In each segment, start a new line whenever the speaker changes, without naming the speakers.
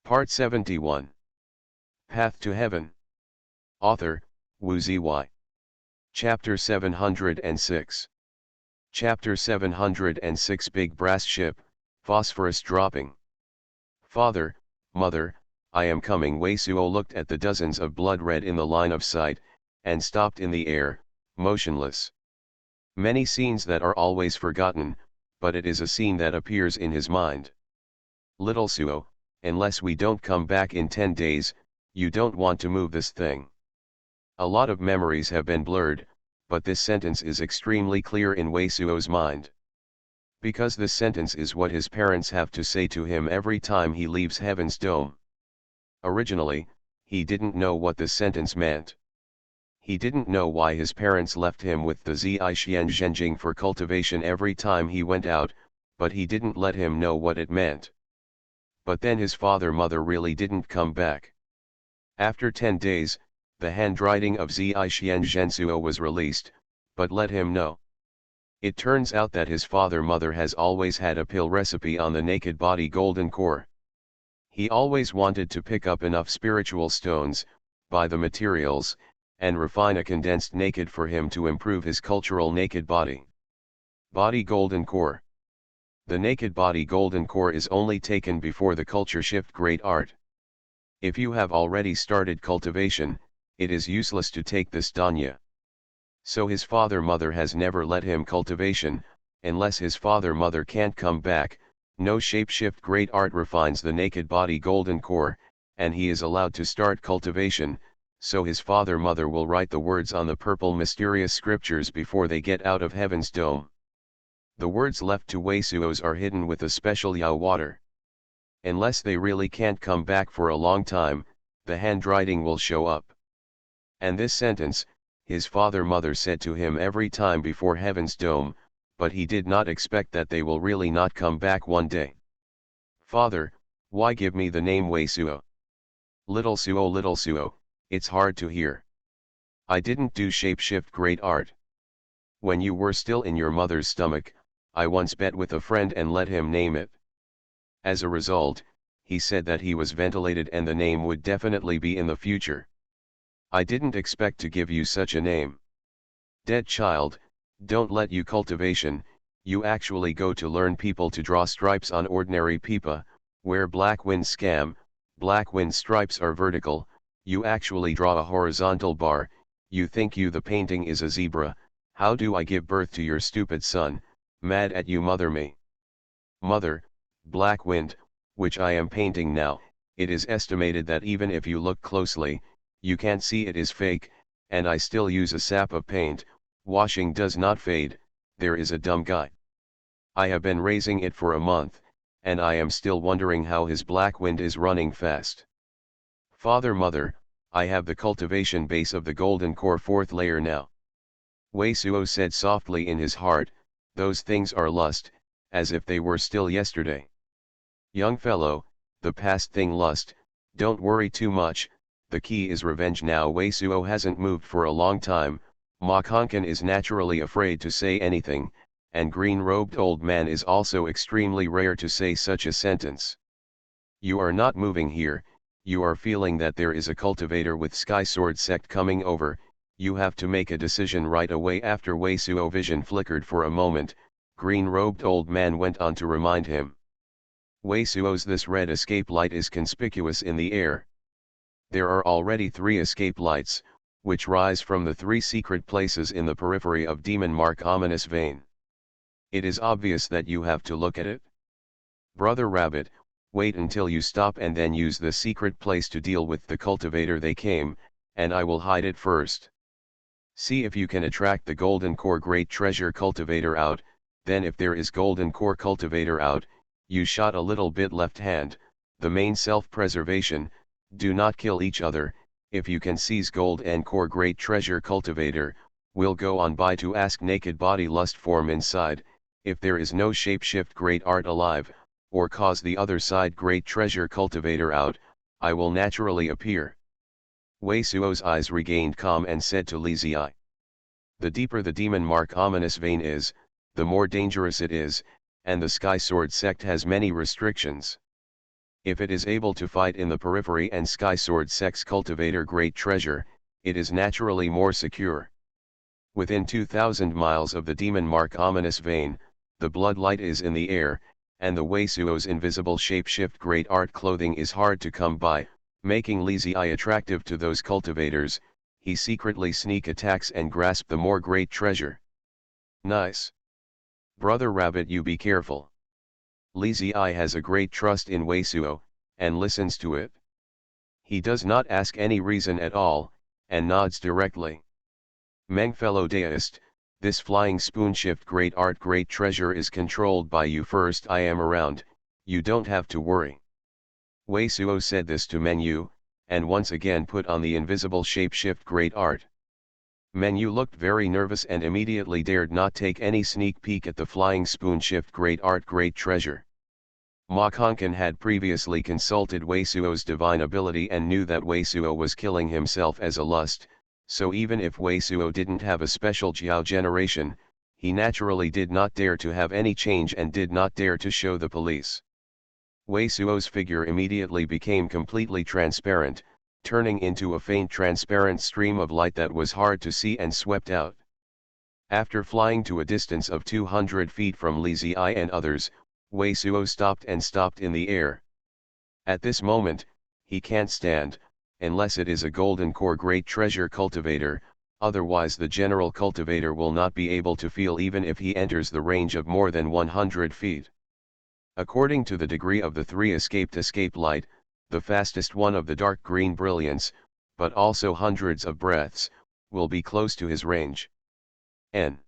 Part 71. Path to Heaven. Author, Wu Ziyi. Chapter 706. Chapter 706 Big Brass Ship, Phosphorus Dropping. Father, Mother, I am coming. Wei Suo looked at the dozens of blood red in the line of sight, and stopped in the air, motionless. Many scenes that are always forgotten, but it is a scene that appears in his mind. Little Suo, unless we don't come back in 10 days, you don't want to move this thing. A lot of memories have been blurred, but this sentence is extremely clear in Wei Suo's mind. Because this sentence is what his parents have to say to him every time he leaves Heaven's Dome. Originally, he didn't know what this sentence meant. He didn't know why his parents left him with the Zixian Zhenjing for cultivation every time he went out, but he didn't let him know what it meant. But then his father-mother really didn't come back. After 10 days, the handwriting of Zixian Zhensuo was released, but let him know. It turns out that his father-mother has always had a pill recipe on the naked body golden core. He always wanted to pick up enough spiritual stones, buy the materials, and refine a condensed naked for him to improve his cultural naked body. Body golden core. The naked body golden core is only taken before the culture shift great art. If you have already started cultivation, it is useless to take this danya. So his father-mother has never let him cultivation, unless his father-mother can't come back. No shapeshift great art refines the naked body golden core, and he is allowed to start cultivation, so his father-mother will write the words on the purple mysterious scriptures before they get out of Heaven's Dome. The words left to Wei Suo's are hidden with a special Yao water. Unless they really can't come back for a long time, the handwriting will show up. And this sentence, his father-mother said to him every time before Heaven's Dome, but he did not expect that they will really not come back one day. Father, why give me the name Wei Suo? Little Suo, it's hard to hear. I didn't do shapeshift great art. When you were still in your mother's stomach, I once bet with a friend and let him name it. As a result, he said that he was ventilated and the name would definitely be in the future. I didn't expect to give you such a name. Dead child, don't let you cultivation, you actually go to learn people to draw stripes on ordinary pipa, where black wind scam, black wind stripes are vertical, you actually draw a horizontal bar, you think you the painting is a zebra, how do I give birth to your stupid son, mad at you mother me. Mother, black wind, which I am painting now, it is estimated that even if you look closely, you can't see it is fake, and I still use a sap of paint, washing does not fade, there is a dumb guy. I have been raising it for a month, and I am still wondering how his black wind is running fast. Father mother, I have the cultivation base of the golden core 4th layer now. Wei Suo said softly in his heart, those things are lust, as if they were still yesterday. Young fellow, the past thing lust, don't worry too much, the key is revenge now. Wei Suo hasn't moved for a long time, Ma Kongqun is naturally afraid to say anything, and green-robed old man is also extremely rare to say such a sentence. You are not moving here, you are feeling that there is a cultivator with Sky Sword sect coming over, you have to make a decision right away. After Wei Suo vision flickered for a moment, green-robed old man went on to remind him. Wei Suo's this red escape light is conspicuous in the air. There are already 3 escape lights, which rise from the 3 secret places in the periphery of Demon Mark Ominous Vein. It is obvious that you have to look at it. Brother Rabbit, wait until you stop and then use the secret place to deal with the cultivator they came, and I will hide it first. See if you can attract the golden core great treasure cultivator out, then if there is golden core cultivator out, you shot a little bit left hand, the main self-preservation, do not kill each other, if you can seize gold and core great treasure cultivator, will go on by to ask naked body lust form inside, if there is no shapeshift great art alive, or cause the other side great treasure cultivator out, I will naturally appear. Wei Suo's eyes regained calm and said to Li Ziyi. The deeper the demon mark ominous vein is, the more dangerous it is, and the Sky Sword sect has many restrictions. If it is able to fight in the periphery and Sky Sword Sect's cultivator great treasure, it is naturally more secure. Within 2,000 miles of the demon mark ominous vein, the blood light is in the air, and the Weisuo's invisible shapeshift great art clothing is hard to come by, making Li Ziyi attractive to those cultivators. He secretly sneak attacks and grasp the more great treasure. Nice. Brother Rabbit, you be careful. Li Ziyi has a great trust in Weisuo, and listens to it. He does not ask any reason at all, and nods directly. Meng fellow deist, this flying spoonshift great art great treasure is controlled by you first. I am around, you don't have to worry. Weisuo said this to Meng Yu, and once again put on the invisible shapeshift great art. Meng Yu looked very nervous and immediately dared not take any sneak peek at the flying spoonshift great art great treasure. Ma Kongqun had previously consulted Weisuo's divine ability and knew that Weisuo was killing himself as a lust, so even if Weisuo didn't have a special Jiao generation, he naturally did not dare to have any change and did not dare to show the police. Weisuo's figure immediately became completely transparent, turning into a faint transparent stream of light that was hard to see and swept out. After flying to a distance of 200 feet from Li Ziyi and others, Weisuo stopped in the air. At this moment, he can't stand, unless it is a golden core great treasure cultivator, otherwise the general cultivator will not be able to feel even if he enters the range of more than 100 feet. According to the degree of the three escape light, the fastest one of the dark green brilliance, but also hundreds of breaths, will be close to his range. N.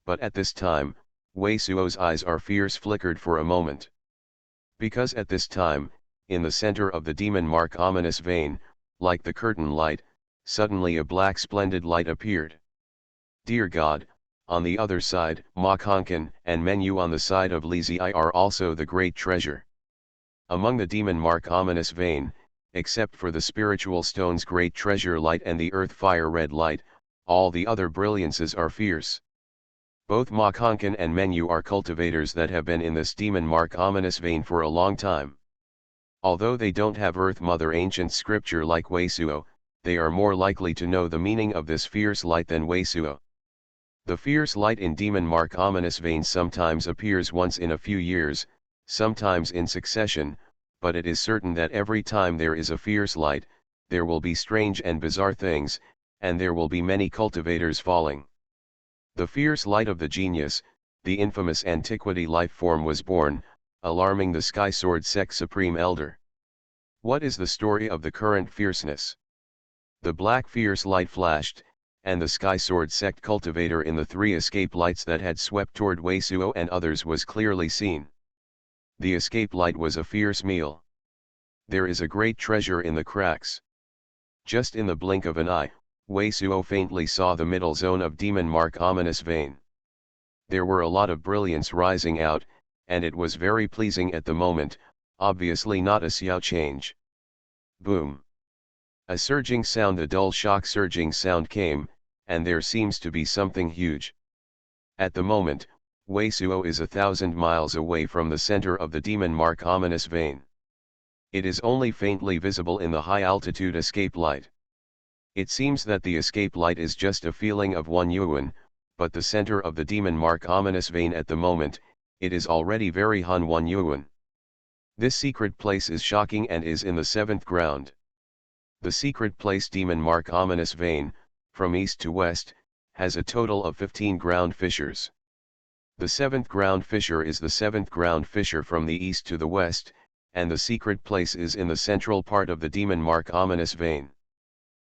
But at this time, Weisuo's eyes are fierce flickered for a moment. Because at this time, in the center of the demon mark ominous vein, like the curtain light, suddenly a black splendid light appeared. Dear God, on the other side, Ma Kongqun and Meng Yu on the side of Li Ziyi are also the great treasure. Among the demon mark ominous vein, except for the spiritual stone's great treasure light and the earth fire red light, all the other brilliances are fierce. Both Ma Kongqun and Meng Yu are cultivators that have been in this demon mark ominous vein for a long time. Although they don't have Earth Mother ancient scripture like Weisuo, they are more likely to know the meaning of this fierce light than Weisuo. The fierce light in demon mark ominous vein sometimes appears once in a few years, sometimes in succession, but it is certain that every time there is a fierce light, there will be strange and bizarre things, and there will be many cultivators falling. The fierce light of the genius, the infamous antiquity life form was born, alarming the Sky Sword Sect Supreme Elder. What is the story of the current fierceness? The black fierce light flashed, and the Sky Sword Sect cultivator in the three escape lights that had swept toward Weisuo and others was clearly seen. The escape light was a fierce meal. There is a great treasure in the cracks. Just in the blink of an eye, Weisuo faintly saw the middle zone of demon mark ominous vein. There were a lot of brilliance rising out, and it was very pleasing at the moment, obviously not a xiao change. Boom! A surging sound, a dull shock surging sound came, and there seems to be something huge. At the moment, Weisuo is 1,000 miles away from the center of the demon mark ominous vein. It is only faintly visible in the high altitude escape light. It seems that the escape light is just a feeling of 1 yuan, but the center of the demon mark ominous vein at the moment, it is already very 1 yuan. This secret place is shocking and is in the 7th ground. The secret place demon mark ominous vein, from east to west, has a total of 15 ground fissures. The 7th ground fissure is the 7th ground fissure from the east to the west, and the secret place is in the central part of the demon mark ominous vein.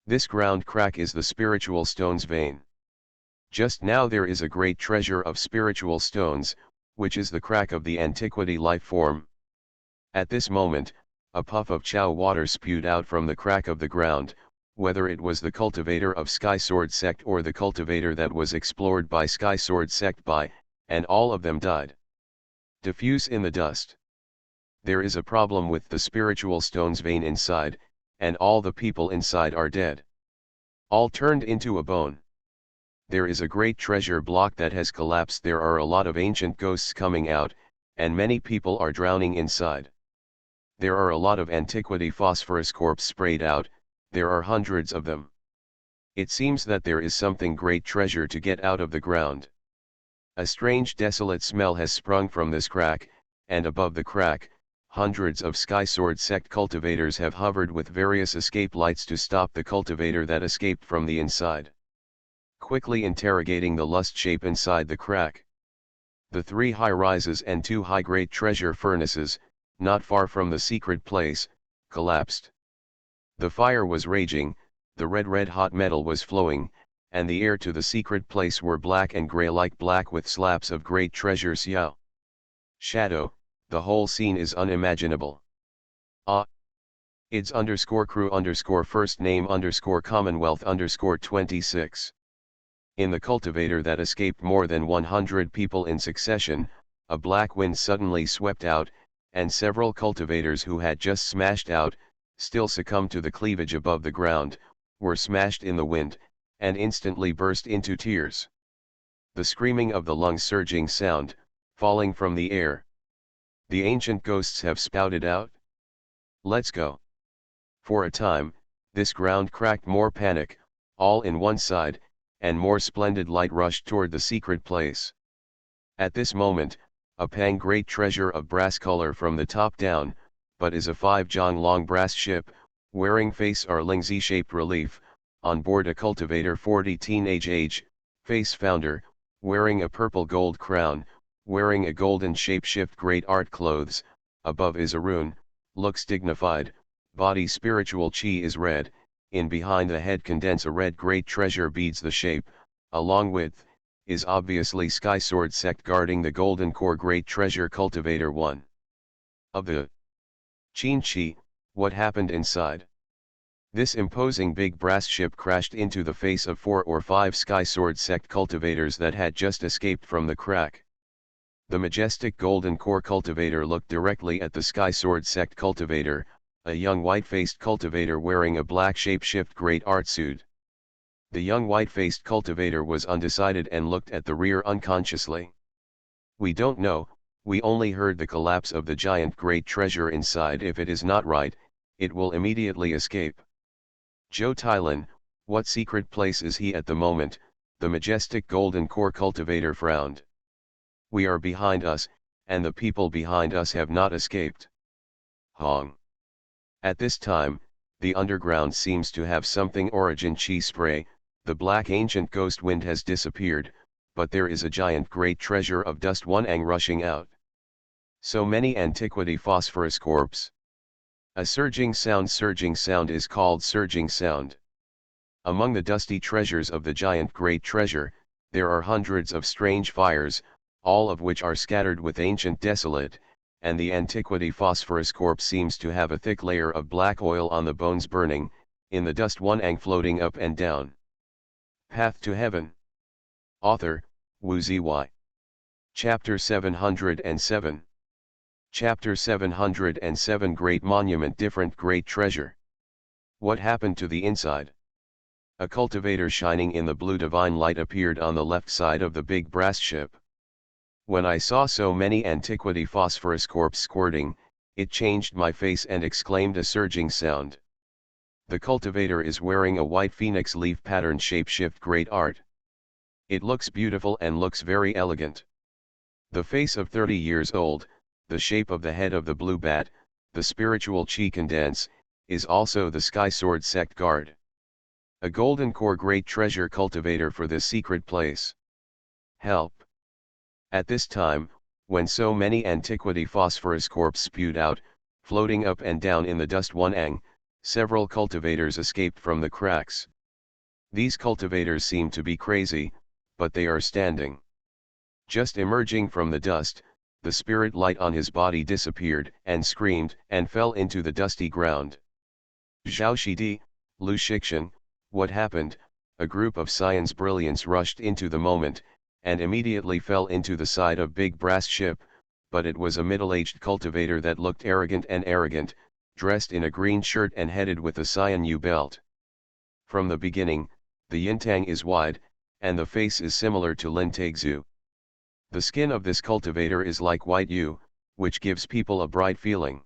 This ground crack is the spiritual stones vein. Just now there is a great treasure of spiritual stones, which is the crack of the antiquity life form. At this moment, a puff of Chao water spewed out from the crack of the ground, whether it was the cultivator of Sky Sword Sect or the cultivator that was explored by Sky Sword Sect by, and all of them died. Diffuse in the dust. There is a problem with the spiritual stones vein inside, and all the people inside are dead. All turned into a bone. There is a great treasure block that has collapsed. There are a lot of ancient ghosts coming out, and many people are drowning inside. There are a lot of antiquity phosphorus corps sprayed out, there are hundreds of them. It seems that there is something great treasure to get out of the ground. A strange desolate smell has sprung from this crack, and above the crack, hundreds of Sky Sword sect cultivators have hovered with various escape lights to stop the cultivator that escaped from the inside. Quickly interrogating the lust shape inside the crack. The 3 high-rises and 2 high-grade treasure furnaces, not far from the secret place, collapsed. The fire was raging, the red hot metal was flowing, and the air to the secret place were black and grey like black with slabs of great treasure xiao. Shadow, the whole scene is unimaginable. Ids _crew first name Commonwealth 26. In the cultivator that escaped more than 100 people in succession, a black wind suddenly swept out, and several cultivators who had just smashed out, still succumbed to the cleavage above the ground, were smashed in the wind, and instantly burst into tears. The screaming of the lungs surging sound, falling from the air. The ancient ghosts have spouted out. Let's go. For a time, this ground cracked more panic, all in one side, and more splendid light rushed toward the secret place. At this moment, a pang great treasure of brass color from the top down, but is a 5-jong long brass ship, wearing face Arling Z-shaped relief, on board a cultivator 40 teenage age, face founder, wearing a purple gold crown, wearing a golden shape-shift great art clothes, above is a rune, looks dignified, body spiritual chi is red, in behind the head condense a red great treasure beads the shape, along with, is obviously Sky Sword sect guarding the golden core great treasure cultivator 1. Of the Qin Chi, what happened inside? This imposing big brass ship crashed into the face of 4 or 5 Sky Sword sect cultivators that had just escaped from the crack. The majestic golden core cultivator looked directly at the Sky Sword sect cultivator, a young white-faced cultivator wearing a black shape-shift great art suit. The young white-faced cultivator was undecided and looked at the rear unconsciously. We don't know, we only heard the collapse of the giant great treasure inside. If it is not right, it will immediately escape. Zhou Tailan, what secret place is he at the moment? The majestic golden core cultivator frowned. We are behind us, and the people behind us have not escaped. Hong. At this time, the underground seems to have something origin chi spray, the black ancient ghost wind has disappeared, but there is a giant great treasure of dust Xuanhuan rushing out. So many antiquity phosphorus corpse. A surging sound is called surging sound. Among the dusty treasures of the giant great treasure, there are hundreds of strange fires, all of which are scattered with ancient desolate, and the antiquity phosphorus corpse seems to have a thick layer of black oil on the bones burning, in the dust Xuanhuan floating up and down. Path to Heaven. Author, Wu Zy. Chapter 707. Chapter 707 Great Monument Different Great Treasure. What happened to the inside? A cultivator shining in the blue divine light appeared on the left side of the big brass ship. When I saw so many antiquity phosphorus corpse squirting, it changed my face and exclaimed a surging sound. The cultivator is wearing a white phoenix leaf pattern shape-shift great art. It looks beautiful and looks very elegant. The face of 30 years old, the shape of the head of the blue bat, the spiritual chi condense, is also the Sky Sword sect guard. A golden core great treasure cultivator for this secret place. Help. At this time, when so many antiquity phosphorus corpse spewed out, floating up and down in the dust Xuanhuan, several cultivators escaped from the cracks. These cultivators seem to be crazy, but they are standing. Just emerging from the dust, the spirit light on his body disappeared and screamed and fell into the dusty ground. Zhao Shidi, Lu Shixian, what happened? A group of Science brilliance rushed into the moment, and immediately fell into the side of big brass ship, but it was a middle-aged cultivator that looked arrogant, dressed in a green shirt and headed with a cyan U-belt. From the beginning, the yintang is wide, and the face is similar to Lin Taixu. The skin of this cultivator is like white yew, which gives people a bright feeling.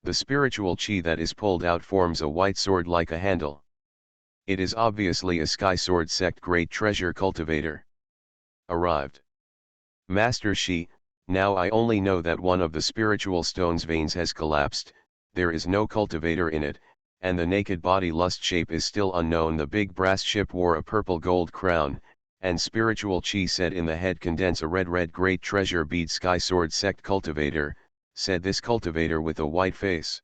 The spiritual chi that is pulled out forms a white sword like a handle. It is obviously a Sky Sword sect great treasure cultivator. Arrived. Master Shi, now I only know that one of the spiritual stone's veins has collapsed, there is no cultivator in it, and the naked body lust shape is still unknown. The big brass ship wore a purple gold crown, and spiritual chi said in the head condense a red great treasure bead. Sky Sword sect cultivator, said this cultivator with a white face.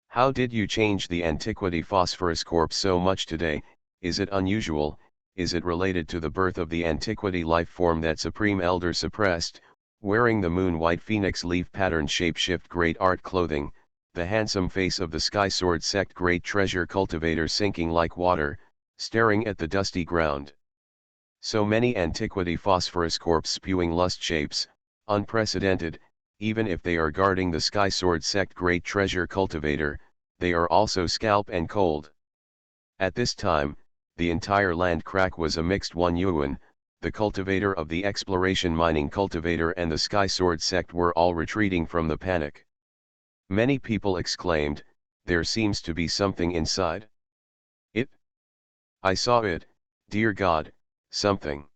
How did you change the antiquity phosphorus corpse so much today? Is it unusual? Is it related to the birth of the antiquity life form that Supreme Elder suppressed, wearing the moon white phoenix leaf pattern shapeshift great art clothing, the handsome face of the Sky Sword sect great treasure cultivator sinking like water, staring at the dusty ground. So many antiquity phosphorus corpse spewing lust shapes, unprecedented. Even if they are guarding the Sky Sword sect great treasure cultivator, they are also scalp and cold. At this time, the entire land crack was a mixed one. Yuan, the cultivator of the exploration mining cultivator, and the Sky Sword sect were all retreating from the panic. Many people exclaimed, there seems to be something inside. I saw it, dear God, something.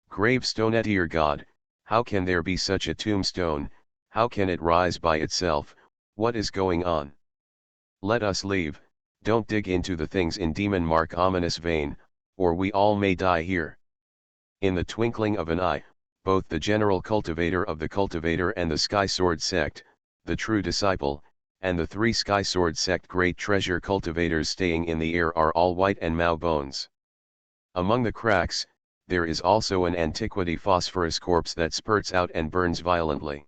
Gravestone. Dear God, how can there be such a tombstone? How can it rise by itself? What is going on? Let us leave, don't dig into the things in demon mark ominous vein, or we all may die here. In the twinkling of an eye, both the general cultivator of the cultivator and the Sky Sword sect, the true disciple, and the three Sky Sword sect great treasure cultivators staying in the air are all white and Mao bones. Among the cracks, there is also an antiquity phosphorus corpse that spurts out and burns violently.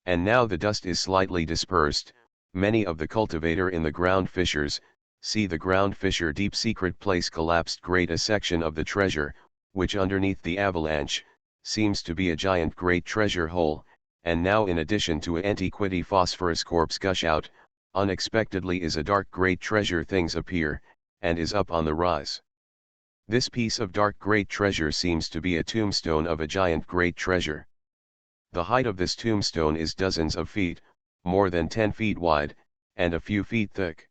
And now the dust is slightly dispersed. Many of the cultivator in the ground fissures, see the ground fissure deep secret place collapsed great a section of the treasure, which underneath the avalanche, seems to be a giant great treasure hole, and now in addition to antiquity phosphorus corpse gush out, unexpectedly is a dark great treasure things appear, and is up on the rise. This piece of dark great treasure seems to be a tombstone of a giant great treasure. The height of this tombstone is dozens of feet, more than 10 feet wide, and a few feet thick.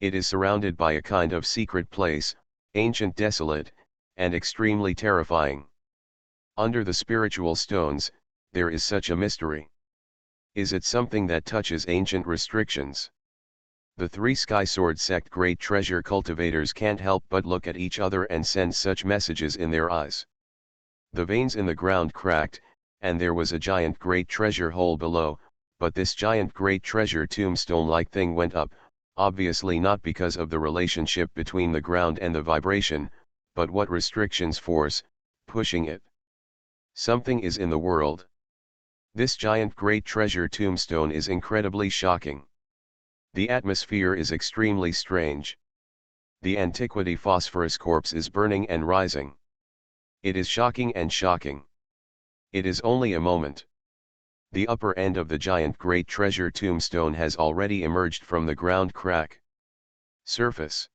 It is surrounded by a kind of secret place, ancient, desolate, and extremely terrifying. Under the spiritual stones, there is such a mystery. Is it something that touches ancient restrictions? The three Sky Sword sect great treasure cultivators can't help but look at each other and send such messages in their eyes. The veins in the ground cracked, and there was a giant great treasure hole below, but this giant great treasure tombstone-like thing went up, obviously not because of the relationship between the ground and the vibration, but what restrictions force, pushing it. Something is in the world. This giant great treasure tombstone is incredibly shocking. The atmosphere is extremely strange. The antiquity phosphorus corpse is burning and rising. It is shocking and shocking. It is only a moment. The upper end of the giant great treasure tombstone has already emerged from the ground crack. Surface.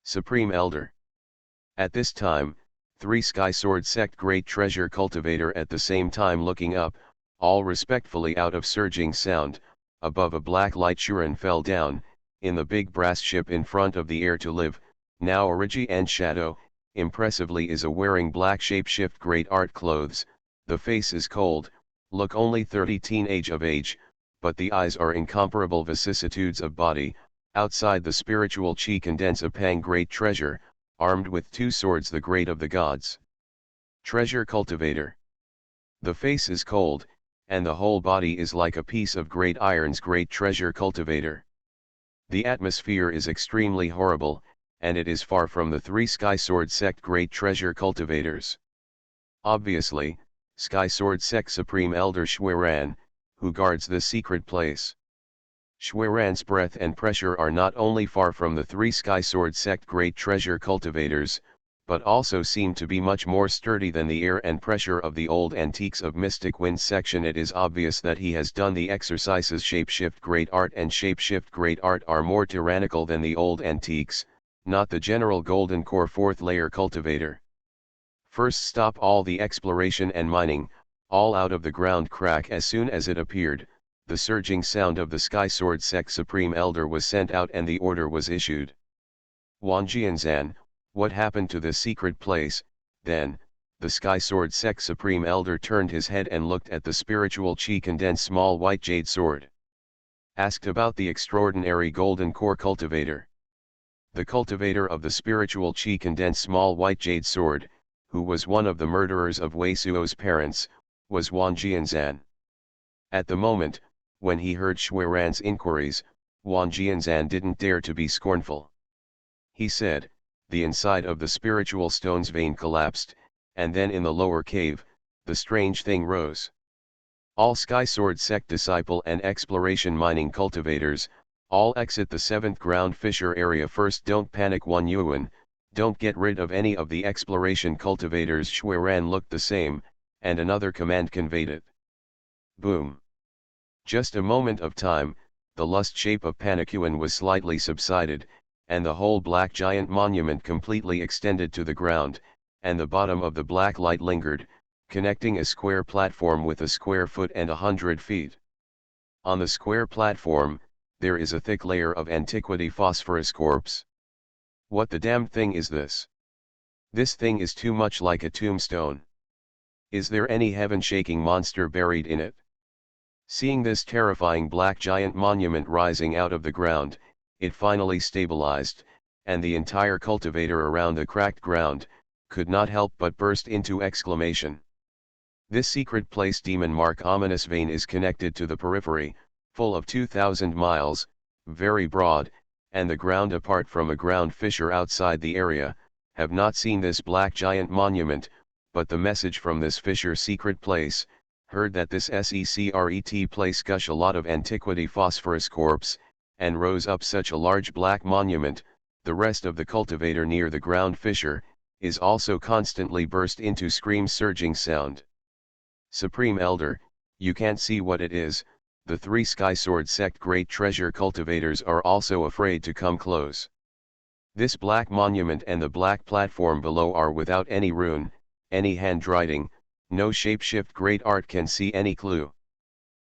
Supreme Elder. At this time, three Sky Sword sect great treasure cultivator at the same time looking up, all respectfully out of surging sound, above a black light. Xuanhuan fell down, in the big brass ship in front of the air to live, now Origi and Shadow, impressively is a wearing black shapeshift great art clothes, the face is cold, look only 30 teenage of age, but the eyes are incomparable vicissitudes of body. Outside the spiritual chi condense a pang great treasure, armed with two swords the great of the gods. Treasure cultivator. The face is cold, and the whole body is like a piece of great irons great treasure cultivator. The atmosphere is extremely horrible, and it is far from the three Sky Sword sect great treasure cultivators. Obviously, Sky Sword sect Supreme Elder Xuanhuan, who guards this secret place. Xuanhuan's breath and pressure are not only far from the three Sky Sword sect great treasure cultivators, but also seem to be much more sturdy than the air and pressure of the old antiques of Mystic Wind section. It is obvious that he has done the exercises. Shapeshift great art and shapeshift great art are more tyrannical than the old antiques, not the general golden core fourth layer cultivator. First stop all the exploration and mining, all out of the ground crack as soon as it appeared, the surging sound of the Sky Sword Sect Supreme Elder was sent out and the order was issued. Wanjianzan, what happened to the secret place? Then, the Sky Sword Sect Supreme Elder turned his head and looked at the spiritual chi condensed small white jade sword. Asked about the extraordinary golden core cultivator. The cultivator of the spiritual chi condensed small white jade sword, who was one of the murderers of Wei Suo's parents, was Wan Jianzan. At the moment, when he heard Xuanhuan's inquiries, Wan Jianzan didn't dare to be scornful. He said, the inside of the spiritual stone's vein collapsed, and then in the lower cave, the strange thing rose. All Sky Sword Sect disciple and exploration mining cultivators, all exit the 7th ground fissure area first. Don't panic Xuanhuan, don't get rid of any of the exploration cultivators. Xuanhuan looked the same, and another command conveyed it. Boom. Just a moment of time, the lust shape of Panicuan was slightly subsided, and the whole black giant monument completely extended to the ground, and the bottom of the black light lingered, connecting a square platform with a square foot and 100 feet. On the square platform, there is a thick layer of antiquity phosphorus corpse. What the damned thing is this? This thing is too much like a tombstone. Is there any heaven-shaking monster buried in it? Seeing this terrifying black giant monument rising out of the ground, it finally stabilized, and the entire cultivator around the cracked ground, could not help but burst into exclamation. This secret place demon mark ominous vein is connected to the periphery, full of 2,000 miles, very broad, and the ground apart from a ground fissure outside the area, have not seen this black giant monument, but the message from this fissure secret place, heard that this secret place gush a lot of antiquity phosphorus corpse, and rose up such a large black monument, the rest of the cultivator near the ground fissure, is also constantly burst into scream surging sound. Supreme Elder, you can't see what it is, the 3 Sky Sword Sect great treasure cultivators are also afraid to come close. This black monument and the black platform below are without any rune, any handwriting, no shapeshift great art can see any clue.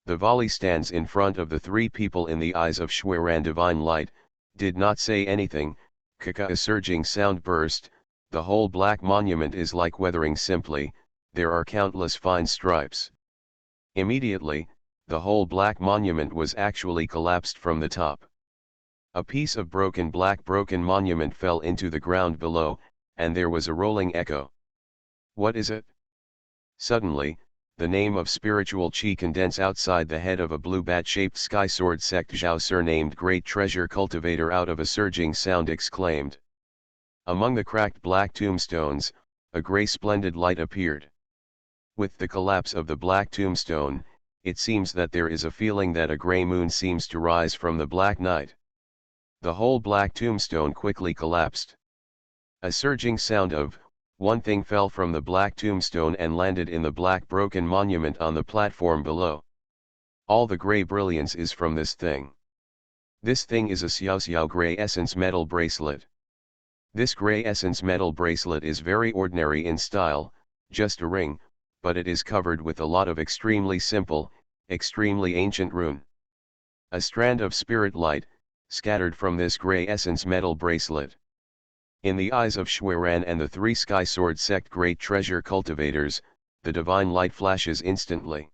The volley stands in front of the 3 people in the eyes of Xuanhuan divine light, did not say anything, kaka a surging sound burst, the whole black monument is like weathering simply, there are countless fine stripes. Immediately, the whole black monument was actually collapsed from the top. A piece of broken monument fell into the ground below, and there was a rolling echo. What is it? Suddenly, the name of spiritual chi condense outside the head of a blue bat-shaped Sky Sword Sect Zhao surnamed Great Treasure Cultivator out of a surging sound exclaimed. Among the cracked black tombstones, a grey splendid light appeared. With the collapse of the black tombstone, it seems that there is a feeling that a grey moon seems to rise from the black night. The whole black tombstone quickly collapsed. A surging sound of, one thing fell from the black tombstone and landed in the black broken monument on the platform below. All the grey brilliance is from this thing. This thing is a Xiao grey essence metal bracelet. This grey essence metal bracelet is very ordinary in style, just a ring, but it is covered with a lot of extremely simple, extremely ancient rune. A strand of spirit light, scattered from this grey essence metal bracelet. In the eyes of Xuanhuan and the 3 Sky Sword Sect great treasure cultivators, the divine light flashes instantly.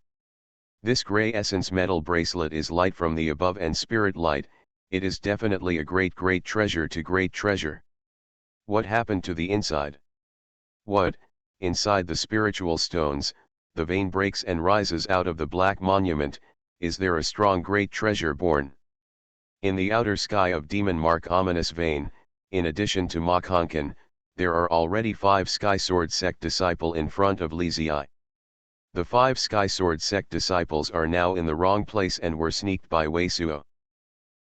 This grey essence metal bracelet is light from the above and spirit light, it is definitely a great treasure to great treasure. What happened to the inside? What, inside the spiritual stones, the vein breaks and rises out of the black monument, is there a strong great treasure born? In the outer sky of demon mark ominous vein, in addition to Ma Konkan, there are already 5 Sky Sword Sect disciple in front of Li Ziyi. The 5 Sky Sword Sect disciples are now in the wrong place and were sneaked by Wei Suo.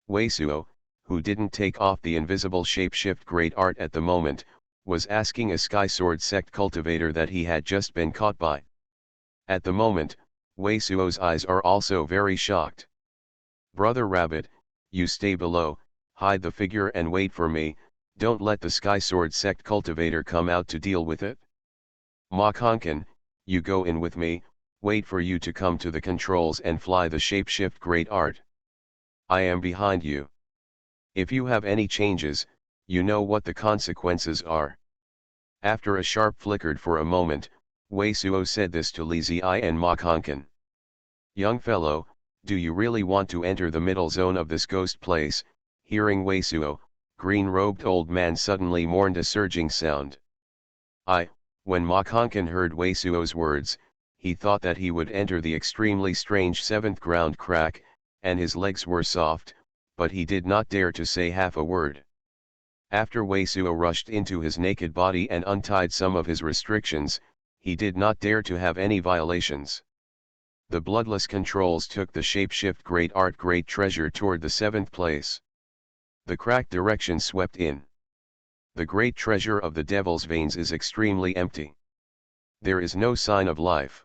Wei Suo, who didn't take off the invisible shapeshift great art at the moment, was asking a Sky Sword Sect cultivator that he had just been caught by. At the moment, Wei Suo's eyes are also very shocked. Brother Rabbit, you stay below, hide the figure and wait for me, don't let the Sky Sword Sect cultivator come out to deal with it. Ma Konkan, you go in with me, wait for you to come to the controls and fly the shapeshift great art. I am behind you. If you have any changes, you know what the consequences are. After a sharp flickered for a moment, Wei Suo said this to Li Ziyi and Ma Kongqun. Young fellow, do you really want to enter the middle zone of this ghost place? Hearing Wei Suo, green-robed old man suddenly mourned a surging sound. When Ma Kongqun heard Wei Suo's words, he thought that he would enter the extremely strange seventh ground crack, and his legs were soft, but he did not dare to say half a word. After Wei Suo rushed into his naked body and untied some of his restrictions, he did not dare to have any violations. The bloodless controls took the shapeshift great art great treasure toward the seventh place. The crack direction swept in. The great treasure of the devil's veins is extremely empty. There is no sign of life.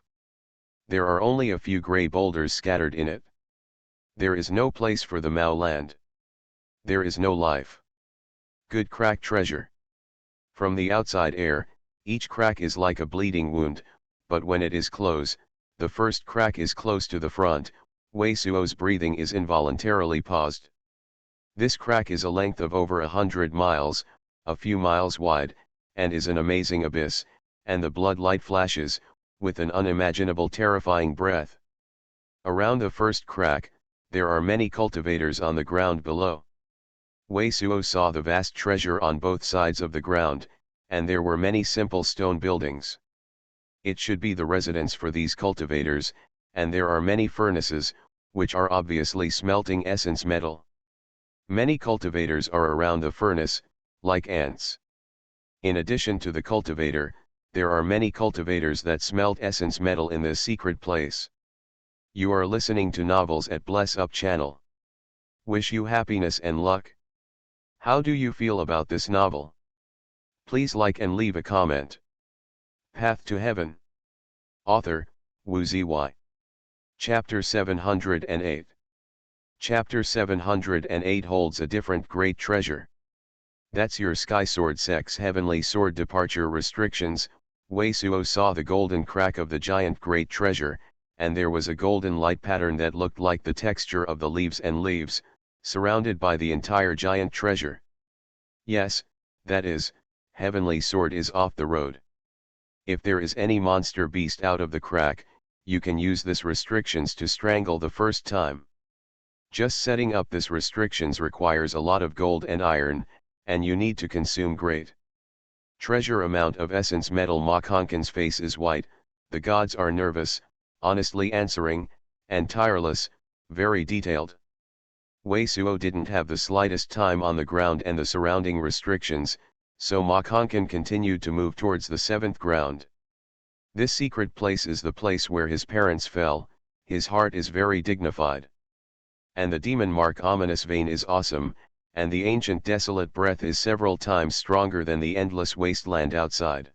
There are only a few grey boulders scattered in it. There is no place for the Mao land. There is no life. Good crack treasure. From the outside air, each crack is like a bleeding wound, but when it is close, the first crack is close to the front. Wei Suo's breathing is involuntarily paused. This crack is a length of over 100 miles, a few miles wide, and is an amazing abyss, and the blood light flashes, with an unimaginable terrifying breath. Around the first crack, there are many cultivators on the ground below. Wei Suo saw the vast treasure on both sides of the ground, and there were many simple stone buildings. It should be the residence for these cultivators, and there are many furnaces, which are obviously smelting essence metal. Many cultivators are around the furnace, like ants. In addition to the cultivator, there are many cultivators that smelt essence metal in this secret place. You are listening to Novels at Bless Up channel. Wish you happiness and luck. How do you feel about this novel? Please like and leave a comment. Path to Heaven. Author, Wu Ziyi. Chapter 708. Chapter 708 holds a different great treasure. That's your Sky Sword Sect's Heavenly Sword departure restrictions. Wei Suo saw the golden crack of the giant great treasure, and there was a golden light pattern that looked like the texture of the leaves and leaves, surrounded by the entire giant treasure. Yes, that is, Heavenly Sword is off the road. If there is any monster beast out of the crack, you can use this restrictions to strangle the first time. Just setting up this restrictions requires a lot of gold and iron, and you need to consume great treasure amount of essence metal. Ma Kongqun's face is white. The gods are nervous, honestly answering, and tireless, very detailed. Wei Suo didn't have the slightest time on the ground and the surrounding restrictions, so Ma Kongqun continued to move towards the seventh ground. This secret place is the place where his parents fell. His heart is very dignified. And the demon mark ominous vein is awesome, and the ancient desolate breath is several times stronger than the endless wasteland outside.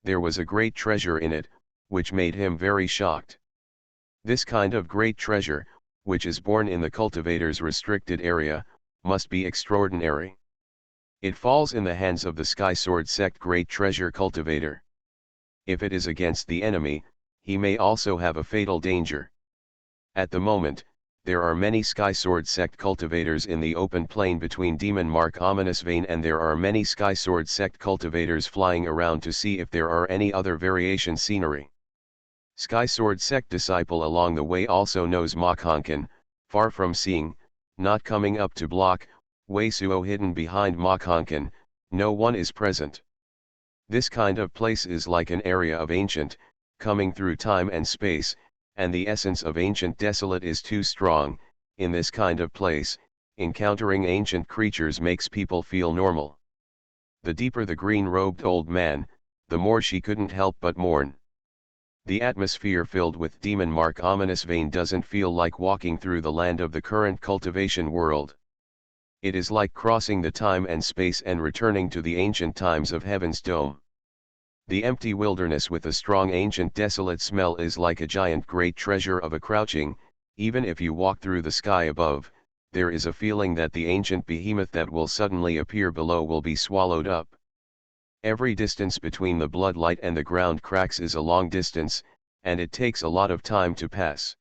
There was a great treasure in it, which made him very shocked. This kind of great treasure, which is born in the cultivator's restricted area, must be extraordinary. It falls in the hands of the Sky Sword Sect great treasure cultivator. If it is against the enemy, he may also have a fatal danger. At the moment, there are many Sky Sword Sect cultivators in the open plain between Demon Mark Ominous Vein, and there are many Sky Sword Sect cultivators flying around to see if there are any other variation scenery. Sky Sword Sect disciple along the way also knows Ma Kongqun, far from seeing, not coming up to block. Wei Suo hidden behind Ma Kongqun, no one is present. This kind of place is like an area of ancient, coming through time and space, and the essence of ancient desolate is too strong. In this kind of place, encountering ancient creatures makes people feel normal. The deeper the green-robed old man, the more she couldn't help but mourn. The atmosphere filled with demon mark ominous vein doesn't feel like walking through the land of the current cultivation world. It is like crossing the time and space and returning to the ancient times of Heaven's Dome. The empty wilderness with a strong ancient desolate smell is like a giant great treasure of a crouching. Even if you walk through the sky above, there is a feeling that the ancient behemoth that will suddenly appear below will be swallowed up. Every distance between the bloodlight and the ground cracks is a long distance, and it takes a lot of time to pass.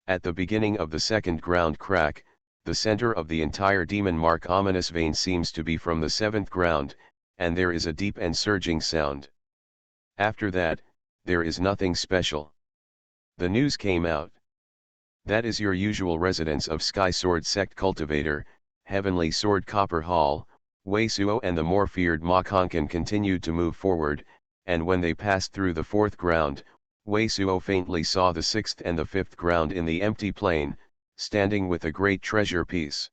At the beginning of the second ground crack, the center of the entire demon mark ominous vein seems to be from the seventh ground, and there is a deep and surging sound. After that, there is nothing special. The news came out. That is your usual residence of Sky Sword Sect Cultivator, Heavenly Sword Copper Hall. Wei Suo and the more feared Ma Kongqun continued to move forward, and when they passed through the fourth ground, Wei Suo faintly saw the sixth and the fifth ground in the empty plain, standing with a great treasure piece.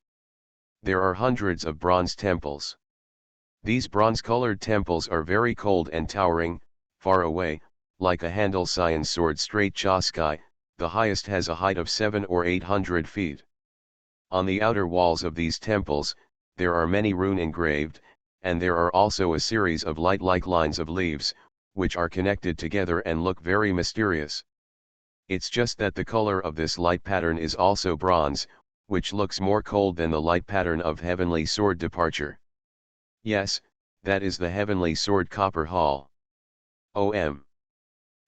There are hundreds of bronze temples. These bronze-colored temples are very cold and towering, far away, like a Handel Scion sword straight cha sky. The highest has a height of 700 or 800 feet. On the outer walls of these temples, there are many runes engraved, and there are also a series of light-like lines of leaves, which are connected together and look very mysterious. It's just that the color of this light pattern is also bronze, which looks more cold than the light pattern of Heavenly Sword Departure. Yes, that is the Heavenly Sword Copper Hall.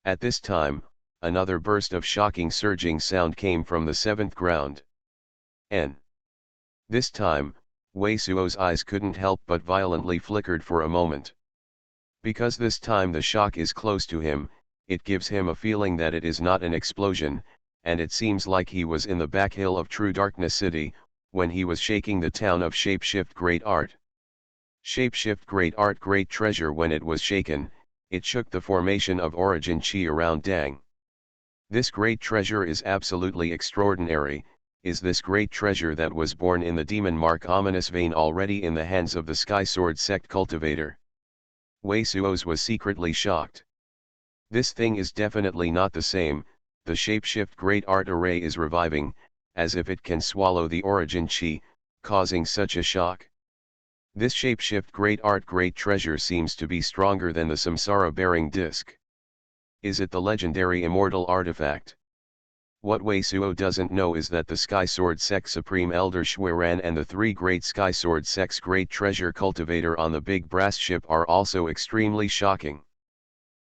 At this time, another burst of shocking surging sound came from the seventh ground. This time, Wei Suo's eyes couldn't help but violently flickered for a moment. Because this time the shock is close to him, it gives him a feeling that it is not an explosion, and it seems like he was in the back hill of True Darkness City, when he was shaking the town of Shapeshift Great Art. Shapeshift Great Art Great Treasure. When it was shaken, it shook the formation of Origin Chi around Dang. This great treasure is absolutely extraordinary, is this great treasure that was born in the demon mark ominous vein already in the hands of the Sky Sword Sect Cultivator. Wei Suo's was secretly shocked. This thing is definitely not the same. The Shapeshift Great Art Array is reviving, as if it can swallow the Origin Chi, causing such a shock. This Shapeshift Great Art Great Treasure seems to be stronger than the Samsara Bearing Disc. Is it the legendary immortal artifact? What Wei Suo doesn't know is that the Sky Sword Sect Supreme Elder Xuanhuan and the three great Sky Sword Sect's Great Treasure Cultivator on the big brass ship are also extremely shocking.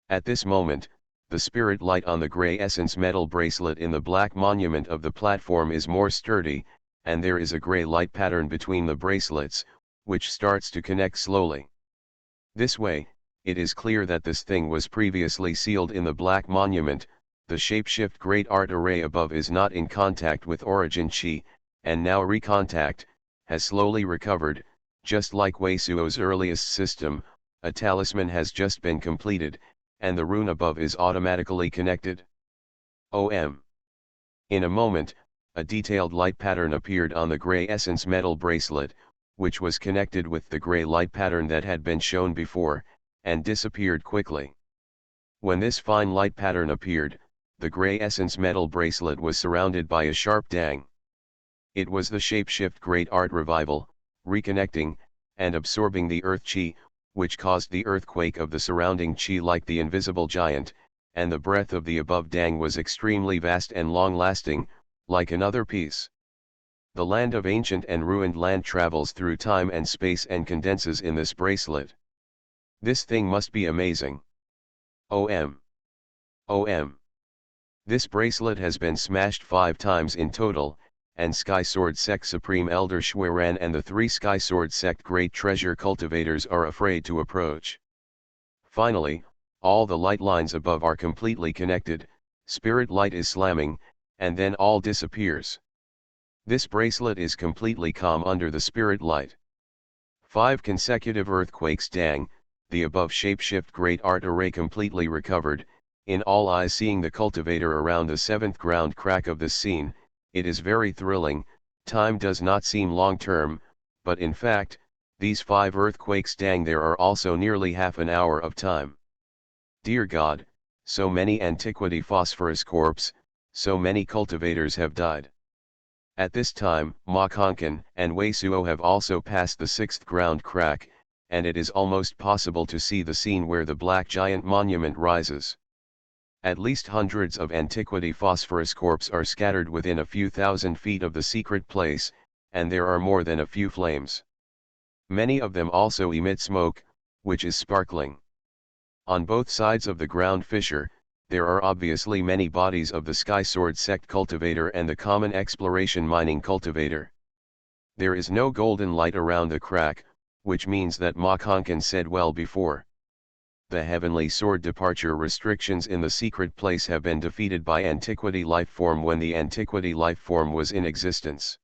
At this moment, the spirit light on the gray essence metal bracelet in the black monument of the platform is more sturdy, and there is a gray light pattern between the bracelets, which starts to connect slowly. This way, it is clear that this thing was previously sealed in the black monument. The Shapeshift Great Art Array above is not in contact with Origin Chi, and now recontact, has slowly recovered. Just like Wei Suo's earliest system, a talisman has just been completed, and the rune above is automatically connected. In a moment, a detailed light pattern appeared on the gray essence metal bracelet, which was connected with the gray light pattern that had been shown before, and disappeared quickly. When this fine light pattern appeared, the gray essence metal bracelet was surrounded by a sharp dang. It was the Shapeshift Great Art Revival, reconnecting, and absorbing the earth chi, which caused the earthquake of the surrounding chi like the invisible giant, and the breath of the above dang was extremely vast and long-lasting, like another piece. The land of ancient and ruined land travels through time and space and condenses in this bracelet. This thing must be amazing. This bracelet has been smashed 5 times in total, and Sky Sword Sect Supreme Elder Xuanhuan and the 3 Sky Sword Sect Great Treasure Cultivators are afraid to approach. Finally, all the light lines above are completely connected, spirit light is slamming, and then all disappears. This bracelet is completely calm under the spirit light. 5 consecutive earthquakes dang, the above Shapeshift Great Art Array completely recovered. In all eyes seeing the cultivator around the 7th ground crack of this scene, it is very thrilling. Time does not seem long-term, but in fact, these 5 earthquakes dang there are also nearly half an hour of time. Dear God, so many antiquity phosphorus corpse, so many cultivators have died. At this time, Ma Kongqun and Wei Suo have also passed the 6th ground crack, and it is almost possible to see the scene where the black giant monument rises. At least hundreds of antiquity phosphorus corpse are scattered within a few thousand feet of the secret place, and there are more than a few flames. Many of them also emit smoke, which is sparkling. On both sides of the ground fissure, there are obviously many bodies of the Sky Sword sect cultivator and the common exploration mining cultivator. There is no golden light around the crack, which means that Ma Kongqun said well before. The heavenly sword departure restrictions in the secret place have been defeated by Antiquity Lifeform when the Antiquity Lifeform was in existence.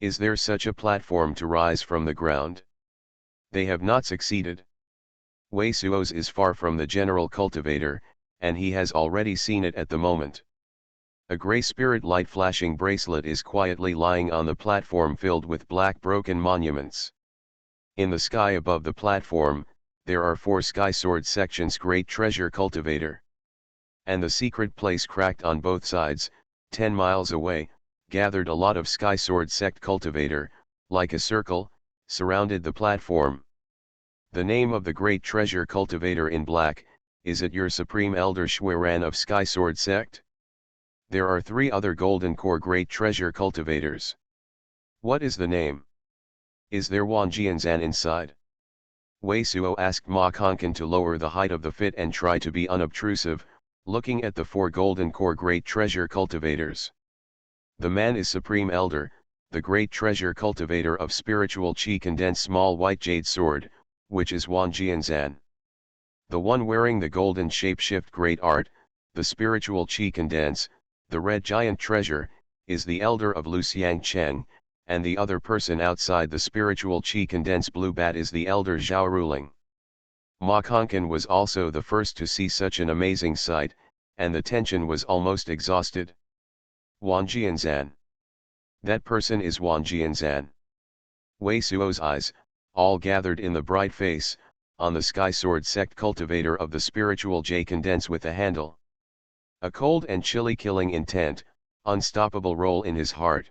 Is there such a platform to rise from the ground? They have not succeeded. Wei Suo's is far from the general cultivator, and he has already seen it at the moment. A grey spirit light flashing bracelet is quietly lying on the platform filled with black broken monuments. In the sky above the platform, there are 4 Sky Sword sections Great Treasure Cultivator. And the secret place cracked on both sides, 10 miles away, gathered a lot of Sky Sword sect cultivator, like a circle, surrounded the platform. The name of the Great Treasure Cultivator in black, is it your Supreme Elder Xuanhuan of Sky Sword sect? There are 3 other Golden Core Great Treasure Cultivators. What is the name? Is there Wan Jianzan inside? Wei Suo asked Ma Kongqun to lower the height of the fit and try to be unobtrusive, looking at the 4 Golden Core Great Treasure Cultivators. The man is Supreme Elder, the Great Treasure Cultivator of Spiritual Qi Condensed Small White Jade Sword, which is Wan Jianzan. The one wearing the golden shapeshift Great Art, the Spiritual Qi Condense, the Red Giant Treasure, is the Elder of Luxiang Cheng, and the other person outside the Spiritual Qi Condense Blue Bat is the Elder Zhao Ruling. Ma Kongqun was also the first to see such an amazing sight, and the tension was almost exhausted. Wan Jianzan. That person is Wan Jianzan. Wei Suo's eyes, all gathered in the bright face, on the Sky Sword sect cultivator of the Spiritual J Condense with a handle. A cold and chilly killing intent, unstoppable roll in his heart.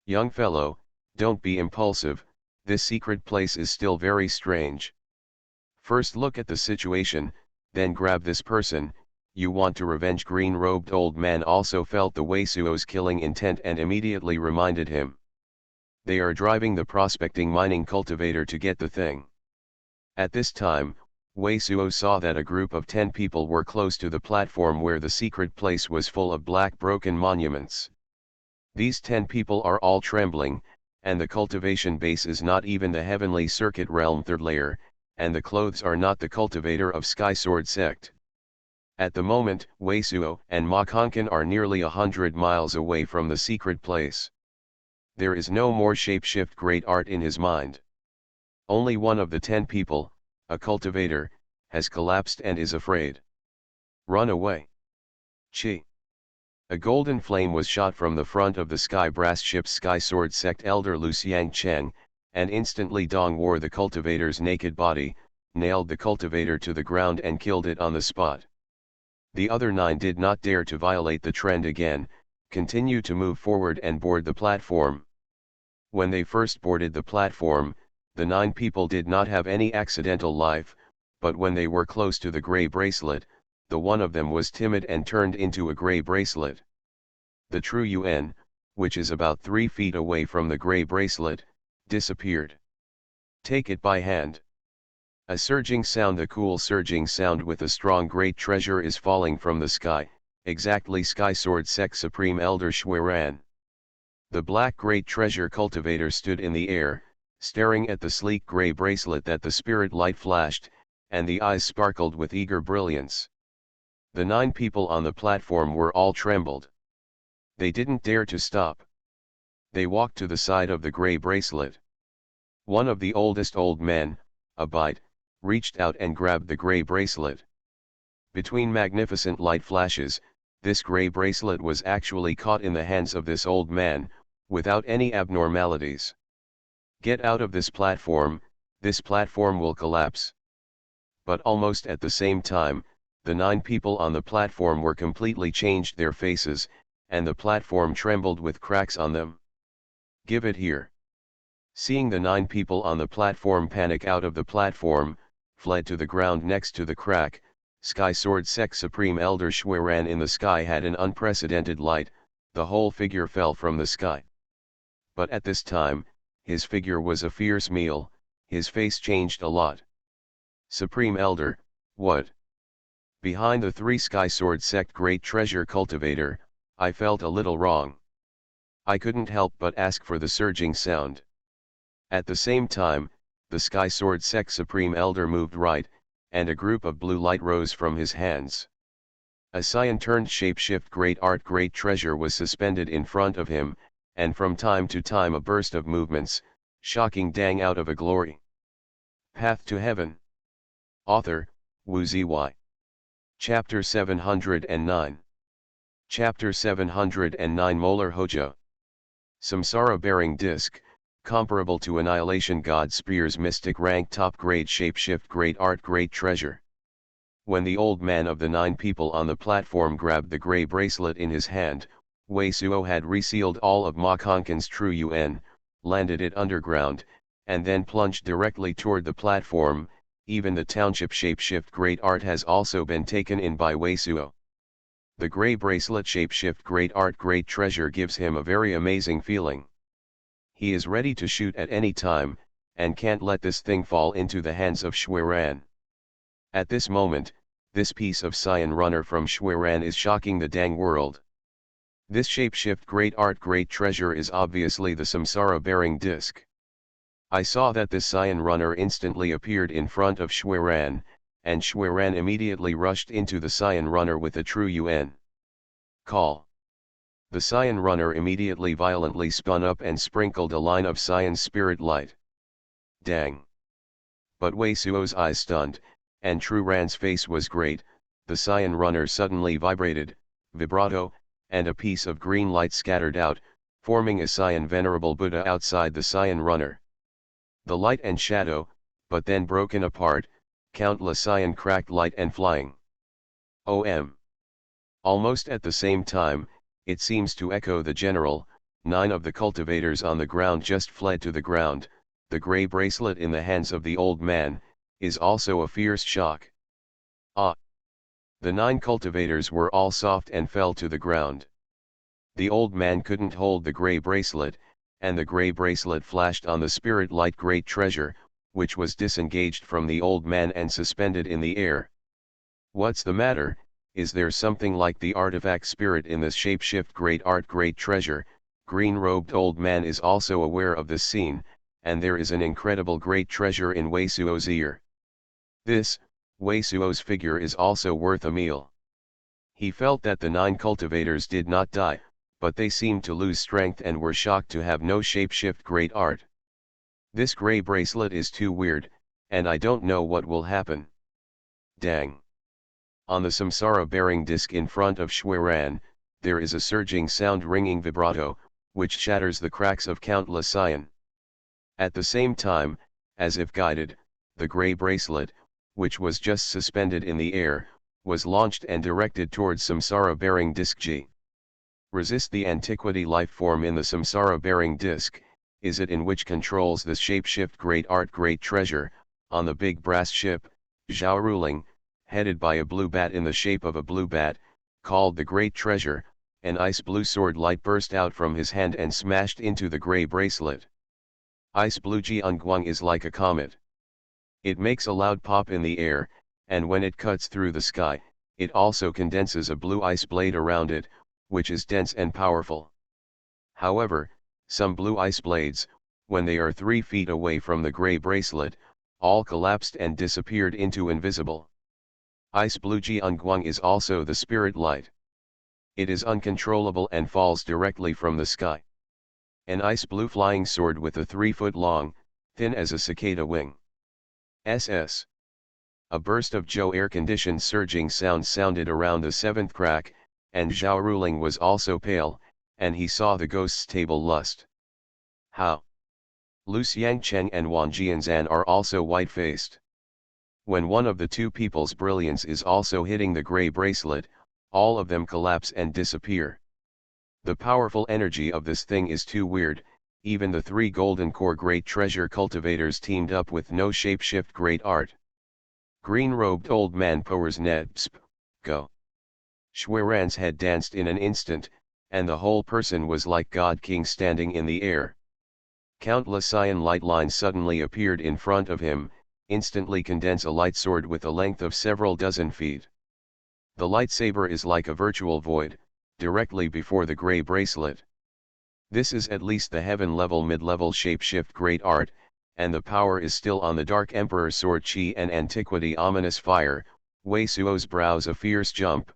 Young fellow, don't be impulsive, this secret place is still very strange. First look at the situation, then grab this person. You want to revenge. Green-robed old man also felt the Wei Suo's killing intent and immediately reminded him. They are driving the prospecting mining cultivator to get the thing. At this time, Wei Suo saw that a group of 10 people were close to the platform where the secret place was full of black broken monuments. These 10 people are all trembling, and the cultivation base is not even the heavenly circuit realm 3rd layer, and the clothes are not the cultivator of Sky Sword sect. At the moment, Wei Suo and Ma Kongqun are nearly 100 miles away from the secret place. There is no more shapeshift Great Art in his mind. Only one of the 10 people, a cultivator, has collapsed and is afraid. Run away. Chi. A golden flame was shot from the front of the sky brass ship's Sky Sword sect elder Luxiang Cheng, and instantly Dong wore the cultivator's naked body, nailed the cultivator to the ground and killed it on the spot. The other 9 did not dare to violate the trend again, continue to move forward and board the platform. When they first boarded the platform, the 9 people did not have any accidental life, but when they were close to the grey bracelet, the one of them was timid and turned into a grey bracelet. The true Yuan, which is about 3 feet away from the grey bracelet, disappeared. Take it by hand. A surging sound, a cool surging sound with a strong great treasure is falling from the sky, exactly Sky Sword sect Supreme Elder Xuanhuan. The black great treasure cultivator stood in the air, staring at the sleek grey bracelet that the spirit light flashed, and the eyes sparkled with eager brilliance. The 9 people on the platform were all trembled. They didn't dare to stop. They walked to the side of the grey bracelet. One of the oldest old men, a bite, reached out and grabbed the grey bracelet. Between magnificent light flashes, this grey bracelet was actually caught in the hands of this old man, without any abnormalities. Get out of this platform will collapse. But almost at the same time, the 9 people on the platform were completely changed their faces, and the platform trembled with cracks on them. Give it here. Seeing the 9 people on the platform panic out of the platform, fled to the ground next to the crack, Sky Sword sect Supreme Elder Xuanhuan in the sky had an unprecedented light, the whole figure fell from the sky. But at this time, his figure was a fierce meal, his face changed a lot. Supreme Elder, What? Behind the three Sky Sword sect great treasure cultivator, I felt a little wrong. I couldn't help but ask for the surging sound. At the same time, the Sky Sword sect supreme elder moved right, and a group of blue light rose from his hands. A scion turned shapeshift great art great treasure was suspended in front of him, and from time to time a burst of movements, shocking Dang out of a glory. Path to Heaven. Author, Wu Zy. Chapter 709. Chapter 709 Molar Hojo. Samsara-bearing disc, comparable to Annihilation God Spear's mystic rank top grade shapeshift great art great treasure. When the old man of the 9 people on the platform grabbed the grey bracelet in his hand, Wei Suo had resealed all of Ma Kongqin's true Yuan, landed it underground, and then plunged directly toward the platform. Even the township shapeshift great art has also been taken in by Wei Suo. The grey bracelet shapeshift great art great treasure gives him a very amazing feeling. He is ready to shoot at any time, and can't let this thing fall into the hands of Xuanhuan. At this moment, this piece of Scion runner from Xuanhuan is shocking the Dang world. This shapeshift great art great treasure is obviously the samsara-bearing disc. I saw that this Scion runner instantly appeared in front of Xuanhuan, and Xuanhuan immediately rushed into the Scion runner with the true Yuan. Call. The Scion runner immediately violently spun up and sprinkled a line of Scion's spirit light. Dang! But Wei Suo's eyes stunned, and True Ran's face was great. The Scion runner suddenly vibrated, vibrato, and a piece of green light scattered out, forming a Scion venerable Buddha outside the Scion runner. The light and shadow, but then broken apart, countless Scion cracked light and flying. OM. Almost at the same time, it seems to echo the general, 9 of the cultivators on the ground just fled to the ground. The grey bracelet in the hands of the old man is also a fierce shock. Ah! The 9 cultivators were all soft and fell to the ground. The old man couldn't hold the grey bracelet, and the grey bracelet flashed on the spirit light great treasure, which was disengaged from the old man and suspended in the air. What's the matter? Is there something like the artifact spirit in this shapeshift great art great treasure? Green-robed old man is also aware of this scene, and there is an incredible great treasure in Wei Suo's ear. This, Wei Suo's figure is also worth a meal. He felt that the 9 cultivators did not die, but they seemed to lose strength and were shocked to have no shapeshift great art. This grey bracelet is too weird, and I don't know what will happen. Dang! On the samsara-bearing disc in front of Xuanhuan, there is a surging sound ringing vibrato, which shatters the cracks of countless Scion. At the same time, as if guided, the grey bracelet, which was just suspended in the air, was launched and directed towards samsara-bearing disc G. Resist the antiquity life form in the samsara-bearing disc, is it in which controls the shapeshift great art great treasure, on the big brass ship, Zhao ruling, headed by a blue bat in the shape of a blue bat, called the great treasure. An ice blue sword light burst out from his hand and smashed into the grey bracelet. Ice blue Xuanhuan is like a comet. It makes a loud pop in the air, and when it cuts through the sky, it also condenses a blue ice blade around it, which is dense and powerful. However, some blue ice blades, when they are 3 feet away from the grey bracelet, all collapsed and disappeared into invisible. Ice blue Xuanhuan is also the spirit light. It is uncontrollable and falls directly from the sky. An ice blue flying sword with a 3-foot long, thin as a cicada wing. SS. A burst of Zhou air-conditioned surging sound sounded around the 7th crack, and Zhao ruling was also pale, and he saw the ghost's table lust. How? Lu Xiangcheng and Wang Jianzan are also white-faced. When one of the 2 people's brilliance is also hitting the grey bracelet, all of them collapse and disappear. The powerful energy of this thing is too weird. Even the 3 golden core great treasure cultivators teamed up with no shapeshift great art. Green-robed old man powers Nebsp, go. Xuanhuan's head danced in an instant, and the whole person was like God King standing in the air. Countless Scion light lines suddenly appeared in front of him, instantly condense a light sword with a length of several dozen feet. The lightsaber is like a virtual void, directly before the gray bracelet. This is at least the heaven-level mid-level shapeshift great art, and the power is still on the Dark Emperor's sword chi and antiquity ominous fire. Wei Suo's brows a fierce jump.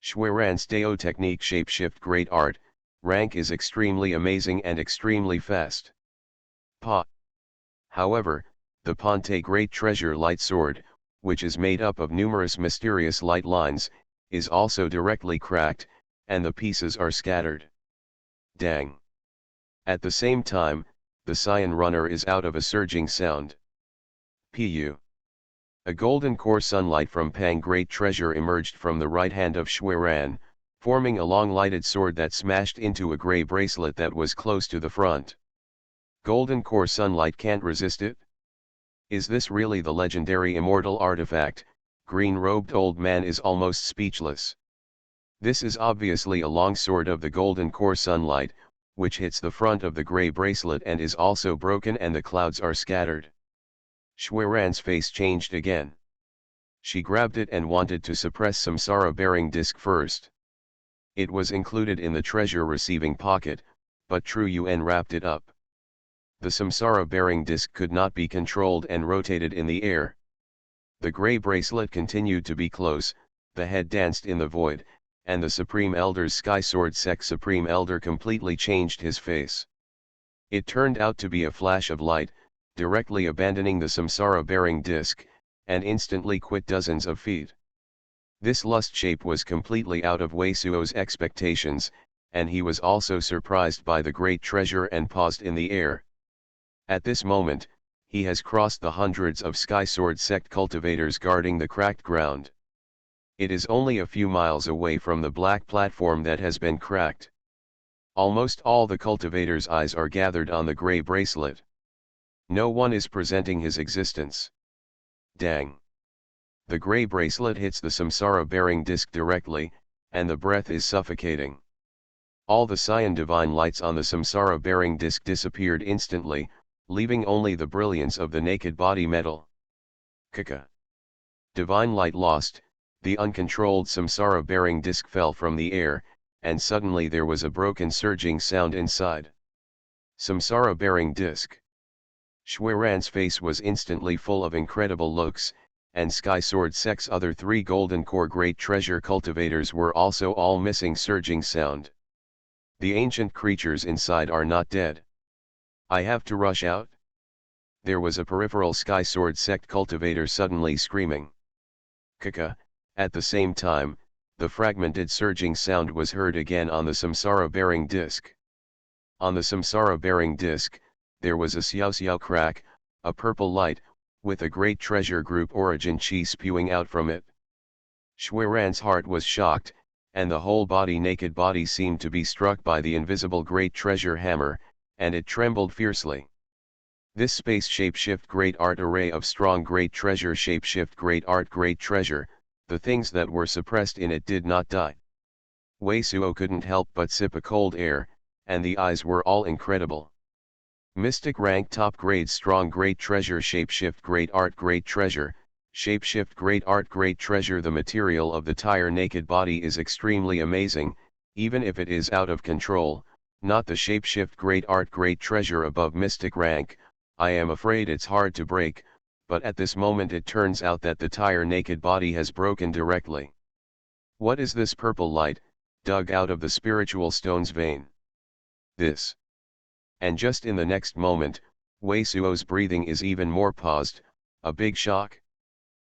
Xuanhuan's Dao technique shapeshift great art, rank is extremely amazing and extremely fast. Pa. However, the Ponte Great Treasure light sword, which is made up of numerous mysterious light lines, is also directly cracked, and the pieces are scattered. Dang! At the same time, the Cyan runner is out of a surging sound. Pu. A golden core sunlight from Pang Great Treasure emerged from the right hand of Xuanhuan, forming a long lighted sword that smashed into a gray bracelet that was close to the front. Golden core sunlight can't resist it? Is this really the legendary immortal artifact? Green-robed old man is almost speechless. This is obviously a long sword of the golden core sunlight, which hits the front of the gray bracelet and is also broken and the clouds are scattered. Xuanhuan's face changed again. She grabbed it and wanted to suppress samsara-bearing disc first. It was included in the treasure-receiving pocket, but Tru Yuan wrapped it up. The samsara-bearing disc could not be controlled and rotated in the air. The gray bracelet continued to be close, the head danced in the void, and the Supreme Elder's Sky Sword Sec Supreme Elder completely changed his face. It turned out to be a flash of light, directly abandoning the samsara-bearing disc, and instantly quit dozens of feet. This lust shape was completely out of Wei Suo's expectations, and he was also surprised by the great treasure and paused in the air. At this moment, he has crossed the hundreds of Sky Sword sect cultivators guarding the cracked ground. It is only a few miles away from the black platform that has been cracked. Almost all the cultivators' eyes are gathered on the gray bracelet. No one is presenting his existence. Dang! The gray bracelet hits the samsara-bearing disc directly, and the breath is suffocating. All the cyan divine lights on the samsara-bearing disc disappeared instantly, leaving only the brilliance of the naked body metal. Kaka. Divine light lost, the uncontrolled samsara-bearing disc fell from the air, and suddenly there was a broken surging sound inside. Samsara-bearing disc. Xuanhuan's face was instantly full of incredible looks, and Sky Sword Sec's other 3 golden core great treasure cultivators were also all missing surging sound. The ancient creatures inside are not dead. I have to rush out? There was a peripheral Sky Sword sect cultivator suddenly screaming. Kaka. At the same time, the fragmented surging sound was heard again on the samsara-bearing disc. On the samsara-bearing disc, there was a xiao crack, a purple light, with a great treasure group origin chi spewing out from it. Xuanhuan's heart was shocked, and the whole naked body seemed to be struck by the invisible great treasure hammer, and it trembled fiercely. This space shapeshift great art array of strong great treasure shapeshift great art great treasure, the things that were suppressed in it did not die. Wei Suo couldn't help but sip a cold air, and the eyes were all incredible. Mystic rank top grade strong great treasure shapeshift great art great treasure, shapeshift great art great treasure. The material of the tire naked body is extremely amazing, even if it is out of control, not the shapeshift great art great treasure above mystic rank. I am afraid it's hard to break, but at this moment it turns out that the tire naked body has broken directly. What is this purple light, dug out of the spiritual stone's vein? This. And just in the next moment, Wei Suo's breathing is even more paused, a big shock.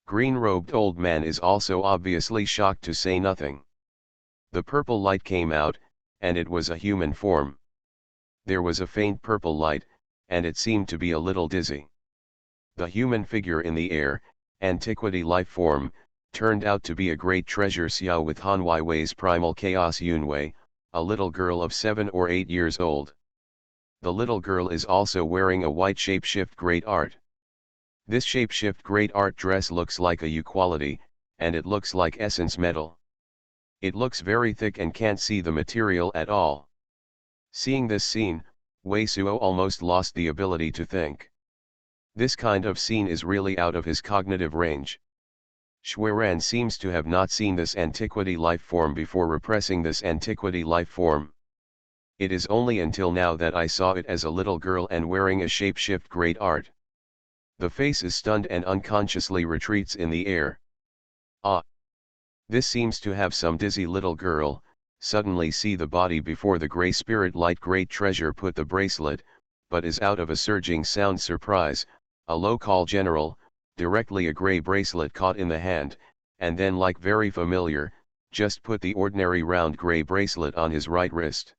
Green-robed old man is also obviously shocked to say nothing. The purple light came out, and it was a human form. There was a faint purple light, and it seemed to be a little dizzy. The human figure in the air, antiquity life form, turned out to be a great treasure Xiao with Han Weiwei's primal chaos Yunwei, a little girl of 7 or 8 years old. The little girl is also wearing a white shapeshift great art. This shapeshift great art dress looks like a U-quality, and it looks like essence metal. It looks very thick and can't see the material at all. Seeing this scene, Wei Suo almost lost the ability to think. This kind of scene is really out of his cognitive range. Xuanhuan seems to have not seen this antiquity life form before repressing this antiquity life form. It is only until now that I saw it as a little girl and wearing a shapeshift great art. The face is stunned and unconsciously retreats in the air. Ah! This seems to have some dizzy little girl, suddenly see the body before the grey spirit light great treasure put the bracelet, but is out of a surging sound surprise, a low call general, directly a grey bracelet caught in the hand, and then like very familiar, just put the ordinary round grey bracelet on his right wrist.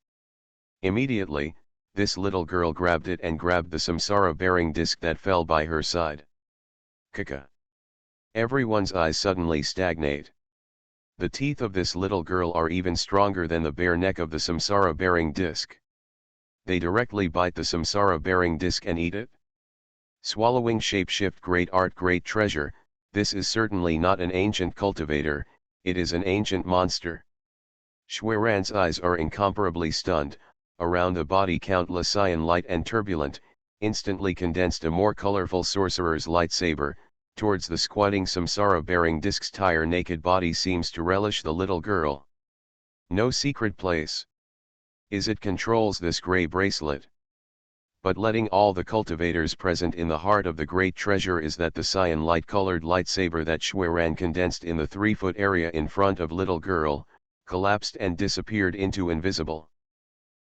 Immediately, this little girl grabbed it and grabbed the samsara-bearing disc that fell by her side. Kaka. Everyone's eyes suddenly stagnate. The teeth of this little girl are even stronger than the bare neck of the samsara-bearing disc. They directly bite the samsara-bearing disc and eat it. Swallowing shapeshift great art great treasure, this is certainly not an ancient cultivator, it is an ancient monster. Xuanhuan's eyes are incomparably stunned. Around the body countless cyan light and turbulent, instantly condensed a more colorful sorcerer's lightsaber, towards the squatting samsara-bearing disc's tire naked body seems to relish the little girl. No secret place. Is it controls this grey bracelet? But letting all the cultivators present in the heart of the great treasure is that the cyan light-colored lightsaber that Xuanhuan condensed in the 3-foot area in front of little girl, collapsed and disappeared into invisible.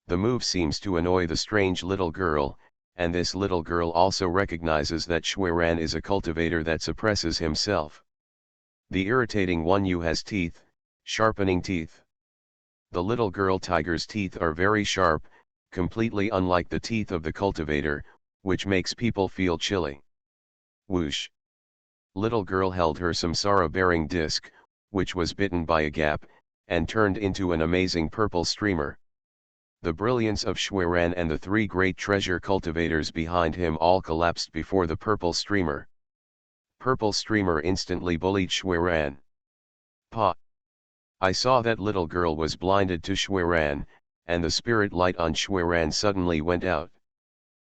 The move seems to annoy the strange little girl, and this little girl also recognizes that Xuanhuan is a cultivator that suppresses himself. The irritating one you has teeth, sharpening teeth. The little girl tiger's teeth are very sharp, completely unlike the teeth of the cultivator, which makes people feel chilly. Whoosh! Little girl held her samsara-bearing disc, which was bitten by a gap, and turned into an amazing purple streamer. The brilliance of Xuanhuan and the 3 great treasure cultivators behind him all collapsed before the purple streamer. Purple streamer instantly bullied Xuanhuan. Pa! I saw that little girl was blinded to Xuanhuan, and the spirit light on Xuanhuan suddenly went out.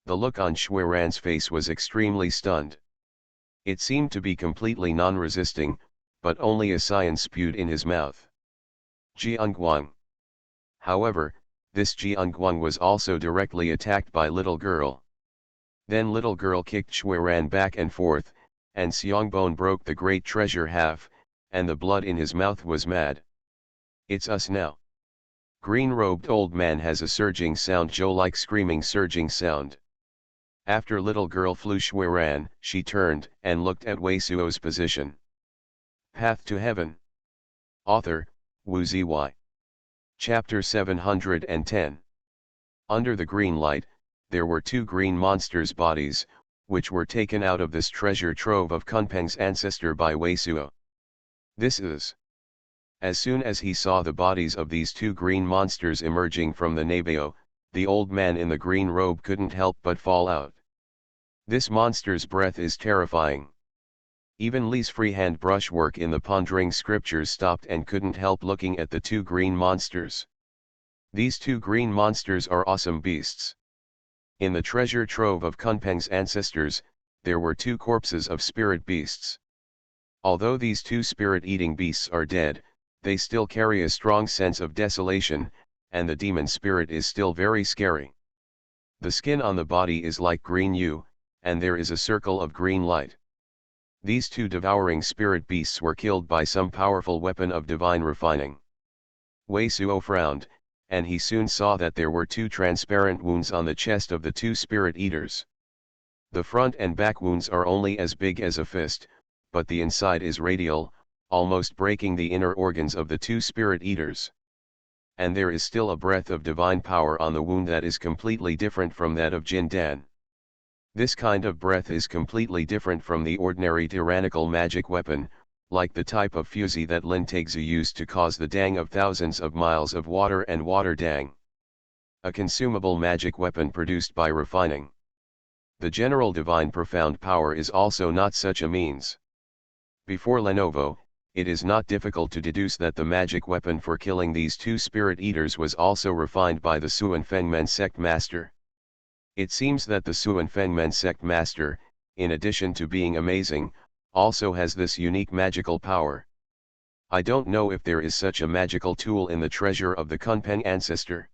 The look on Xuanhuan's face was extremely stunned. It seemed to be completely non-resisting, but only a cyan spewed in his mouth. Xuanhuan. However, this Xuanhuan was also directly attacked by little girl. Then little girl kicked Xuanhuan back and forth, and Xiangbone broke the great treasure half, and the blood in his mouth was mad. It's us now. Green-robed old man has a surging sound Joe-like screaming surging sound. After little girl flew Xuanhuan, she turned and looked at Wei Suo's position. Path to Heaven. Author, Wu Zy. Chapter 710. Under the green light, there were 2 green monsters' bodies, which were taken out of this treasure trove of Kunpeng's ancestor by Wei Suo. This is. As soon as he saw the bodies of these 2 green monsters emerging from the Nabao, the old man in the green robe couldn't help but fall out. This monster's breath is terrifying. Even Li's freehand brushwork in the pondering scriptures stopped and couldn't help looking at the 2 green monsters. These 2 green monsters are awesome beasts. In the treasure trove of Kunpeng's ancestors, there were 2 corpses of spirit beasts. Although these 2 spirit-eating beasts are dead, they still carry a strong sense of desolation, and the demon spirit is still very scary. The skin on the body is like green hue, and there is a circle of green light. These 2 devouring spirit beasts were killed by some powerful weapon of divine refining. Wei Suo frowned, and he soon saw that there were 2 transparent wounds on the chest of the 2 spirit eaters. The front and back wounds are only as big as a fist, but the inside is radial, almost breaking the inner organs of the 2 spirit eaters. And there is still a breath of divine power on the wound that is completely different from that of Jin Dan. This kind of breath is completely different from the ordinary tyrannical magic weapon, like the type of fusee that Lin Taixu used to cause the dang of thousands of miles of water and water dang. A consumable magic weapon produced by refining. The general divine profound power is also not such a means. Before Lenovo, it is not difficult to deduce that the magic weapon for killing these 2 spirit eaters was also refined by the Xuanfengmen sect master. It seems that the Xuanfengmen sect master, in addition to being amazing, also has this unique magical power. I don't know if there is such a magical tool in the treasure of the Kunpeng ancestor.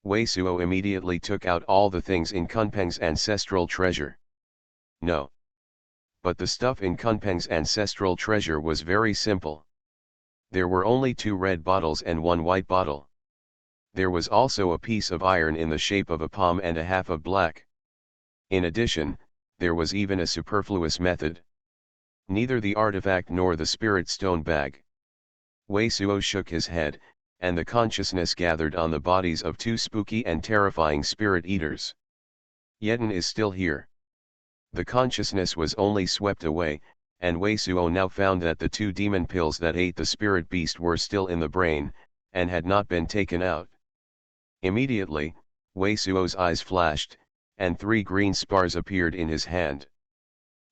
Wei Suo immediately took out all the things in Kunpeng's ancestral treasure. No. But the stuff in Kunpeng's ancestral treasure was very simple. There were only 2 red bottles and 1 white bottle. There was also a piece of iron in the shape of a palm and a half of black. In addition, there was even a superfluous method. Neither the artifact nor the spirit stone bag. Wei Suo shook his head, and the consciousness gathered on the bodies of 2 spooky and terrifying spirit eaters. Yeten is still here. The consciousness was only swept away, and Wei Suo now found that the 2 demon pills that ate the spirit beast were still in the brain, and had not been taken out. Immediately, Wei Suo's eyes flashed, and 3 green spars appeared in his hand.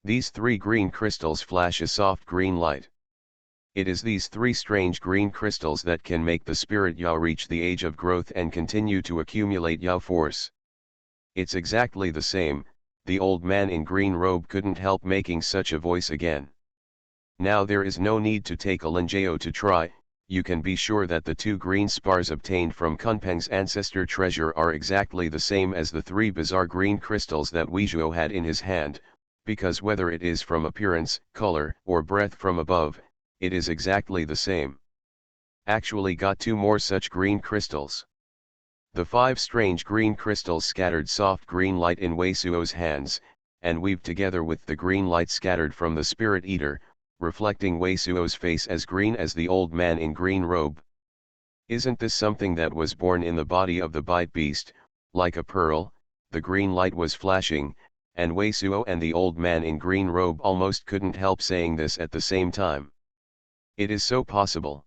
These 3 green crystals flash a soft green light. It is these 3 strange green crystals that can make the spirit Yao reach the age of growth and continue to accumulate Yao force. It's exactly the same, the old man in green robe couldn't help making such a voice again. Now there is no need to take a Linjao to try, you can be sure that the 2 green spars obtained from Kunpeng's ancestor treasure are exactly the same as the 3 bizarre green crystals that Weizhuo had in his hand, because whether it is from appearance, color, or breath from above, it is exactly the same. Actually got 2 more such green crystals. The 5 strange green crystals scattered soft green light in Wei Suo's hands, and weaved together with the green light scattered from the spirit eater, reflecting Wei Suo's face as green as the old man in green robe. Isn't this something that was born in the body of the bite beast, like a pearl? The green light was flashing, and Wei Suo and the old man in green robe almost couldn't help saying this at the same time. It is so possible.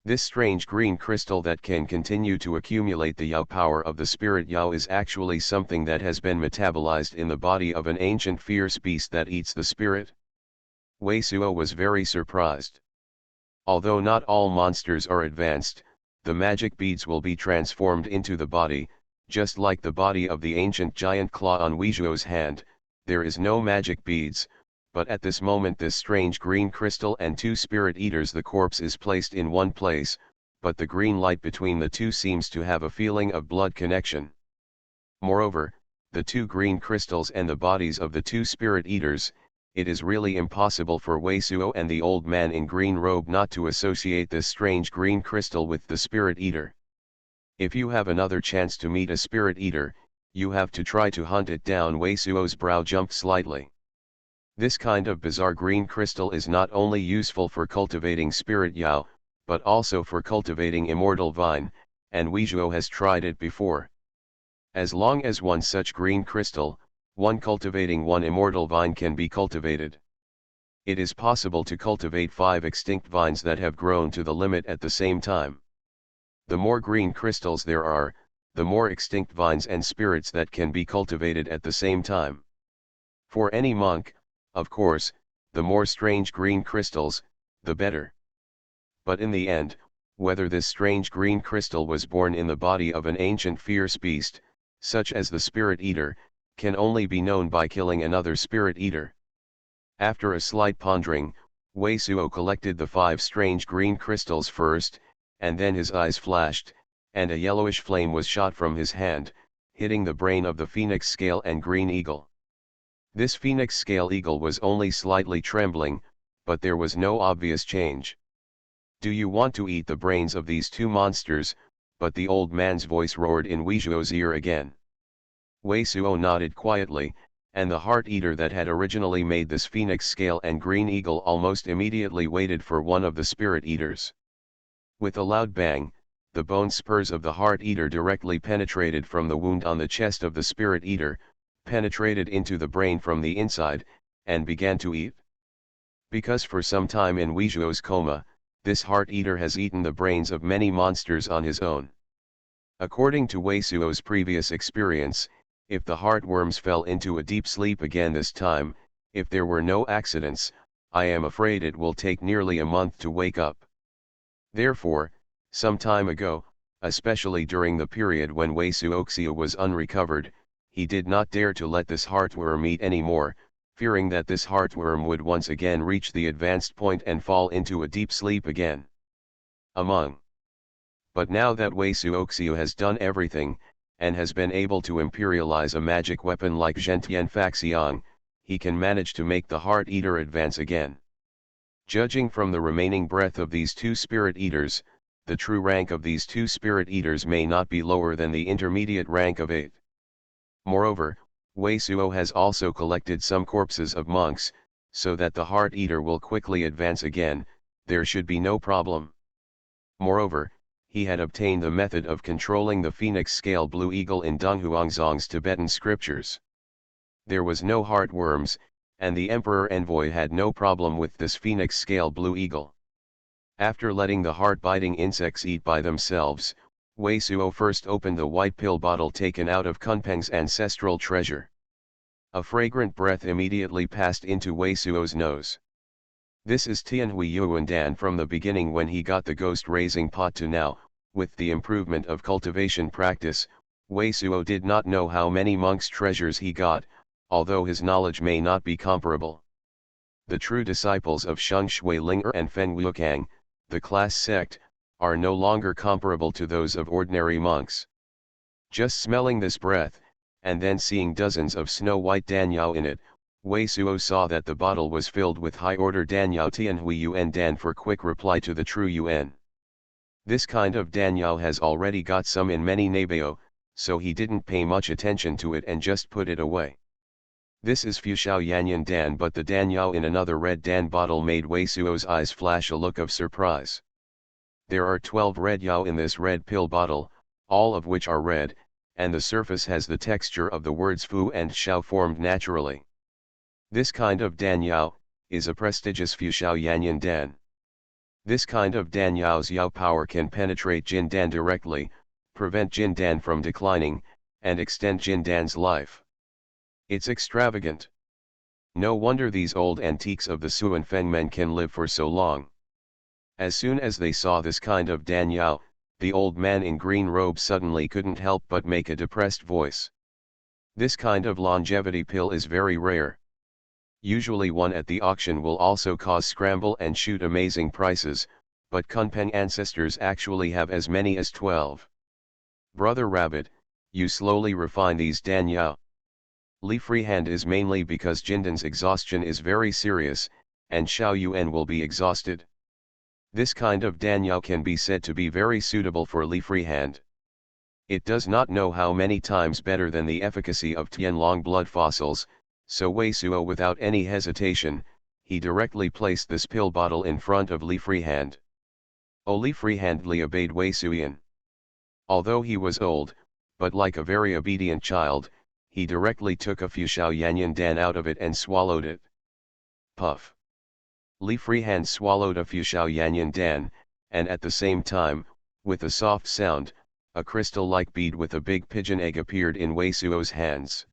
This strange green crystal that can continue to accumulate the Yao power of the spirit Yao is actually something that has been metabolized in the body of an ancient fierce beast that eats the spirit. Wei Suo was very surprised. Although not all monsters are advanced, the magic beads will be transformed into the body, just like the body of the ancient giant claw on Weizhuo's hand. There is no magic beads, but at this moment this strange green crystal and 2 spirit eaters, the corpse is placed in one place, but the green light between the 2 seems to have a feeling of blood connection. Moreover, the 2 green crystals and the bodies of the 2 spirit eaters, it is really impossible for Wei Suo and the old man in green robe not to associate this strange green crystal with the spirit eater. If you have another chance to meet a spirit eater, you have to try to hunt it down. Wei Suo's brow jumped slightly. This kind of bizarre green crystal is not only useful for cultivating spirit Yao, but also for cultivating immortal vine, and Weizhuo has tried it before. As long as one such green crystal, one cultivating one immortal vine can be cultivated. It is possible to cultivate 5 extinct vines that have grown to the limit at the same time. The more green crystals there are, the more extinct vines and spirits that can be cultivated at the same time. For any monk, of course, the more strange green crystals, the better. But in the end, whether this strange green crystal was born in the body of an ancient fierce beast, such as the spirit eater, can only be known by killing another spirit eater. After a slight pondering, Wei Suo collected the 5 strange green crystals first, and then his eyes flashed, and a yellowish flame was shot from his hand, hitting the brain of the phoenix scale and green eagle. This phoenix scale eagle was only slightly trembling, but there was no obvious change. Do you want to eat the brains of these 2 monsters? But the old man's voice roared in Weizhuo's ear again. Wei Suo nodded quietly, and the heart eater that had originally made this phoenix scale and green eagle almost immediately waited for one of the spirit eaters. With a loud bang, the bone spurs of the heart eater directly penetrated from the wound on the chest of the spirit eater, penetrated into the brain from the inside, and began to eat. Because for some time in Weizhuo's coma, this heart eater has eaten the brains of many monsters on his own. According to Wei Suo's previous experience, if the heartworms fell into a deep sleep again this time, if there were no accidents, I am afraid it will take nearly a month to wake up. Therefore, some time ago, especially during the period when Wei Suoxia was unrecovered, he did not dare to let this heartworm eat any more, fearing that this heartworm would once again reach the advanced point and fall into a deep sleep again. Among. But now that Wei Suoxiu has done everything, and has been able to imperialize a magic weapon like Zhentian Faxiang, he can manage to make the Heart Eater advance again. Judging from the remaining breath of these two Spirit Eaters, the true rank of these two Spirit Eaters may not be lower than the intermediate rank of 8. Moreover, Wei Suo has also collected some corpses of monks, so that the Heart Eater will quickly advance again, there should be no problem. Moreover, he had obtained the method of controlling the phoenix scale blue eagle in Deng Huangzong's Tibetan scriptures. There was no heartworms, and the emperor envoy had no problem with this phoenix scale blue eagle. After letting the heart-biting insects eat by themselves, Wei Suo first opened the white pill bottle taken out of Kunpeng's ancestral treasure. A fragrant breath immediately passed into Wei Suo's nose. This is Tianhui Yuan Dan from the beginning when he got the ghost raising pot to now. With the improvement of cultivation practice, Wei Suo did not know how many monks' treasures he got, although his knowledge may not be comparable. The true disciples of Sheng Shui Linger and Feng Wukang, the class sect, are no longer comparable to those of ordinary monks. Just smelling this breath, and then seeing dozens of snow-white danyao in it, Wei Suo saw that the bottle was filled with high-order danyao Tianhui Yuan Dan for quick reply to the true Yuan. This kind of danyao has already got some in many Nabao, so he didn't pay much attention to it and just put it away. This is Fushao Yanyan Dan, but the danyao in another red Dan bottle made Wei Suo's eyes flash a look of surprise. There are 12 red yao in this red pill bottle, all of which are red, and the surface has the texture of the words Fu and Xiao formed naturally. This kind of danyao is a prestigious Fushao Yanyan Dan. This kind of danyao's yao power can penetrate Jin Dan directly, prevent Jin Dan from declining, and extend Jin Dan's life. It's extravagant. No wonder these old antiques of the Suan Feng men can live for so long. As soon as they saw this kind of danyao, the old man in green robe suddenly couldn't help but make a depressed voice. This kind of longevity pill is very rare. Usually one at the auction will also cause scramble and shoot amazing prices, but Kunpeng ancestors actually have as many as 12. Brother Rabbit, you slowly refine these danyao. Li Freehand is mainly because Jindan's exhaustion is very serious, and Xiao Yuan will be exhausted. This kind of danyao can be said to be very suitable for Li Freehand. It does not know how many times better than the efficacy of Tianlong blood fossils, so Wei Suo without any hesitation, he directly placed this pill bottle in front of Li Freehand. Li Freehand Li obeyed Wei Suyan. Although he was old, but like a very obedient child, he directly took a Fushao Yanyan Dan out of it and swallowed it. Puff. Li Freehand swallowed a Fushao Yanyan Dan, and at the same time, with a soft sound, a crystal-like bead with a big pigeon egg appeared in Wei Suo's hands.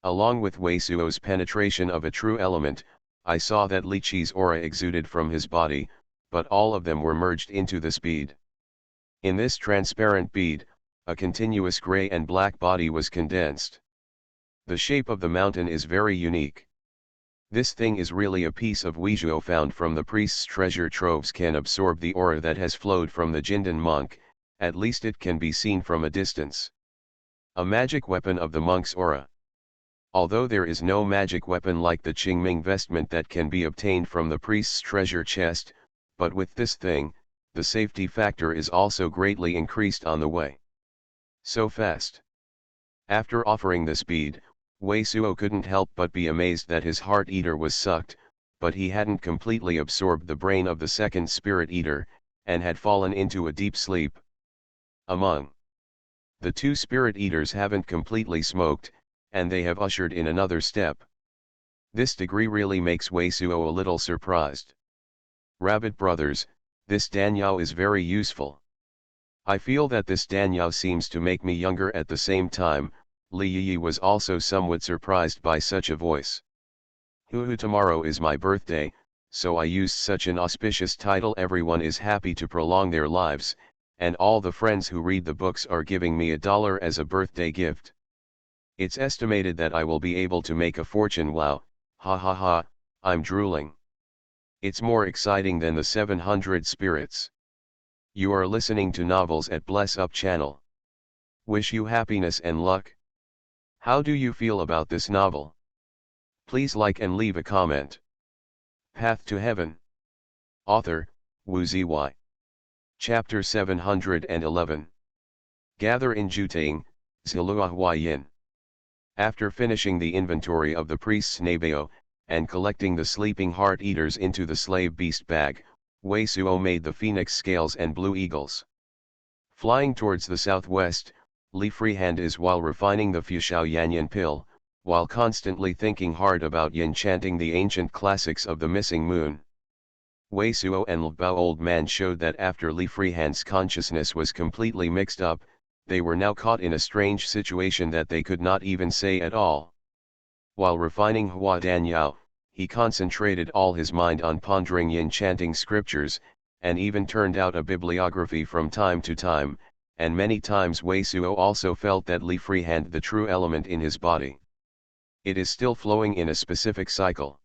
Along with Wei Suo's penetration of a true element, I saw that Li Qi's aura exuded from his body, but all of them were merged into this bead. In this transparent bead, a continuous gray and black body was condensed. The shape of the mountain is very unique. This thing is really a piece of Weizhuo found from the priest's treasure troves can absorb the aura that has flowed from the Jindan monk, at least it can be seen from a distance. A magic weapon of the monk's aura. Although there is no magic weapon like the Qingming vestment that can be obtained from the priest's treasure chest, but with this thing, the safety factor is also greatly increased on the way. So fast. After offering this bead, Wei Suo couldn't help but be amazed that his heart eater was sucked, but he hadn't completely absorbed the brain of the second spirit eater, and had fallen into a deep sleep. Among the two spirit eaters haven't completely smoked, and they have ushered in another step. This degree really makes Wei Suo a little surprised. Rabbit brothers, this danyao is very useful. I feel that this danyao seems to make me younger at the same time. Li Yi was also somewhat surprised by such a voice. Tomorrow is my birthday, so I used such an auspicious title. Everyone is happy to prolong their lives, and all the friends who read the books are giving me $1 as a birthday gift. It's estimated that I will be able to make a fortune. Wow, Ha ha ha, I'm drooling. It's more exciting than the 700 spirits. You are listening to Novels at Bless Up channel. Wish you happiness and luck. How do you feel about this novel? Please like and leave a comment. Path to Heaven. Author, Wu Ziyi. Chapter 711. Gather in Jutang, Xuanhuan. After finishing the inventory of the priest's nabao, and collecting the sleeping heart-eaters into the slave beast bag, Wei Suo made the phoenix scales and blue eagles. Flying towards the southwest, Li Freehand is while refining the Fuxiao Yanyan pill, while constantly thinking hard about yin chanting the ancient classics of the missing moon. Wei Suo and Li Bao old man showed that after Li Freehand's consciousness was completely mixed up, they were now caught in a strange situation that they could not even say at all. While refining Hua Danyao, he concentrated all his mind on pondering yin chanting scriptures, and even turned out a bibliography from time to time, and many times Wei Suo also felt that Li Freehand the true element in his body. It is still flowing in a specific cycle.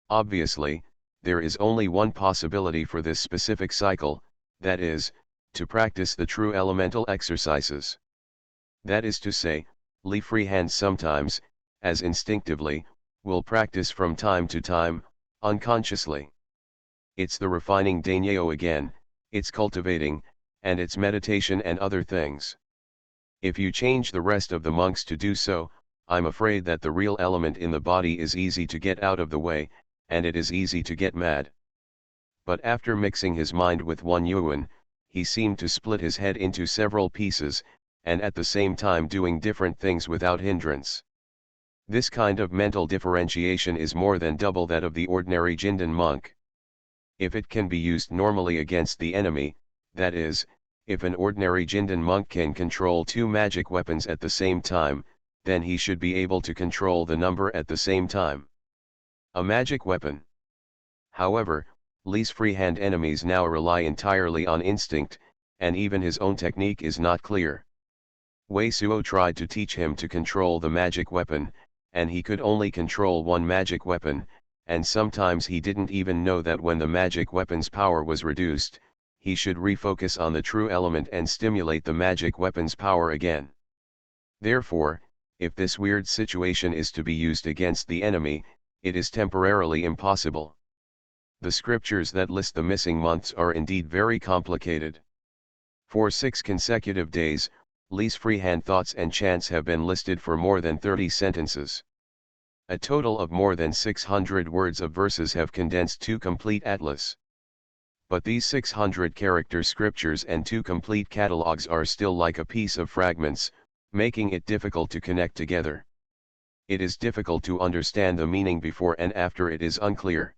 Obviously, there is only one possibility for this specific cycle, that is, to practice the true elemental exercises. That is to say, Li Freehand sometimes, as instinctively, will practice from time to time, unconsciously. It's the refining Danyao again, it's cultivating, and it's meditation and other things. If you change the rest of the monks to do so, I'm afraid that the real element in the body is easy to get out of the way, and it is easy to get mad. But after mixing his mind with Xuanhuan, he seemed to split his head into several pieces, and at the same time doing different things without hindrance. This kind of mental differentiation is more than double that of the ordinary Jindan monk. If it can be used normally against the enemy, that is, if an ordinary Jindan monk can control two magic weapons at the same time, then he should be able to control the number at the same time. A magic weapon. However, Li's freehand enemies now rely entirely on instinct, and even his own technique is not clear. Wei Suo tried to teach him to control the magic weapon, and he could only control one magic weapon, and sometimes he didn't even know that when the magic weapon's power was reduced, he should refocus on the true element and stimulate the magic weapon's power again. Therefore, if this weird situation is to be used against the enemy, it is temporarily impossible. The scriptures that list the missing months are indeed very complicated. For 6 consecutive days, Li's freehand thoughts and chants have been listed for more than 30 sentences. A total of more than 600 words of verses have condensed 2 complete atlas. But these 600-character scriptures and 2 complete catalogues are still like a piece of fragments, making it difficult to connect together. It is difficult to understand the meaning before and after it is unclear.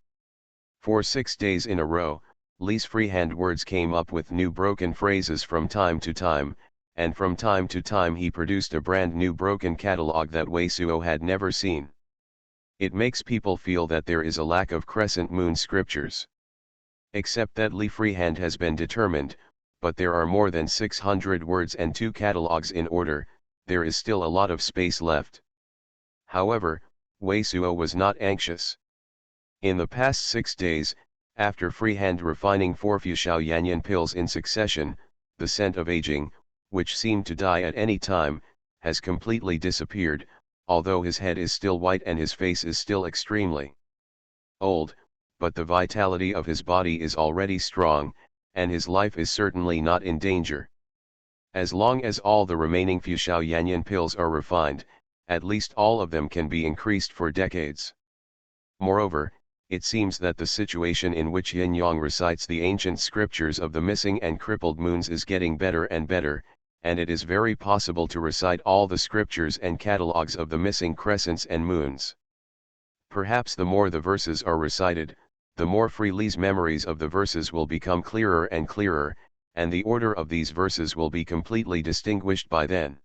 For 6 days in a row, Li's freehand words came up with new broken phrases from time to time, and from time to time he produced a brand new broken catalogue that Wei Suo had never seen. It makes people feel that there is a lack of crescent moon scriptures. Except that Li Freehand has been determined, but there are more than 600 words and 2 catalogues in order, there is still a lot of space left. However, Wei Suo was not anxious. In the past 6 days, after freehand refining 4 Fuxiao Yanyan pills in succession, the scent of aging, which seemed to die at any time, has completely disappeared, although his head is still white and his face is still extremely old, but the vitality of his body is already strong, and his life is certainly not in danger. As long as all the remaining Fuxiao Yanyan pills are refined, at least all of them can be increased for decades. Moreover, it seems that the situation in which Yin Yang recites the ancient scriptures of the missing and crippled moons is getting better and better, and it is very possible to recite all the scriptures and catalogues of the missing crescents and moons. Perhaps the more the verses are recited, the more free Li's memories of the verses will become clearer and clearer, and the order of these verses will be completely distinguished by then.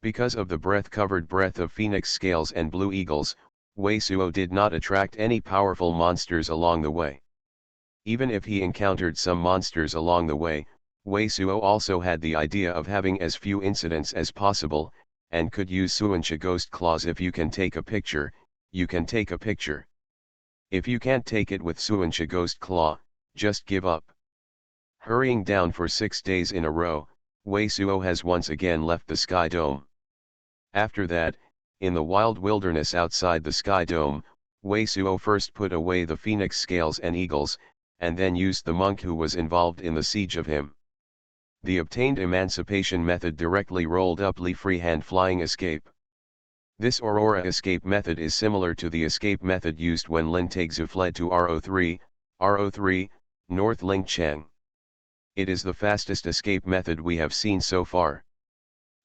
Because of the breath-covered breath of phoenix scales and blue eagles, Wei Suo did not attract any powerful monsters along the way. Even if he encountered some monsters along the way, Wei Suo also had the idea of having as few incidents as possible, and could use Xuancha ghost claws if you can take a picture, you can take a picture. If you can't take it with Xuanhuan Ghost Claw, just give up. Hurrying down for 6 days in a row, Wei Suo has once again left the Sky Dome. After that, in the wild wilderness outside the Sky Dome, Wei Suo first put away the phoenix scales and eagles, and then used the monk who was involved in the siege of him. The obtained emancipation method directly rolled up Li Freehand flying escape. This Aurora escape method is similar to the escape method used when Lin Taixu fled to RO3, North Ling Cheng. It is the fastest escape method we have seen so far.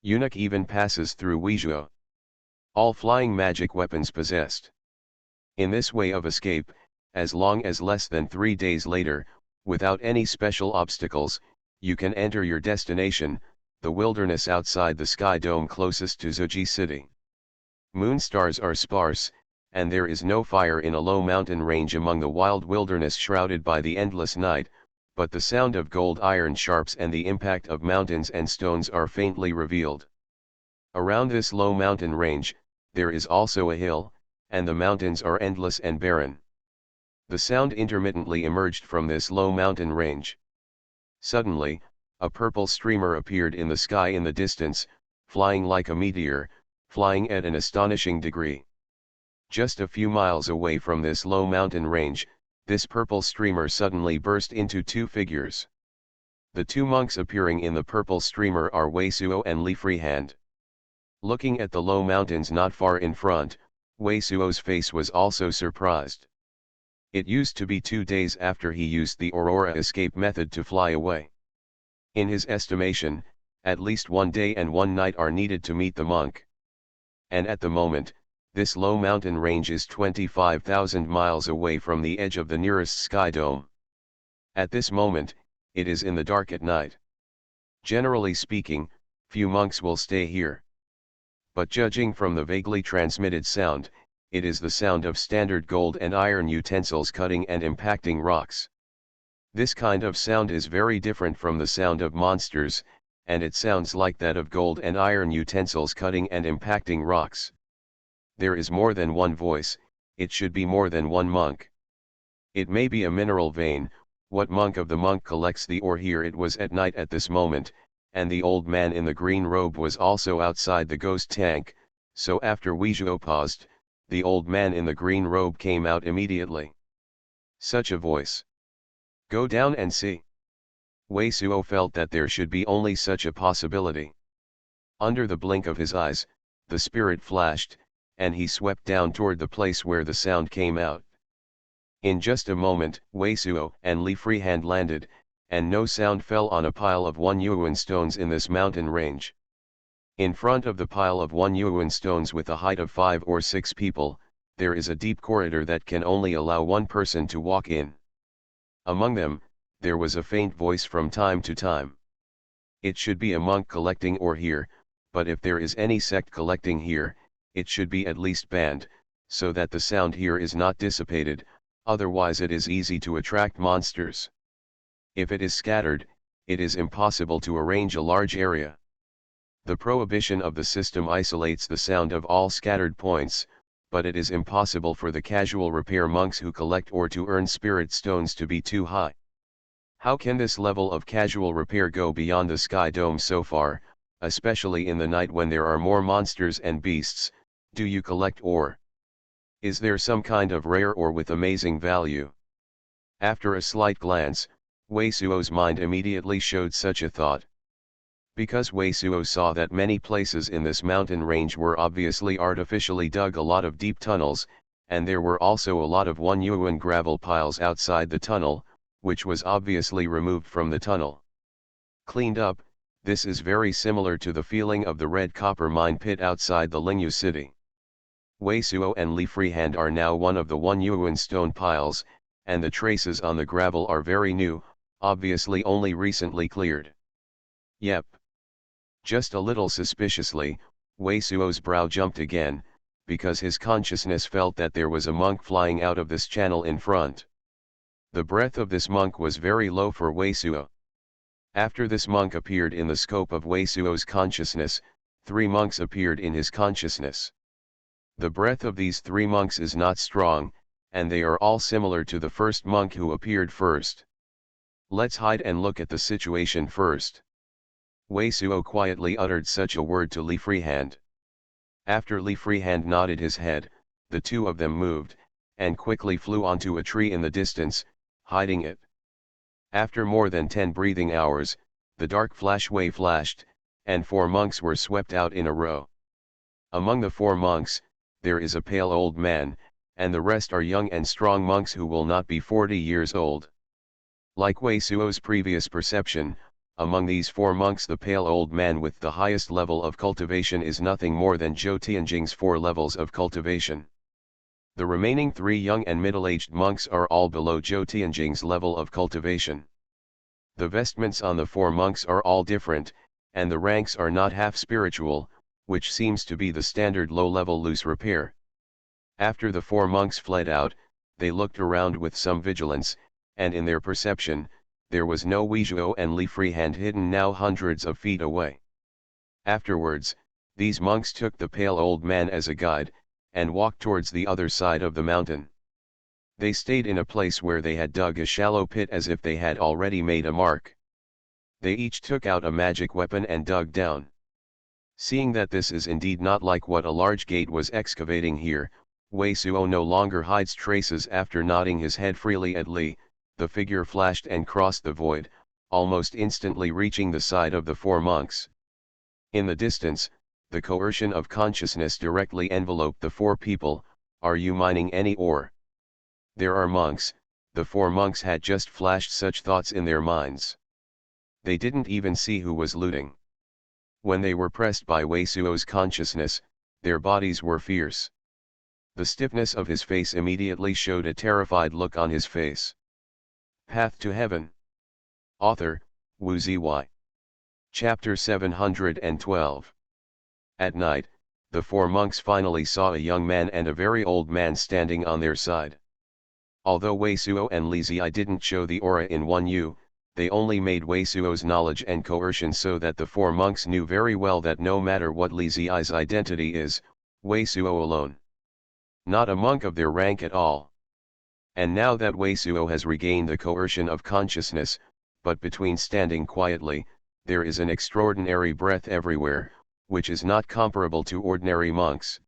Eunuch even passes through Weizhuo. All flying magic weapons possessed. In this way of escape, as long as less than 3 days later, without any special obstacles, you can enter your destination, the wilderness outside the Sky Dome closest to Zhuji City. Moon stars are sparse, and there is no fire in a low mountain range among the wild wilderness shrouded by the endless night, but the sound of gold iron sharps and the impact of mountains and stones are faintly revealed. Around this low mountain range, there is also a hill, and the mountains are endless and barren. The sound intermittently emerged from this low mountain range. Suddenly, a purple streamer appeared in the sky in the distance, flying like a meteor, flying at an astonishing degree. Just a few miles away from this low mountain range, this purple streamer suddenly burst into 2 figures. The 2 monks appearing in the purple streamer are Wei Suo and Li Freehand. Looking at the low mountains not far in front, Wei Suo's face was also surprised. It used to be 2 days after he used the Aurora escape method to fly away. In his estimation, at least 1 day and 1 night are needed to meet the monk. And at the moment, this low mountain range is 25,000 miles away from the edge of the nearest Sky Dome. At this moment, it is in the dark at night. Generally speaking, few monks will stay here. But judging from the vaguely transmitted sound, it is the sound of standard gold and iron utensils cutting and impacting rocks. This kind of sound is very different from the sound of monsters, and it sounds like that of gold and iron utensils cutting and impacting rocks. There is more than one voice, it should be more than one monk. It may be a mineral vein, what monk of the monk collects the ore here? It was at night at this moment, and the old man in the green robe was also outside the ghost tank, so after Weizhuo paused, the old man in the green robe came out immediately. Such a voice. Go down and see. Wei Suo felt that there should be only such a possibility. Under the blink of his eyes, the spirit flashed, and he swept down toward the place where the sound came out. In just a moment, Wei Suo and Li Freehand landed, and no sound fell on a pile of 1 yuan stones in this mountain range. In front of the pile of 1 yuan stones with a height of 5 or 6 people, there is a deep corridor that can only allow 1 person to walk in. Among them, there was a faint voice from time to time. It should be a monk collecting ore here, but if there is any sect collecting here, it should be at least banned, so that the sound here is not dissipated, otherwise it is easy to attract monsters. If it is scattered, it is impossible to arrange a large area. The prohibition of the system isolates the sound of all scattered points, but it is impossible for the casual repair monks who collect ore to earn spirit stones to be too high. How can this level of casual repair go beyond the Sky Dome so far, especially in the night when there are more monsters and beasts? Do you collect ore? Is there some kind of rare ore with amazing value? After a slight glance, Wei Suo's mind immediately showed such a thought. Because Wei Suo saw that many places in this mountain range were obviously artificially dug a lot of deep tunnels, and there were also a lot of 1 yuan gravel piles outside the tunnel, which was obviously removed from the tunnel. Cleaned up, this is very similar to the feeling of the red copper mine pit outside the Lingyu city. Wei Suo and Li Freehand are now one of the 1 yuan stone piles, and the traces on the gravel are very new, obviously only recently cleared. Yep. Just a little suspiciously, Wei Suo's brow jumped again, because his consciousness felt that there was a monk flying out of this channel in front. The breath of this monk was very low for Wei Suo. After this monk appeared in the scope of Wei Suo's consciousness, 3 monks appeared in his consciousness. The breath of these three monks is not strong, and they are all similar to the first monk who appeared first. Let's hide and look at the situation first. Wei Suo quietly uttered such a word to Li Freehand. After Li Freehand nodded his head, the two of them moved, and quickly flew onto a tree in the distance, hiding it. After more than 10 breathing hours, the dark flash wave flashed, and 4 monks were swept out in a row. Among the 4 monks, there is a pale old man, and the rest are young and strong monks who will not be 40 years old. Like Wei Suo's previous perception, among these 4 monks the pale old man with the highest level of cultivation is nothing more than Zhou Tianjing's 4 levels of cultivation. The remaining 3 young and middle-aged monks are all below Zhou Tianjing's level of cultivation. The vestments on the 4 monks are all different, and the ranks are not half spiritual, which seems to be the standard low-level loose repair. After the 4 monks fled out, they looked around with some vigilance, and in their perception, there was no Weizhuo and Li Freehand hidden now hundreds of feet away. Afterwards, these monks took the pale old man as a guide, and walked towards the other side of the mountain. They stayed in a place where they had dug a shallow pit as if they had already made a mark. They each took out a magic weapon and dug down. Seeing that this is indeed not like what a large gate was excavating here, Wei Suo no longer hides traces. After nodding his head freely at Li, the figure flashed and crossed the void, almost instantly reaching the side of the 4 monks. In the distance, the coercion of consciousness directly enveloped the 4 people. Are you mining any ore? There are monks. The 4 monks had just flashed such thoughts in their minds. They didn't even see who was looting. When they were pressed by Wei Suo's consciousness, their bodies were fierce. The stiffness of his face immediately showed a terrified look on his face. Path to Heaven. Author, Wu Ziyi. Chapter 712. At night, the 4 monks finally saw a young man and a very old man standing on their side. Although Wei Suo and Li Ziyi didn't show the aura in 1U, they only made Wei Suo's knowledge and coercion so that the 4 monks knew very well that no matter what Li Ziyi's identity is, Wei Suo alone. Not a monk of their rank at all. And now that Wei Suo has regained the coercion of consciousness, but between standing quietly, there is an extraordinary breath everywhere, which is not comparable to ordinary monks.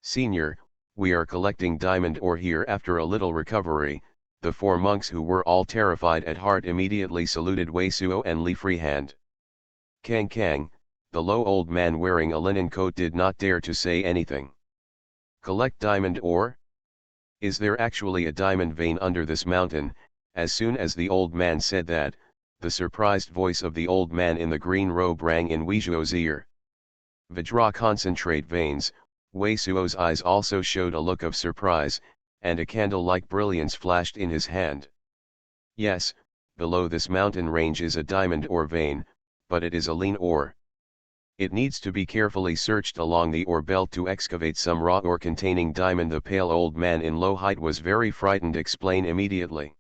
Senior, we are collecting diamond ore here. After a little recovery, the 4 monks who were all terrified at heart immediately saluted Wei Suo and Li Freehand. Kang Kang, the low old man wearing a linen coat, did not dare to say anything. Collect diamond ore? Is there actually a diamond vein under this mountain? As soon as the old man said that, the surprised voice of the old man in the green robe rang in Weizhuo's ear. Vajra concentrate veins. Wei Suo's eyes also showed a look of surprise, and a candle-like brilliance flashed in his hand. Yes, below this mountain range is a diamond ore vein, but it is a lean ore. It needs to be carefully searched along the ore belt to excavate some raw ore containing diamond. The pale old man in low height was very frightened. Explain immediately.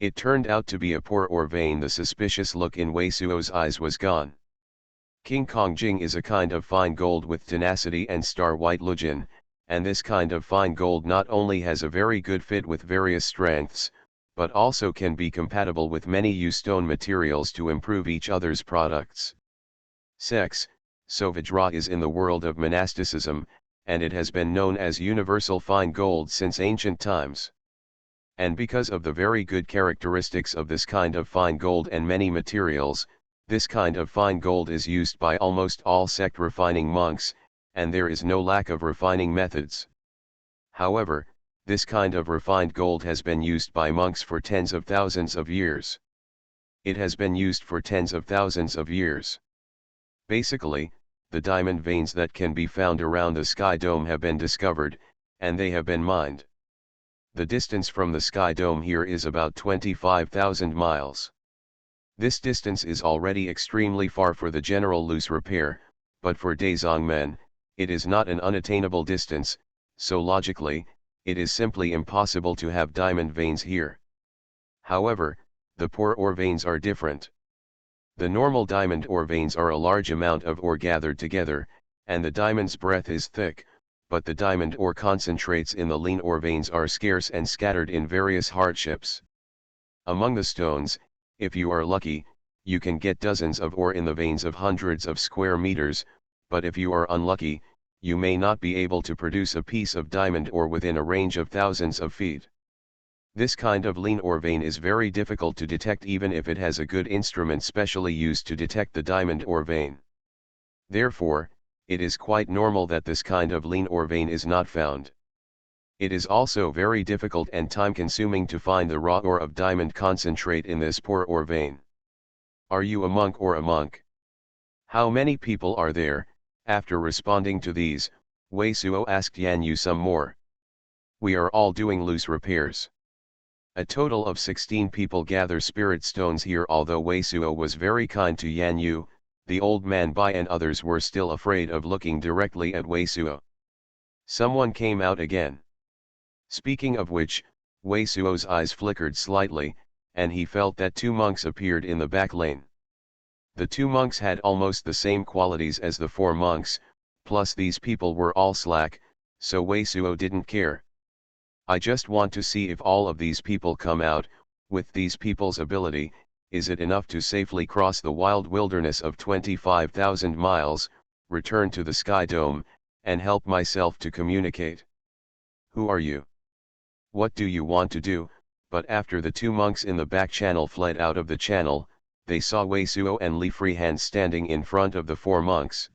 It turned out to be a poor ore vein. The suspicious look in Wei Suo's eyes was gone. King Kong Jing is a kind of fine gold with tenacity and star white lugin, and this kind of fine gold not only has a very good fit with various strengths, but also can be compatible with many U-stone materials to improve each other's products. Sex, so Vajra is in the world of monasticism, and it has been known as universal fine gold since ancient times. And because of the very good characteristics of this kind of fine gold and many materials, this kind of fine gold is used by almost all sect refining monks, and there is no lack of refining methods. However, this kind of refined gold has been used by monks for tens of thousands of years. It has been used for tens of thousands of years. Basically, the diamond veins that can be found around the sky dome have been discovered, and they have been mined. The distance from the sky dome here is about 25,000 miles. This distance is already extremely far for the general loose repair, but for Dazongmen, it is not an unattainable distance, so logically, it is simply impossible to have diamond veins here. However, the poor ore veins are different. The normal diamond ore veins are a large amount of ore gathered together, and the diamond's breath is thick, but the diamond ore concentrates in the lean ore veins are scarce and scattered in various hardships. Among the stones, if you are lucky, you can get dozens of ore in the veins of hundreds of square meters, but if you are unlucky, you may not be able to produce a piece of diamond ore within a range of thousands of feet. This kind of lean ore vein is very difficult to detect even if it has a good instrument specially used to detect the diamond ore vein. Therefore, it is quite normal that this kind of lean ore vein is not found. It is also very difficult and time-consuming to find the raw ore of diamond concentrate in this poor ore vein. Are you a monk or a monk? How many people are there? After responding to these, Wei Suo asked Yan Yu some more. We are all doing loose repairs. A total of 16 people gather spirit stones here. Although Wei Suo was very kind to Yan Yu, the old man Bai and others were still afraid of looking directly at Wei Suo. Someone came out again. Speaking of which, Wei Suo's eyes flickered slightly, and he felt that 2 monks appeared in the back lane. The 2 monks had almost the same qualities as the 4 monks, plus these people were all slack, so Wei Suo didn't care. I just want to see if all of these people come out. With these people's ability, is it enough to safely cross the wild wilderness of 25,000 miles, return to the Sky Dome, and help myself to communicate? Who are you? What do you want to do? But after the 2 monks in the back channel fled out of the channel, they saw Wei Suo and Li Freehand standing in front of the 4 monks.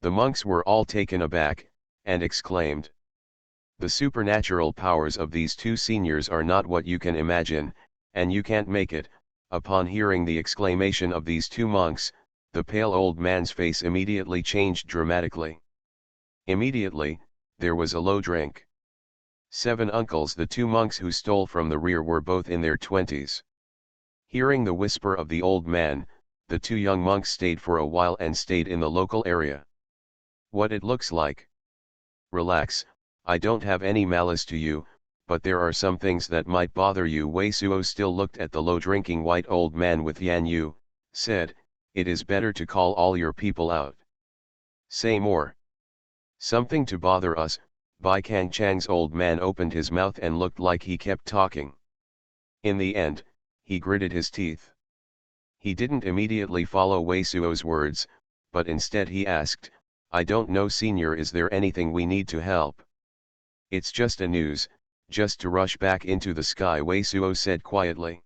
The monks were all taken aback, and exclaimed, "The supernatural powers of these 2 seniors are not what you can imagine, and you can't make it." Upon hearing the exclamation of these 2 monks, the pale old man's face immediately changed dramatically. Immediately, there was a low drink. 7 uncles. The 2 monks who stole from the rear were both in their 20s. Hearing the whisper of the old man, the 2 young monks stayed for a while and stayed in the local area. What it looks like? Relax, I don't have any malice to you, but there are some things that might bother you. Wei Suo still looked at the low drinking white old man with Yan Yu, said, "It is better to call all your people out. Say more." "Something to bother us." Bai Kangchang's old man opened his mouth and looked like he kept talking. In the end, he gritted his teeth. He didn't immediately follow Wei Suo's words, but instead he asked, "I don't know, senior, is there anything we need to help?" "It's just a news, just to rush back into the sky," Wei Suo said quietly.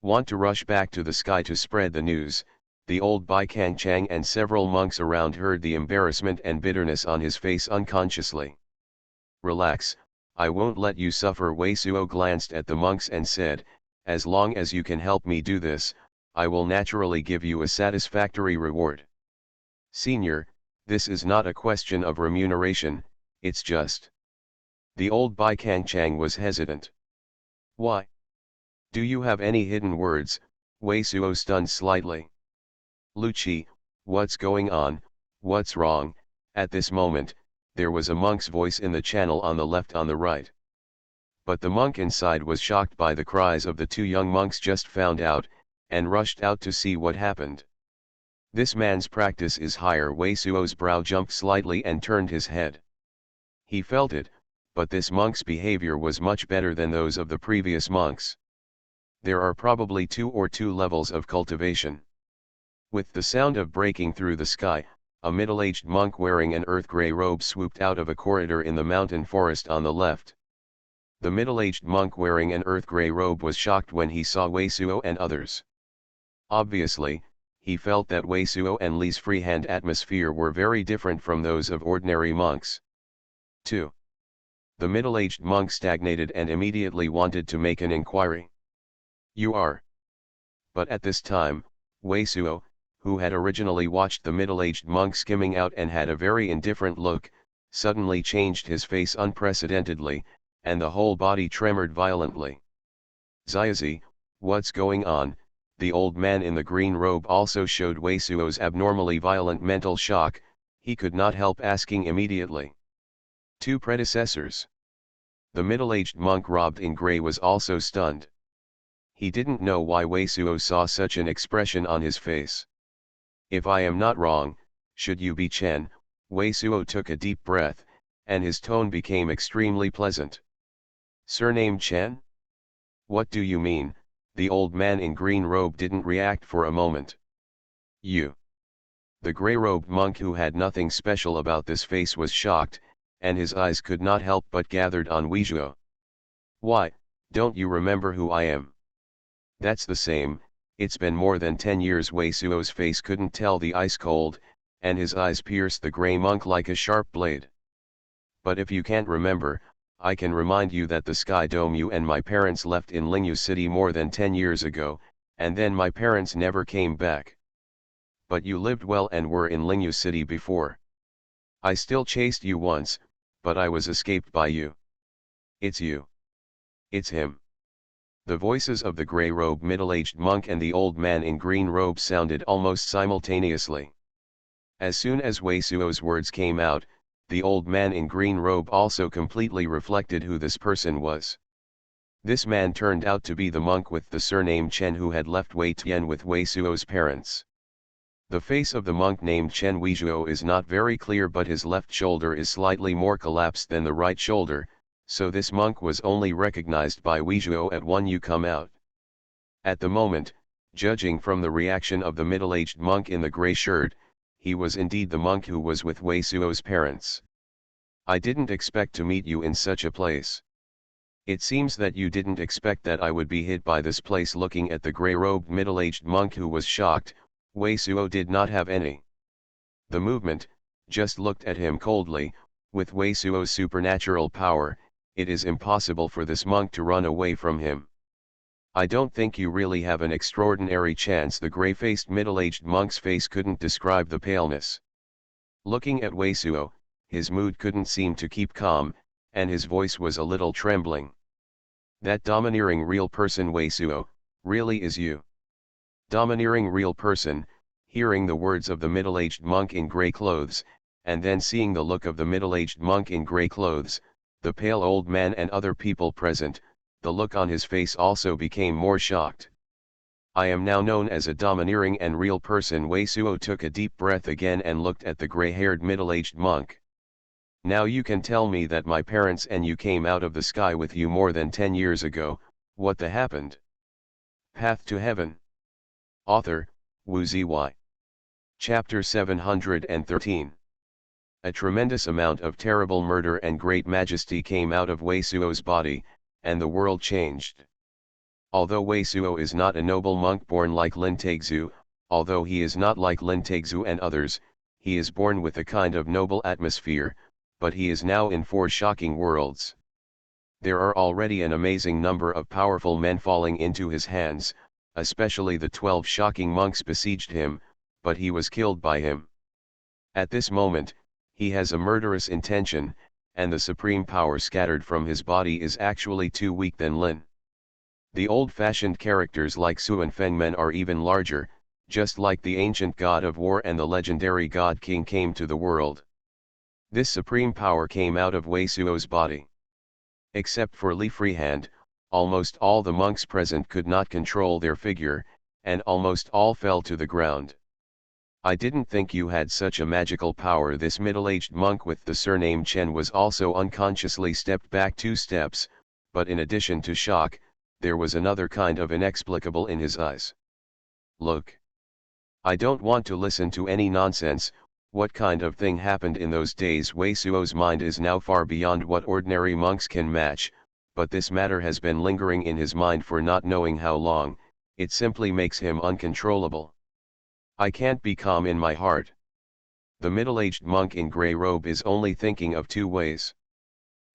"Want to rush back to the sky to spread the news?" The old Bai Kangchang and several monks around heard the embarrassment and bitterness on his face unconsciously. "Relax, I won't let you suffer." Wei Suo glanced at the monks and said, "As long as you can help me do this, I will naturally give you a satisfactory reward." "Senior, this is not a question of remuneration, it's just..." The old Bai Kangchang was hesitant. "Why? Do you have any hidden words?" Wei Suo stunned slightly. "Luchi, what's going on, what's wrong?" At this moment, there was a monk's voice in the channel on the left on the right. But the monk inside was shocked by the cries of the 2 young monks just found out, and rushed out to see what happened. "This man's practice is higher." Wei Suo's brow jumped slightly and turned his head. He felt it, but this monk's behavior was much better than those of the previous monks. There are probably 2 levels of cultivation. With the sound of breaking through the sky, a middle-aged monk wearing an earth-gray robe swooped out of a corridor in the mountain forest on the left. The middle-aged monk wearing an earth-gray robe was shocked when he saw Wei Suo and others. Obviously, he felt that Wei Suo and Li's freehand atmosphere were very different from those of ordinary monks. 2. The middle-aged monk stagnated and immediately wanted to make an inquiry. "You are..." But at this time, Wei Suo, who had originally watched the middle-aged monk skimming out and had a very indifferent look, suddenly changed his face unprecedentedly, and the whole body tremored violently. "Xiaozi, what's going on?" The old man in the green robe also showed Wei Suo's abnormally violent mental shock. He could not help asking immediately. 2 predecessors. The middle-aged monk robed in grey was also stunned. He didn't know why Wei Suo saw such an expression on his face. "If I am not wrong, should you be Chen?" Wei Suo took a deep breath, and his tone became extremely pleasant. Surname Chen? What do you mean? The old man in green robe didn't react for a moment. You. The grey-robed monk, who had nothing special about this face, was shocked, and his eyes could not help but gathered on Weizhuo. Why, don't you remember who I am? That's the same, it's been more than 10 years. Weizhuo's face couldn't tell the ice cold, and his eyes pierced the grey monk like a sharp blade. But if you can't remember, I can remind you that the Sky Dome you and my parents left in Lingyu City more than 10 years ago, and then my parents never came back. But you lived well and were in Lingyu City before. I still chased you once, but I was escaped by you. It's you. It's him. The voices of the grey-robed middle-aged monk and the old man in green robe sounded almost simultaneously. As soon as Weizhuo's words came out, the old man in green robe also completely reflected who this person was. This man turned out to be the monk with the surname Chen who had left Wei Tian with Weizhuo's parents. The face of the monk named Chen Weizhuo is not very clear, but his left shoulder is slightly more collapsed than the right shoulder, so this monk was only recognized by Weizhuo at one you come out. At the moment, judging from the reaction of the middle-aged monk in the grey shirt, he was indeed the monk who was with Weizhuo's parents. I didn't expect to meet you in such a place. It seems that you didn't expect that I would be hit by this place. Looking at the grey-robed middle-aged monk, who was shocked, Weizhuo did not have any. The movement, just looked at him coldly. With Weizhuo's supernatural power, it is impossible for this monk to run away from him. I don't think you really have an extraordinary chance. The grey-faced middle-aged monk's face couldn't describe the paleness. Looking at Weizhuo, his mood couldn't seem to keep calm, and his voice was a little trembling. That domineering real person, Weizhuo, really is you. Domineering real person. Hearing the words of the middle-aged monk in grey clothes, and then seeing the look of the middle-aged monk in grey clothes, the pale old man and other people present, the look on his face also became more shocked. I am now known as a domineering and real person. Weizhuo took a deep breath again and looked at the grey-haired middle-aged monk. Now you can tell me that my parents and you came out of the sky with you more than 10 years ago. What the happened? Path to Heaven. Author, Wu Ziyi. Chapter 713. A tremendous amount of terrible murder and great majesty came out of Weizhuo's body, and the world changed. Although Weizhuo is not a noble monk born like Lin Taixu, although he is not like Lin Taixu and others, he is born with a kind of noble atmosphere, but he is now in 4 shocking worlds. There are already an amazing number of powerful men falling into his hands, especially the 12 shocking monks besieged him, but he was killed by him. At this moment, he has a murderous intention, and the supreme power scattered from his body is actually too weak than Lin. The old-fashioned characters like Xuanhuan are even larger, just like the ancient god of war and the legendary god king came to the world. This supreme power came out of Weizhuo's body. Except for Li Freehand, almost all the monks present could not control their figure, and almost all fell to the ground. I didn't think you had such a magical power. This middle-aged monk with the surname Chen was also unconsciously stepped back 2 steps, but in addition to shock, there was another kind of inexplicable in his eyes. Look. I don't want to listen to any nonsense. What kind of thing happened in those days? Weizhuo's mind is now far beyond what ordinary monks can match, but this matter has been lingering in his mind for not knowing how long. It simply makes him uncontrollable. I can't be calm in my heart. The middle-aged monk in grey robe is only thinking of 2 ways.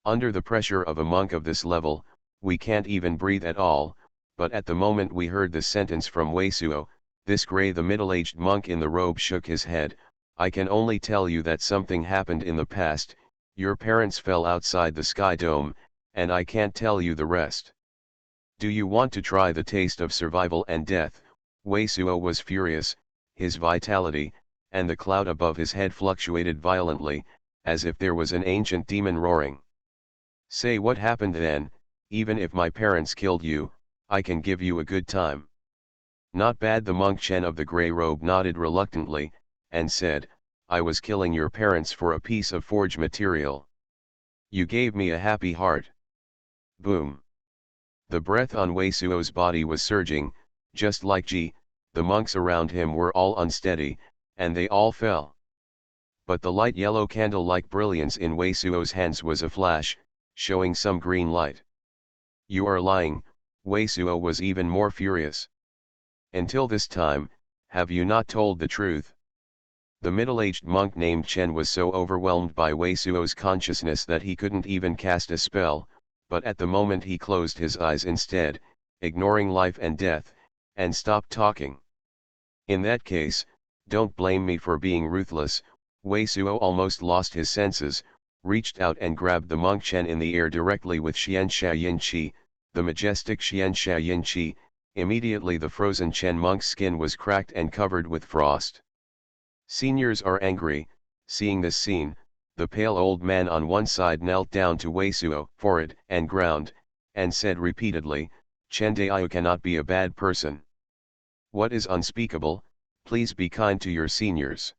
Under the pressure of a monk of this level, we can't even breathe at all, but at the moment we heard this sentence from Weizhuo, the middle-aged monk in the robe shook his head. I can only tell you that something happened in the past. Your parents fell outside the Sky Dome, and I can't tell you the rest. Do you want to try the taste of survival and death? Weizhuo was furious. His vitality, and the cloud above his head fluctuated violently, as if there was an ancient demon roaring. Say what happened then. Even if my parents killed you, I can give you a good time. Not bad. The monk Chen of the grey robe nodded reluctantly, and said, I was killing your parents for a piece of forge material. You gave me a happy heart. Boom. The breath on Wei Suo's body was surging, just like Ji, the monks around him were all unsteady, and they all fell. But the light yellow candle-like brilliance in Wei Suo's hands was a flash, showing some green light. You are lying, Wei Suo was even more furious. Until this time, have you not told the truth? The middle-aged monk named Chen was so overwhelmed by Wei Suo's consciousness that he couldn't even cast a spell, but at the moment he closed his eyes instead, ignoring life and death, and stopped talking. In that case, don't blame me for being ruthless. Wei Suo almost lost his senses, reached out and grabbed the monk Chen in the air directly with Xian Yin Qi, the majestic Xian Yin Qi. Immediately the frozen Chen monk's skin was cracked and covered with frost. Seniors are angry. Seeing this scene, the pale old man on one side knelt down to Wei Suo, forehead and ground, and said repeatedly, Chen Daiyu cannot be a bad person. What is unspeakable, please be kind to your seniors.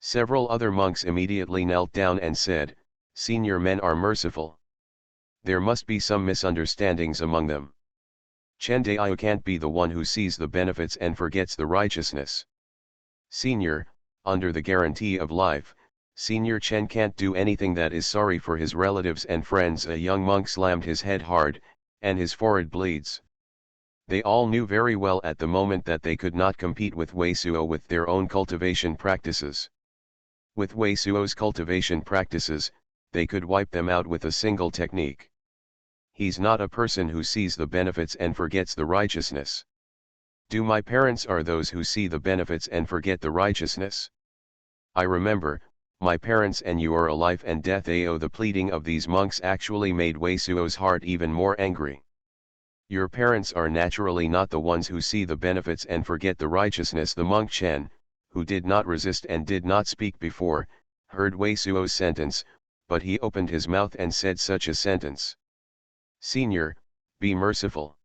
Several other monks immediately knelt down and said, senior men are merciful. There must be some misunderstandings among them. Chen Daiyu can't be the one who sees the benefits and forgets the righteousness. Senior, under the guarantee of life, Senior Chen can't do anything that is sorry for his relatives and friends. A young monk slammed his head hard, and his forehead bleeds. They all knew very well at the moment that they could not compete with Wei Suo with their own cultivation practices. With Wei Suo's cultivation practices, they could wipe them out with a single technique. He's not a person who sees the benefits and forgets the righteousness. Do my parents are those who see the benefits and forget the righteousness? I remember, my parents and you are a life and death AO. The pleading of these monks actually made Wei Suo's heart even more angry. Your parents are naturally not the ones who see the benefits and forget the righteousness. The monk Chen, who did not resist and did not speak before, heard Wei Suo's sentence, but he opened his mouth and said such a sentence. Senior, be merciful.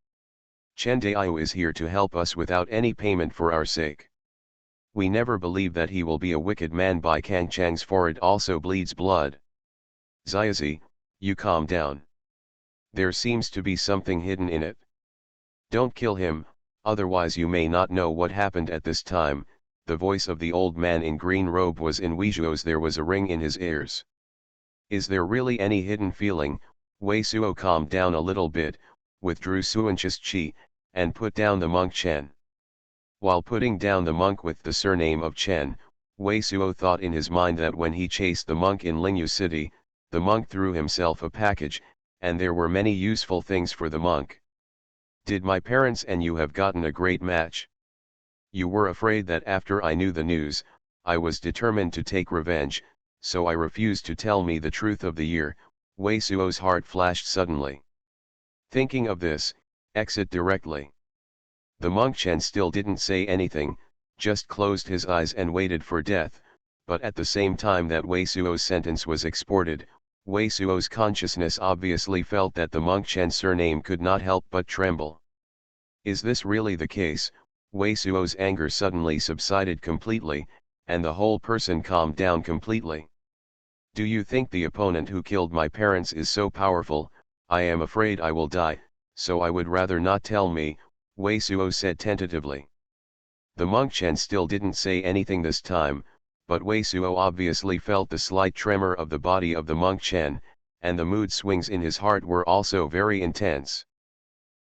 Chen Daiyu is here to help us without any payment for our sake. We never believe that he will be a wicked man. Bai Kang Chang's forehead also bleeds blood. Xiaozi, you calm down. There seems to be something hidden in it. Don't kill him, otherwise you may not know what happened at this time. The voice of the old man in green robe was in Wei Suo's. There was a ring in his ears. Is there really any hidden feeling? Wei Suo calmed down a little bit, withdrew Xuanhuan's qi, and put down the monk Chen. While putting down the monk with the surname of Chen, Wei Suo thought in his mind that when he chased the monk in Lingyu City, the monk threw himself a package, and there were many useful things for the monk. Did my parents and you have gotten a great match? You were afraid that after I knew the news, I was determined to take revenge, so I refused to tell me the truth of the year. Wei Suo's heart flashed suddenly. Thinking of this, exit directly. The monk Chen still didn't say anything, just closed his eyes and waited for death, but at the same time that Wei Suo's sentence was exported, Wei Suo's consciousness obviously felt that the monk Chen's surname could not help but tremble. Is this really the case? Wei Suo's anger suddenly subsided completely, and the whole person calmed down completely. Do you think the opponent who killed my parents is so powerful? I am afraid I will die, so I would rather not tell me, Wei Suo said tentatively. The monk Chen still didn't say anything this time, but Wei Suo obviously felt the slight tremor of the body of the monk Chen, and the mood swings in his heart were also very intense.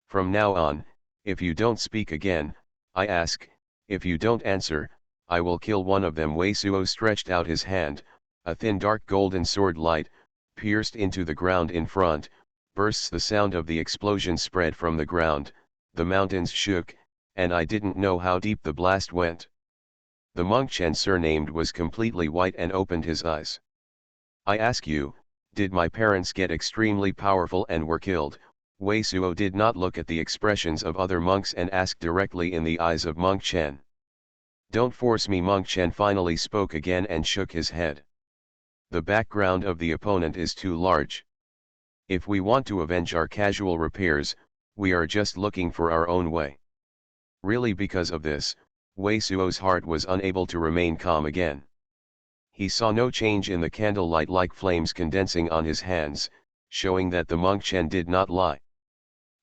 From now on, if you don't speak again, I ask, if you don't answer, I will kill one of them. Wei Suo stretched out his hand, a thin dark golden sword light, pierced into the ground in front, bursts. The sound of the explosion spread from the ground, the mountains shook, and I didn't know how deep the blast went. The monk Chen surnamed was completely white and opened his eyes. I ask you, did my parents get extremely powerful and were killed? Wei Suo did not look at the expressions of other monks and asked directly in the eyes of monk Chen. Don't force me. Monk Chen finally spoke again and shook his head. The background of the opponent is too large. If we want to avenge our casual repairs, we are just looking for our own way. Really, because of this, Wei Suo's heart was unable to remain calm again. He saw no change in the candlelight like flames condensing on his hands, showing that the monk Chen did not lie.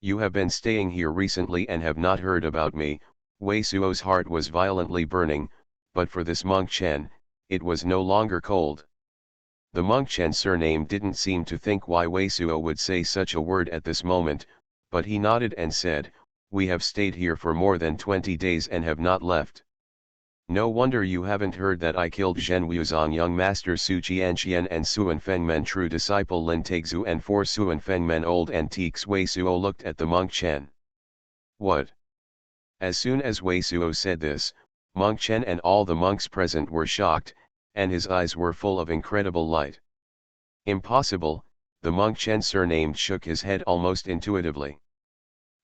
You have been staying here recently and have not heard about me. Wei Suo's heart was violently burning, but for this monk Chen, it was no longer cold. The monk Chen surname didn't seem to think why Wei Suo would say such a word at this moment, but he nodded and said, "We have stayed here for more than 20 days and have not left. No wonder you haven't heard that I killed Zhen Wuzong young master Su Qianqian and Suan Fengmen true disciple Lin Taixu and 4 Suan Fengmen old antiques." Wei Suo looked at the monk Chen. What? As soon as Wei Suo said this, monk Chen and all the monks present were shocked, and his eyes were full of incredible light. Impossible, the monk Chen surnamed shook his head almost intuitively.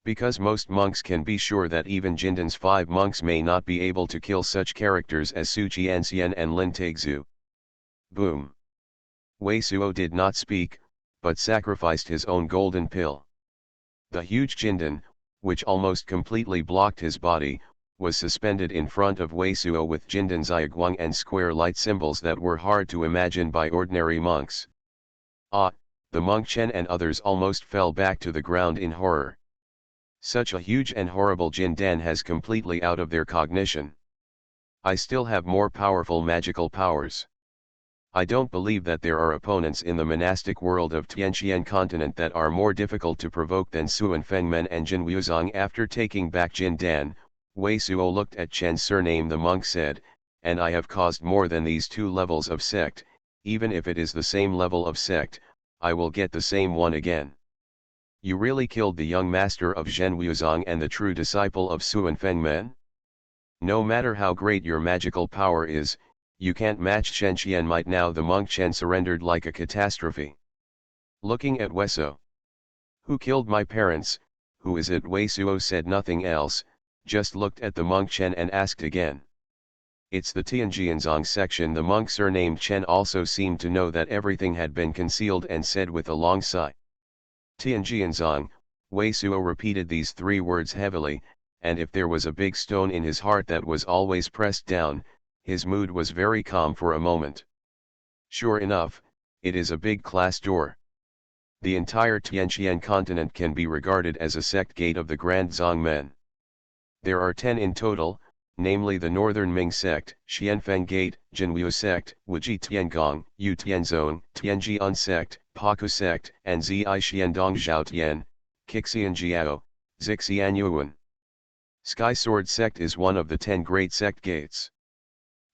Because most monks can be sure that even Jindan's 5 monks may not be able to kill such characters as Su Qianxian and Lin Taixu. Boom. Wei Suo did not speak, but sacrificed his own golden pill. The huge Jindan, which almost completely blocked his body, was suspended in front of Wei Suo with Jindan's Ziyuguang and square light symbols that were hard to imagine by ordinary monks. Ah, the monk Chen and others almost fell back to the ground in horror. Such a huge and horrible Jindan has completely out of their cognition. I still have more powerful magical powers. I don't believe that there are opponents in the monastic world of Tianqian continent that are more difficult to provoke than Suan Fengmen and Jin Wuzong. After taking back Jindan, Wei Suo looked at Chen's surname. The monk said, "And I have caused more than these 2 levels of sect. Even if it is the same level of sect, I will get the same one again. You really killed the young master of Zhen Wuzong and the true disciple of Suan Fengmen? No matter how great your magical power is, you can't match Shen Qian might." Now the monk Chen surrendered like a catastrophe. Looking at Wei Suo. "Who killed my parents? Who is it?" Wei Suo said nothing else, just looked at the monk Chen and asked again. "It's the Tianjianzong section." The monk surnamed Chen also seemed to know that everything had been concealed and said with a long sigh. Tianjianzong. Wei Suo repeated these 3 words heavily, and if there was a big stone in his heart that was always pressed down, his mood was very calm for a moment. Sure enough, it is a big class door. The entire Tianqian continent can be regarded as a sect gate of the Grand Zong men. There are 10 in total, namely the Northern Ming sect, Xianfeng Gate, Jinwu sect, Wuji Tiangong, Yu Tianzong, Tianjian sect, Paku sect, and Zi Xiandong Zhao Tian, Kixian Jiao, Zixian Yuan. Sky Sword sect is one of the 10 great sect gates.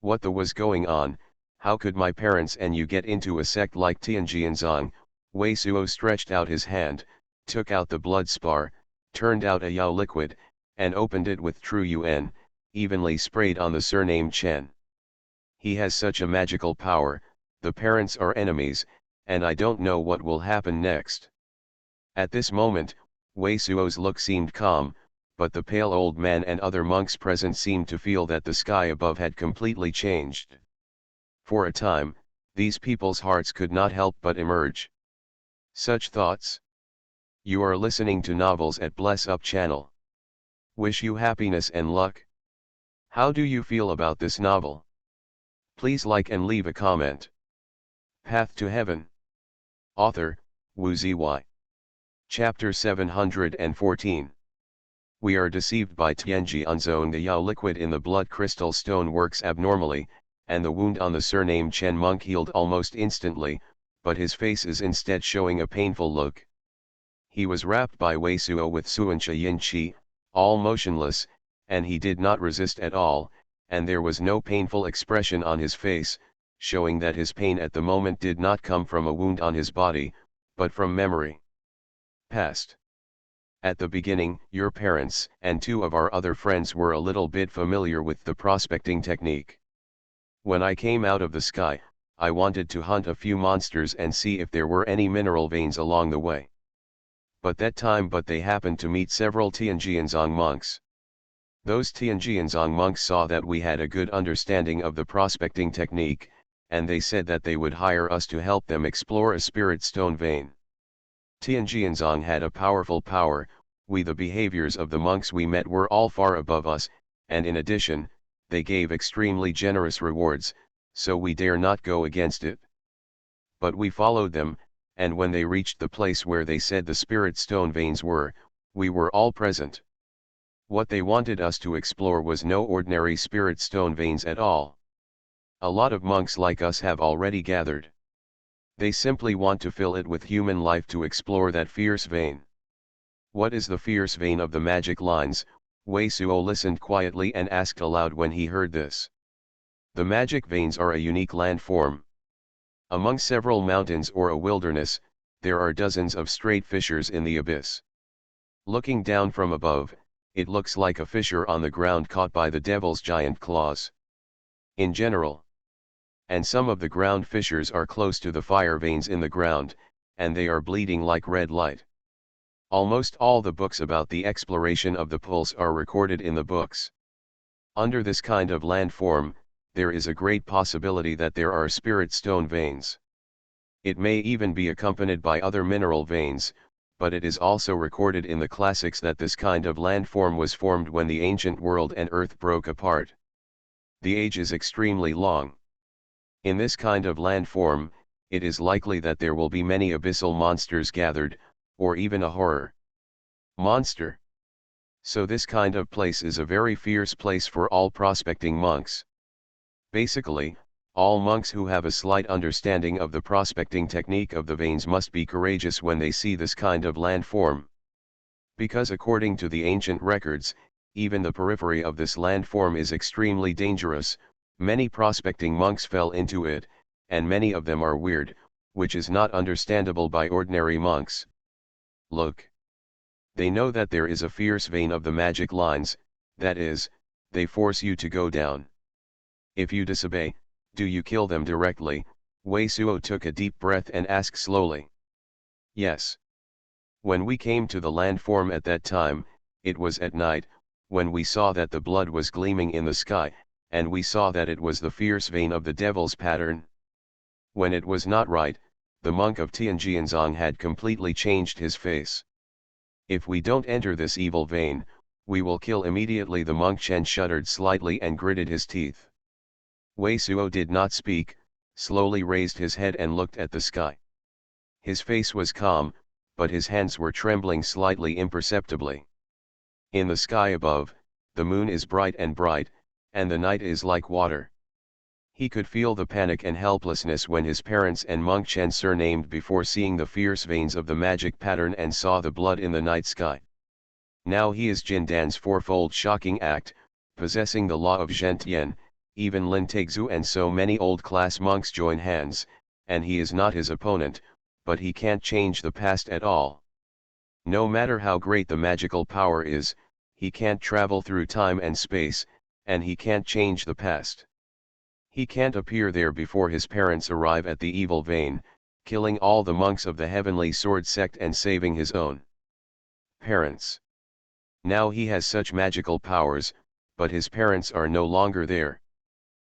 What the was going on? How could my parents and you get into a sect like Tianjianzong? Wei Suo stretched out his hand, took out the blood spar, turned out a Yao liquid, and opened it with true Yuan, evenly sprayed on the surname Chen. He has such a magical power. The parents are enemies, and I don't know what will happen next. At this moment, Wei Suo's look seemed calm, but the pale old man and other monks present seemed to feel that the sky above had completely changed. For a time, these people's hearts could not help but emerge. Such thoughts. You are listening to Novels at Bless Up channel. Wish you happiness and luck. How do you feel about this novel? Please like and leave a comment. Path to Heaven. Author, Wu Zy. Chapter 714. We are deceived by Tianjianzong. The Yao liquid in the blood crystal stone works abnormally, and the wound on the surname Chen monk healed almost instantly, but his face is instead showing a painful look. He was wrapped by Wei Suo with Suancha Yin Qi, all motionless, and he did not resist at all, and there was no painful expression on his face, showing that his pain at the moment did not come from a wound on his body, but from memory. Past. At the beginning, your parents and 2 of our other friends were a little bit familiar with the prospecting technique. When I came out of the sky, I wanted to hunt a few monsters and see if there were any mineral veins along the way. But they happened to meet several Tianjianzong monks. Those Tianjianzong monks saw that we had a good understanding of the prospecting technique, and they said that they would hire us to help them explore a spirit stone vein. Tianjianzong had a powerful power. The behaviors of the monks we met were all far above us, and in addition, they gave extremely generous rewards. so we dare not go against it. But we followed them, and when they reached the place where they said the spirit stone veins were, we were all present. What they wanted us to explore was no ordinary spirit stone veins at all. A lot of monks like us have already gathered. They simply want to fill it with human life to explore that fierce vein. What is the fierce vein of the magic lines? Wei Suo listened quietly and asked aloud when he heard this. The magic veins are a unique landform. Among several mountains or a wilderness, there are dozens of straight fissures in the abyss. Looking down from above, it looks like a fissure on the ground caught by the devil's giant claws. In general. And some of the ground fissures are close to the fire veins in the ground, and they are bleeding like red light. Almost all the books about the exploration of the pulse are recorded in the books. Under this kind of landform, there is a great possibility that there are spirit stone veins. It may even be accompanied by other mineral veins, but it is also recorded in the classics that this kind of landform was formed when the ancient world and earth broke apart. The age is extremely long. In this kind of landform, it is likely that there will be many abyssal monsters gathered, or even a horror monster. So this kind of place is a very fierce place for all prospecting monks. Basically, all monks who have a slight understanding of the prospecting technique of the veins must be courageous when they see this kind of landform. Because according to the ancient records, even the periphery of this landform is extremely dangerous. Many prospecting monks fell into it, and many of them are weird, which is not understandable by ordinary monks. Look. They know that there is a fierce vein of the magic lines, that is, they force you to go down. If you disobey, do you kill them directly? Wei Suo took a deep breath and asked slowly. Yes. When we came to the landform at that time, it was at night, when we saw that the blood was gleaming in the sky, and we saw that it was the fierce vein of the devil's pattern. When it was not right, the monk of Tianjianzong had completely changed his face. If we don't enter this evil vein, we will kill immediately. The monk Chen shuddered slightly and gritted his teeth. Wei Suo did not speak, slowly raised his head and looked at the sky. His face was calm, but his hands were trembling slightly imperceptibly. In the sky above, the moon is bright, and the night is like water. He could feel the panic and helplessness when his parents and monk Chen surnamed before seeing the fierce veins of the magic pattern and saw the blood in the night sky. Now he is Jin Dan's fourfold shocking act, possessing the law of Zhentian. Even Lin Tegzu and so many old-class monks join hands, and he is not his opponent, but he can't change the past at all. No matter how great the magical power is, he can't travel through time and space, and he can't change the past. He can't appear there before his parents arrive at the evil vein, killing all the monks of the Heavenly Sword sect and saving his own parents. Now he has such magical powers, but his parents are no longer there.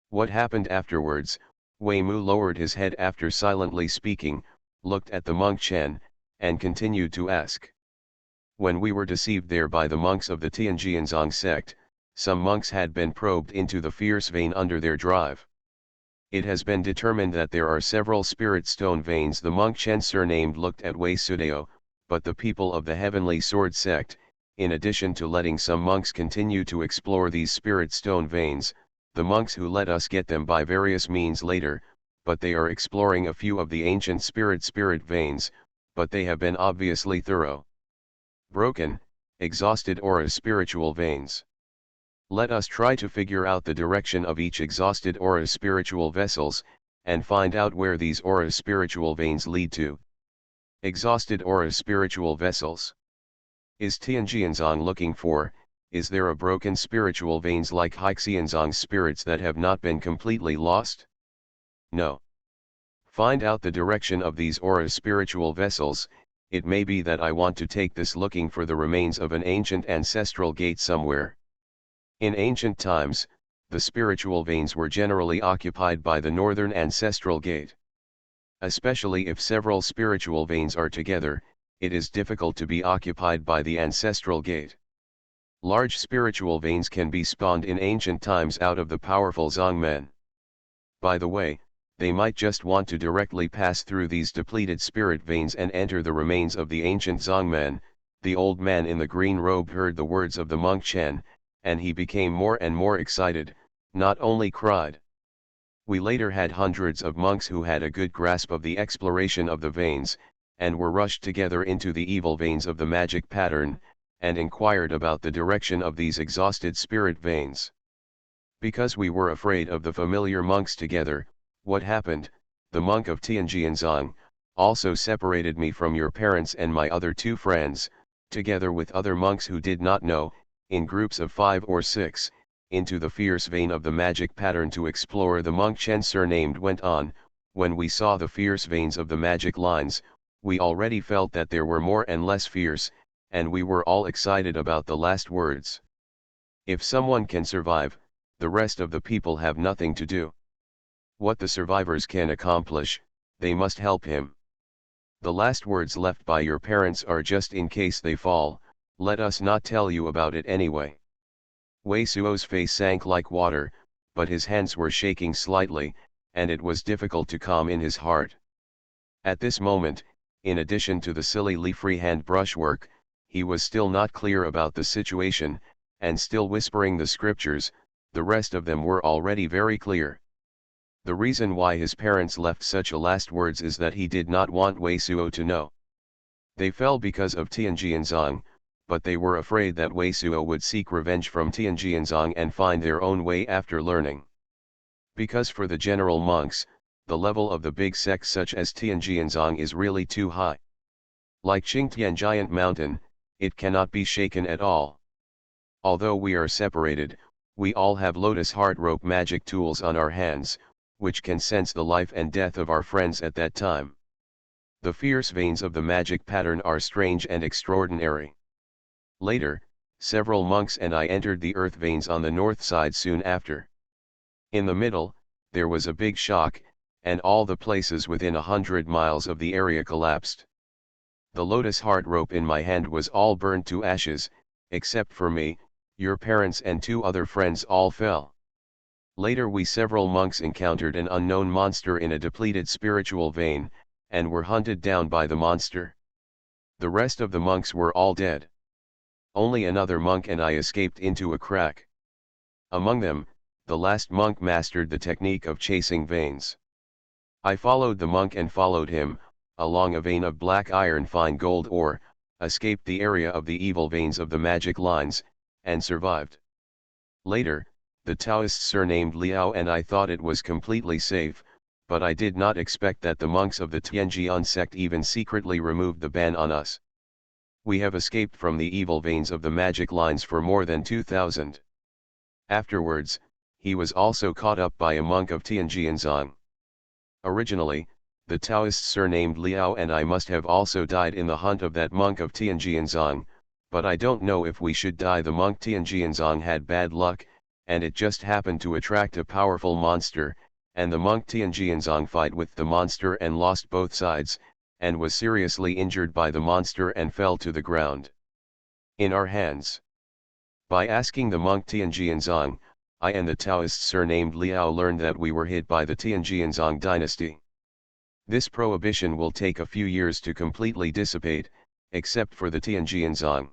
What happened afterwards? Wei Mu lowered his head after silently speaking, looked at the monk Chen, and continued to ask. When we were deceived there by the monks of the Tianjianzong sect, some monks had been probed into the fierce vein under their drive. It has been determined that there are several spirit stone veins. The monk Chen surnamed looked at Wei Suo, but the people of the Heavenly Sword sect, in addition to letting some monks continue to explore these spirit stone veins, the monks who let us get them by various means later, but they are exploring a few of the ancient spirit veins, but they have been obviously thorough. Broken, exhausted aura spiritual veins. Let us try to figure out the direction of each exhausted aura spiritual vessels, and find out where these aura spiritual veins lead to. Exhausted aura spiritual vessels. Is Tianjianzong looking for? Is there a broken spiritual veins like Haixianzong's spirits that have not been completely lost? No. Find out the direction of these aura spiritual vessels. It may be that I want to take this looking for the remains of an ancient ancestral gate somewhere. In ancient times, the spiritual veins were generally occupied by the northern ancestral gate. Especially if several spiritual veins are together, it is difficult to be occupied by the ancestral gate. Large spiritual veins can be spawned in ancient times out of the powerful Zhongmen. By the way, they might just want to directly pass through these depleted spirit veins and enter the remains of the ancient Zongman. The old man in the green robe heard the words of the monk Chen, and he became more and more excited, not only cried. We later had hundreds of monks who had a good grasp of the exploration of the veins, and were rushed together into the evil veins of the magic pattern, and inquired about the direction of these exhausted spirit veins. Because we were afraid of the familiar monks together, what happened? The monk of Tianjianzong also separated me from your parents and my other two friends, together with other monks who did not know, in groups of 5 or 6, into the fierce vein of the magic pattern to explore. The monk Chen surnamed went on. When we saw the fierce veins of the magic lines, we already felt that there were more and less fierce, and we were all excited about the last words. If someone can survive, the rest of the people have nothing to do. What the survivors can accomplish, they must help him. The last words left by your parents are just in case they fall, let us not tell you about it anyway. Wei Suo's face sank like water, but his hands were shaking slightly, and it was difficult to calm in his heart. At this moment, in addition to the silly freehand brushwork, he was still not clear about the situation, and still whispering the scriptures. The rest of them were already very clear. The reason why his parents left such a last words is that he did not want Wei Suo to know. They fell because of Tianjianzong, but they were afraid that Wei Suo would seek revenge from Tianjianzong and find their own way after learning. Because for the general monks, the level of the big sects such as Tianjianzong is really too high. Like Qingtian Giant Mountain, it cannot be shaken at all. Although we are separated, we all have lotus heart rope magic tools on our hands, which can sense the life and death of our friends at that time. The fierce veins of the magic pattern are strange and extraordinary. Later, several monks and I entered the earth veins on the north side soon after. In the middle, there was a big shock, and all the places within 100 miles of the area collapsed. The lotus heart rope in my hand was all burned to ashes, except for me. Your parents and 2 other friends all fell. Later several monks encountered an unknown monster in a depleted spiritual vein, and were hunted down by the monster. The rest of the monks were all dead. Only another monk and I escaped into a crack. Among them, the last monk mastered the technique of chasing veins. I followed the monk and followed him, along a vein of black iron fine gold ore, escaped the area of the evil veins of the magic lines, and survived. Later, the Taoists surnamed Liao and I thought it was completely safe, but I did not expect that the monks of the Tianjian sect even secretly removed the ban on us. We have escaped from the evil veins of the magic lines for more than 2000. Afterwards, he was also caught up by a monk of Tianjianzong. Originally, the Taoists surnamed Liao and I must have also died in the hunt of that monk of Tianjianzong, but I don't know if we should die. The monk Tianjianzong had bad luck, and it just happened to attract a powerful monster, and the monk Tianjianzong fight with the monster and lost both sides, and was seriously injured by the monster and fell to the ground. In our hands. By asking the monk Tianjianzong, I and the Taoist surnamed Liao learned that we were hit by the Tianjianzong dynasty. This prohibition will take a few years to completely dissipate, except for the Tianjianzong.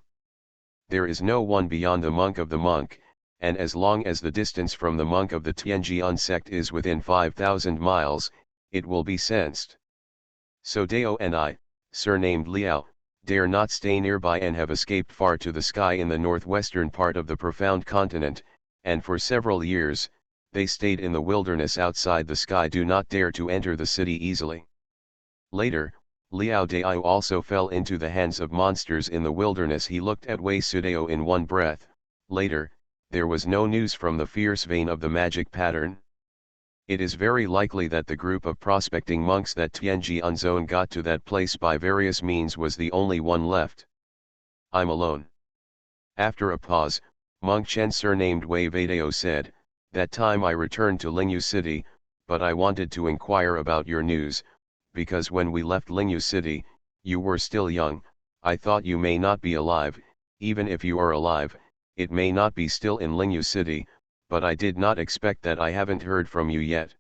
There is no one beyond the monk of the monk, and as long as the distance from the monk of the Tianjian sect is within 5,000 miles, it will be sensed. So Dao and I, surnamed Liao, dare not stay nearby and have escaped far to the sky in the northwestern part of the profound continent, and for several years, they stayed in the wilderness outside the sky, do not dare to enter the city easily. Later, Liao Dao also fell into the hands of monsters in the wilderness. He looked at Wei Sudao in one breath. Later, there was no news from the fierce vein of the magic pattern. It is very likely that the group of prospecting monks that Tianjianzong got to that place by various means was the only one left. I'm alone. After a pause, monk Chen surnamed Wei Vadao said, that time I returned to Lingyu City, but I wanted to inquire about your news, because when we left Lingyu City, you were still young. I thought you may not be alive. Even if you are alive, it may not be still in Lingyu City, but I did not expect that. I haven't heard from you yet.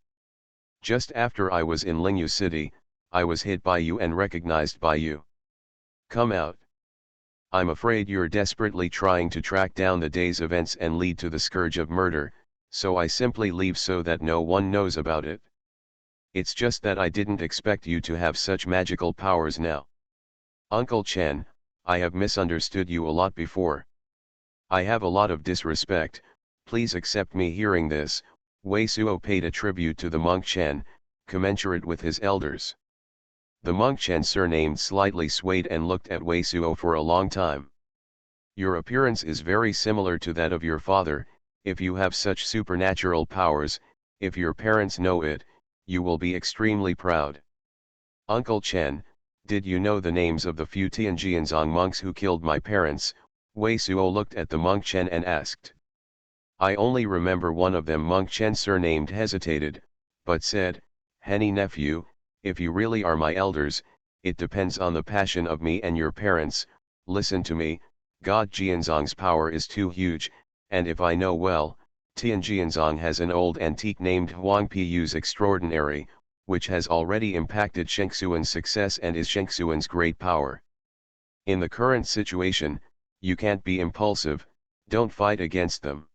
Just after I was in Lingyu City, I was hit by you and recognized by you. Come out. I'm afraid you're desperately trying to track down the day's events and lead to the scourge of murder, so I simply leave so that no one knows about it. It's just that I didn't expect you to have such magical powers now. Uncle Chen, I have misunderstood you a lot before. I have a lot of disrespect, please accept me hearing this. Wei Suo paid a tribute to the monk Chen, commensurate with his elders. The monk Chen surnamed slightly swayed and looked at Wei Suo for a long time. Your appearance is very similar to that of your father. If you have such supernatural powers, if your parents know it, you will be extremely proud. Uncle Chen, did you know the names of the few Tianjianzong monks who killed my parents? Wei Suo looked at the monk Chen and asked. I only remember one of them. Monk Chen surnamed hesitated, but said, Henny nephew, if you really are my elders, it depends on the passion of me and your parents. Listen to me, God Jianzong's power is too huge, and if I know well, Tianjianzong has an old antique named Huang Pu's Extraordinary, which has already impacted Shengxuan's success and is Shengxuan's great power. In the current situation, you can't be impulsive, don't fight against them.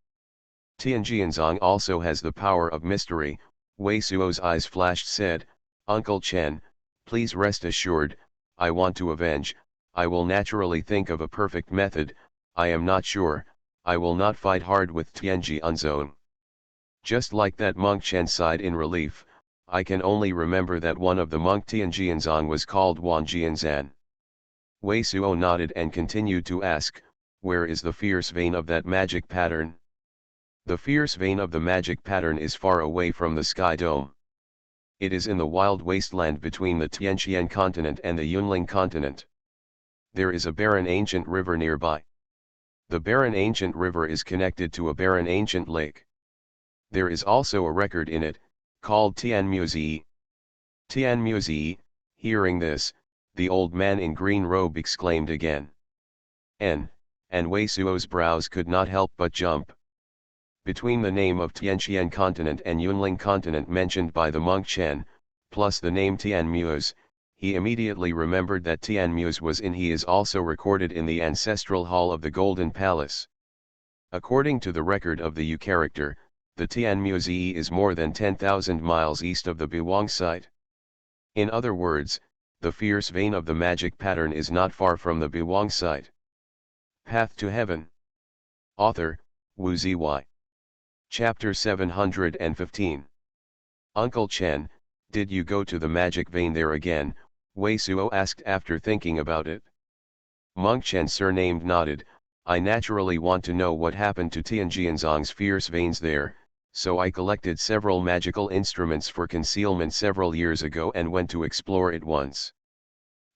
Tianjianzong also has the power of mystery. Wei Suo's eyes flashed said, Uncle Chen, please rest assured, I want to avenge, I will naturally think of a perfect method. I am not sure, I will not fight hard with Tianjianzong. Just like that, monk Chen sighed in relief. I can only remember that one of the monk Tianjianzong was called Wan Jianzan. Wei Suo nodded and continued to ask, where is the fierce vein of that magic pattern? The fierce vein of the magic pattern is far away from the sky dome. It is in the wild wasteland between the Tianqian continent and the Yunling continent. There is a barren ancient river nearby. The barren ancient river is connected to a barren ancient lake. There is also a record in it, called Tianmuzi. Tianmuzi, hearing this, the old man in green robe exclaimed again. And Wei Suo's brows could not help but jump. Between the name of Tianqian continent and Yunling continent mentioned by the monk Chen, plus the name Tianmuz, he immediately remembered that Tianmuz was in. He is also recorded in the ancestral hall of the Golden Palace. According to the record of the Yu character, the Tianmuzi is more than 10,000 miles east of the Biwang site. In other words, the fierce vein of the magic pattern is not far from the Biwang site. Path to Heaven. Author, Wu Ziyi. Chapter 715. Uncle Chen, did you go to the magic vein there again? Wei Suo asked after thinking about it. Monk Chen surnamed nodded. I naturally want to know what happened to Tianjianzong's fierce veins there, so I collected several magical instruments for concealment several years ago and went to explore it once.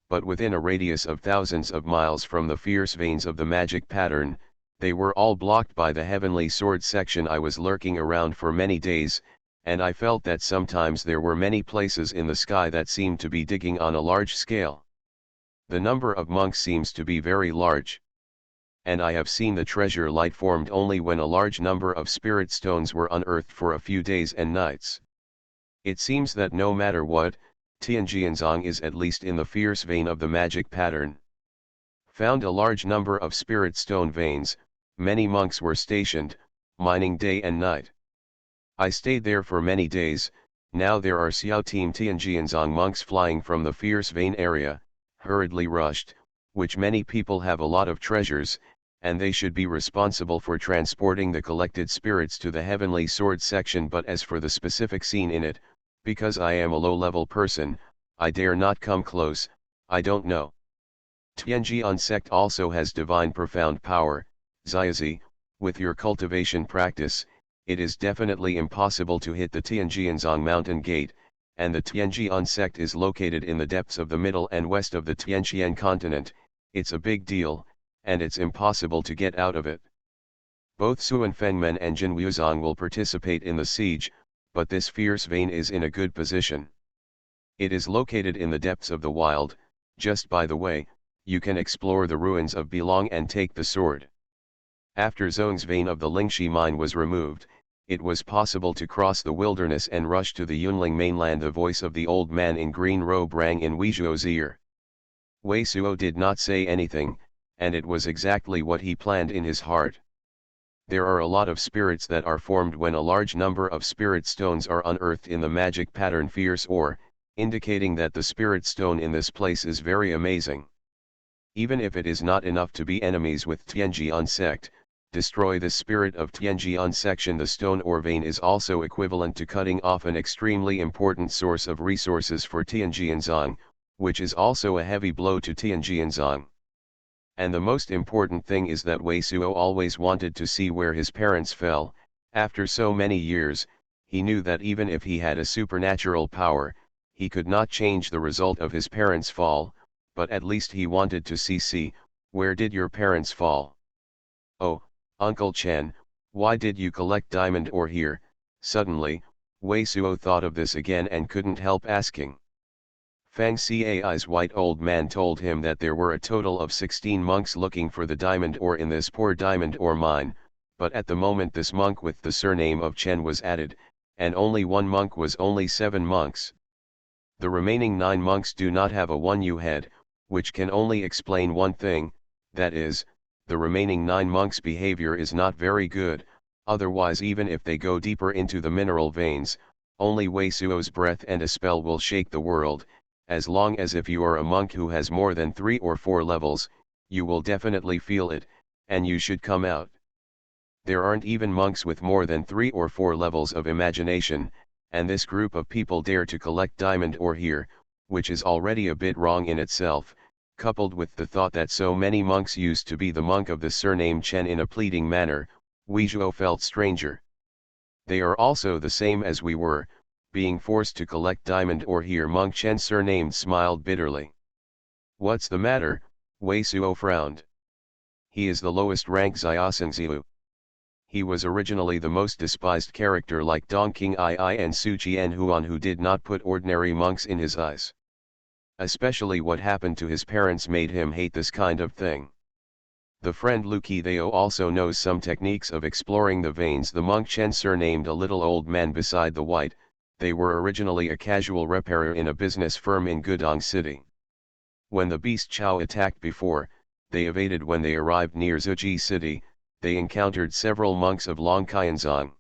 But within a radius of thousands of miles from the fierce veins of the magic pattern, they were all blocked by the heavenly sword section. I was lurking around for many days, and I felt that sometimes there were many places in the sky that seemed to be digging on a large scale. The number of monks seems to be very large. And I have seen the treasure light formed only when a large number of spirit stones were unearthed for a few days and nights. It seems that no matter what, Tianjianzong is at least in the fierce vein of the magic pattern. Found a large number of spirit stone veins, many monks were stationed, mining day and night. I stayed there for many days. Now there are Xiao Team Tianjianzong monks flying from the fierce vein area, hurriedly rushed, which many people have a lot of treasures, and they should be responsible for transporting the collected spirits to the heavenly sword section. But as for the specific scene in it, because I am a low-level person, I dare not come close. I don't know. Tianjian sect also has divine profound power. Ziazi, with your cultivation practice, it is definitely impossible to hit the Tianjianzong mountain gate, and the Tianjian sect is located in the depths of the middle and west of the Tianqian continent. It's a big deal, and it's impossible to get out of it. Both Suan Fengmen and Jin Wuzong will participate in the siege, but this fierce vein is in a good position. It is located in the depths of the wild. Just by the way, you can explore the ruins of Bilong and take the sword. After Zong's vein of the Lingxi mine was removed, it was possible to cross the wilderness and rush to the Yunling mainland. The voice of the old man in green robe rang in Wei Zhuo's ear. Wei Zhuo did not say anything, and it was exactly what he planned in his heart. There are a lot of spirits that are formed when a large number of spirit stones are unearthed in the magic pattern fierce ore, indicating that the spirit stone in this place is very amazing. Even if it is not enough to be enemies with Tianjian sect, destroy the spirit of Tianjian section. The stone or vein is also equivalent to cutting off an extremely important source of resources for Tianjianzong, which is also a heavy blow to Tianjianzong. And the most important thing is that Wei Zhuo always wanted to see where his parents fell. After so many years, he knew that even if he had a supernatural power, he could not change the result of his parents' fall, but at least he wanted to see, where did your parents fall? Oh, Uncle Chen, why did you collect diamond ore here? Suddenly, Wei Zhuo thought of this again and couldn't help asking. Fang Cai's white old man told him that there were a total of 16 monks looking for the diamond ore in this poor diamond ore mine, but at the moment this monk with the surname of Chen was added, and only one monk was only 7 monks. The remaining 9 monks do not have a 1U head, which can only explain one thing, that is, the remaining 9 monks' behavior is not very good. Otherwise, even if they go deeper into the mineral veins, only Wei Zhuo's breath and a spell will shake the world. As long as if you are a monk who has more than 3 or 4 levels, you will definitely feel it, and you should come out. There aren't even monks with more than 3 or 4 levels of imagination, and this group of people dare to collect diamond ore here, which is already a bit wrong in itself, coupled with the thought that so many monks used to be the monk of the surname Chen in a pleading manner, Wei Zhuo felt stranger. They are also the same as we were, being forced to collect diamond ore here. Monk Chen surnamed smiled bitterly. What's the matter? Wei Zhuo frowned. He is the lowest rank Xiaosengziu. He was originally the most despised character like Dongqing II and Su Qianhuan, who did not put ordinary monks in his eyes. Especially what happened to his parents made him hate this kind of thing. The friend Lu Qithao also knows some techniques of exploring the veins. The monk Chen surnamed a little old man beside the white. They were originally a casual repairer in a business firm in Gudong City. When the beast Chao attacked before, they evaded. When they arrived near Zuji City, they encountered several monks of Longqianzong.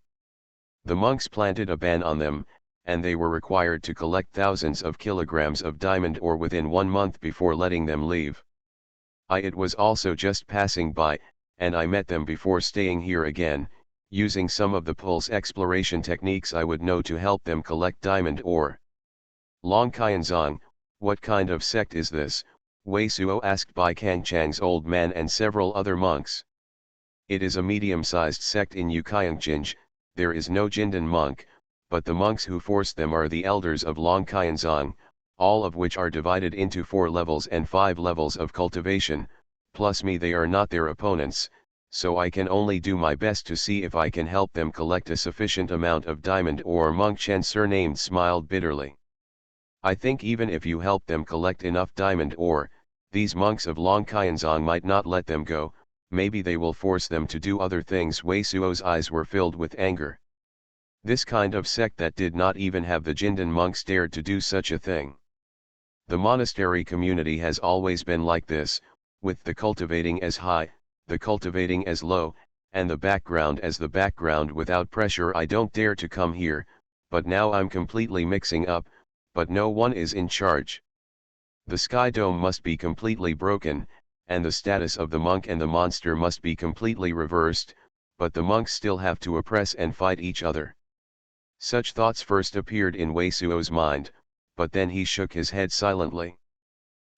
The monks planted a ban on them, and they were required to collect thousands of kilograms of diamond ore within 1 month before letting them leave. It was also just passing by, and I met them before staying here again, using some of the pulse exploration techniques I would know to help them collect diamond ore. Longqianzong, what kind of sect is this? Wei Zhuo asked Bai Kangchang's old man and several other monks. It is a medium-sized sect in Yuqiangjinj. There is no Jindan monk, but the monks who force them are the elders of Longqianzong, all of which are divided into 4 levels and 5 levels of cultivation, plus me. They are not their opponents, so I can only do my best to see if I can help them collect a sufficient amount of diamond ore. Monk Chen surnamed smiled bitterly. I think even if you help them collect enough diamond ore, these monks of Longqianzong might not let them go. Maybe they will force them to do other things. Wei Zhuo's eyes were filled with anger. This kind of sect that did not even have the Jindan monks dared to do such a thing. The monastery community has always been like this, with the cultivating as high, the cultivating as low, and the background as the background without pressure. I don't dare to come here, but now I'm completely mixing up, but no one is in charge. The sky dome must be completely broken, and the status of the monk and the monster must be completely reversed, but the monks still have to oppress and fight each other. Such thoughts first appeared in Wei Zhuo's mind, but then he shook his head silently.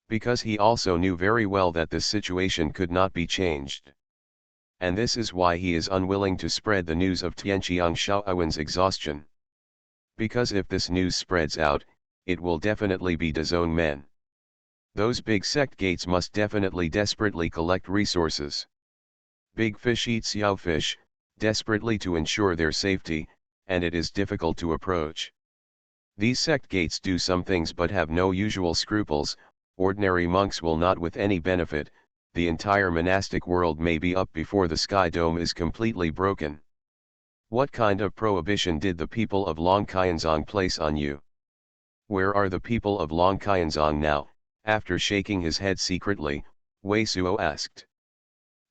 Because he also knew very well that this situation could not be changed. And this is why he is unwilling to spread the news of Tianqiang Shaowen's exhaustion. Because if this news spreads out, it will definitely be disown men. Those big sect gates must definitely desperately collect resources. Big fish eat xiao fish, desperately to ensure their safety, and it is difficult to approach. These sect gates do some things but have no usual scruples. Ordinary monks will not with any benefit. The entire monastic world may be up before the sky dome is completely broken. What kind of prohibition did the people of Longqianzong place on you? Where are the people of Longqianzong now? After shaking his head secretly, Wei Suo asked.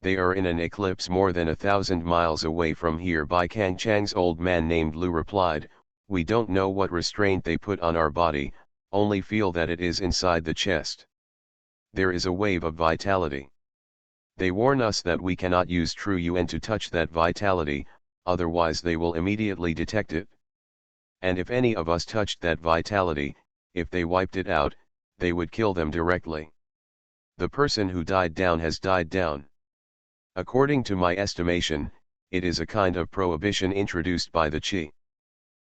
They are in an eclipse more than 1,000 miles away from here. Bai Kangchang's old man named Lu replied, we don't know what restraint they put on our body, only feel that it is inside the chest. There is a wave of vitality. They warn us that we cannot use true yuan to touch that vitality, otherwise they will immediately detect it. And if any of us touched that vitality, if they wiped it out, they would kill them directly. The person who died down has died down. According to my estimation, it is a kind of prohibition introduced by the Qi.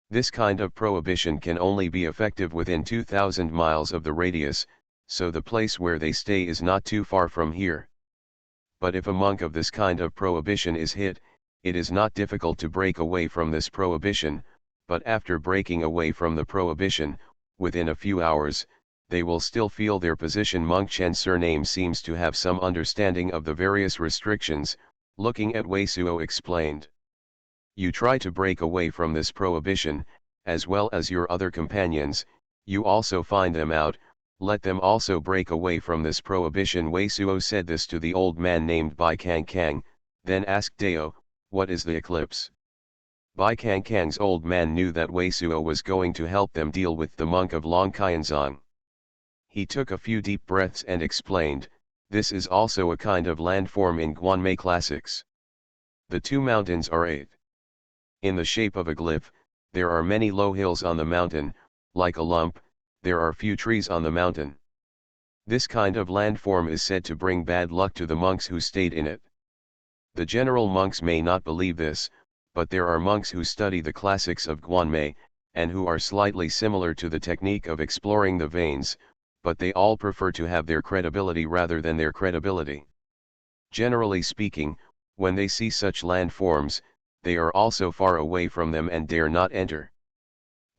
This kind of prohibition can only be effective within 2,000 miles of the radius, so the place where they stay is not too far from here. But if a monk of this kind of prohibition is hit, it is not difficult to break away from this prohibition, but after breaking away from the prohibition, within a few hours, they will still feel their position. Monk Chen's surname seems to have some understanding of the various restrictions, looking at Wei Suo explained. You try to break away from this prohibition, as well as your other companions, you also find them out, let them also break away from this prohibition. Wei Suo said this to the old man named Bai Kangkang, then asked Dao, what is the eclipse? Bai Kangkang's old man knew that Wei Suo was going to help them deal with the monk of Longqianzong. He took a few deep breaths and explained, this is also a kind of landform in Guanmei classics. The two mountains are 8. In the shape of a glyph, there are many low hills on the mountain, like a lump, there are few trees on the mountain. This kind of landform is said to bring bad luck to the monks who stayed in it. The general monks may not believe this, but there are monks who study the classics of Guanmei, and who are slightly similar to the technique of exploring the veins, but they all prefer to have their credibility rather than their credibility. Generally speaking, when they see such landforms, they are also far away from them and dare not enter.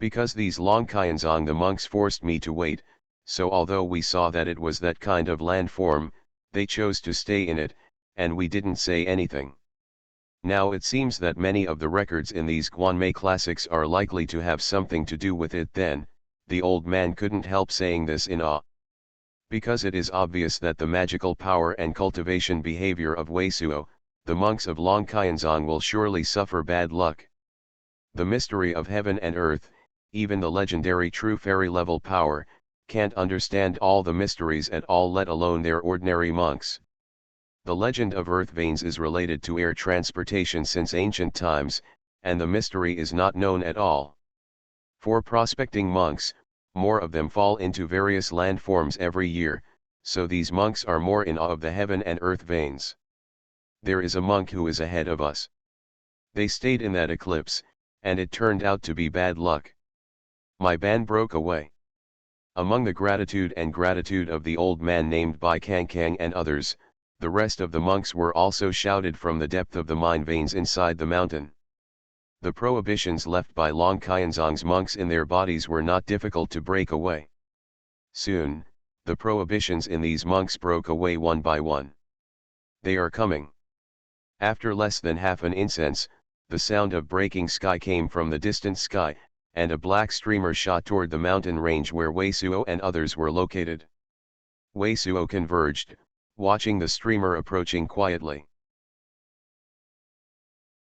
Because these Longqianzong the monks forced me to wait, so although we saw that it was that kind of landform, they chose to stay in it, and we didn't say anything. Now it seems that many of the records in these Guanmei classics are likely to have something to do with it. Then, the old man couldn't help saying this in awe. Because it is obvious that the magical power and cultivation behavior of Wei Suo, the monks of Longqianzong will surely suffer bad luck. The mystery of heaven and earth, even the legendary true fairy level power, can't understand all the mysteries at all, let alone their ordinary monks. The legend of earth veins is related to air transportation since ancient times, and the mystery is not known at all. For prospecting monks, more of them fall into various landforms every year, so these monks are more in awe of the heaven and earth veins. There is a monk who is ahead of us. They stayed in that eclipse, and it turned out to be bad luck. My ban broke away. Among the gratitude of the old man named Bai Kangkang and others, the rest of the monks were also shouted from the depth of the mine veins inside the mountain. The prohibitions left by Longqianzong's monks in their bodies were not difficult to break away. Soon, the prohibitions in these monks broke away one by one. They are coming. After less than half an incense, the sound of breaking sky came from the distant sky, and a black streamer shot toward the mountain range where Wei Suo and others were located. Wei Suo converged, watching the streamer approaching quietly.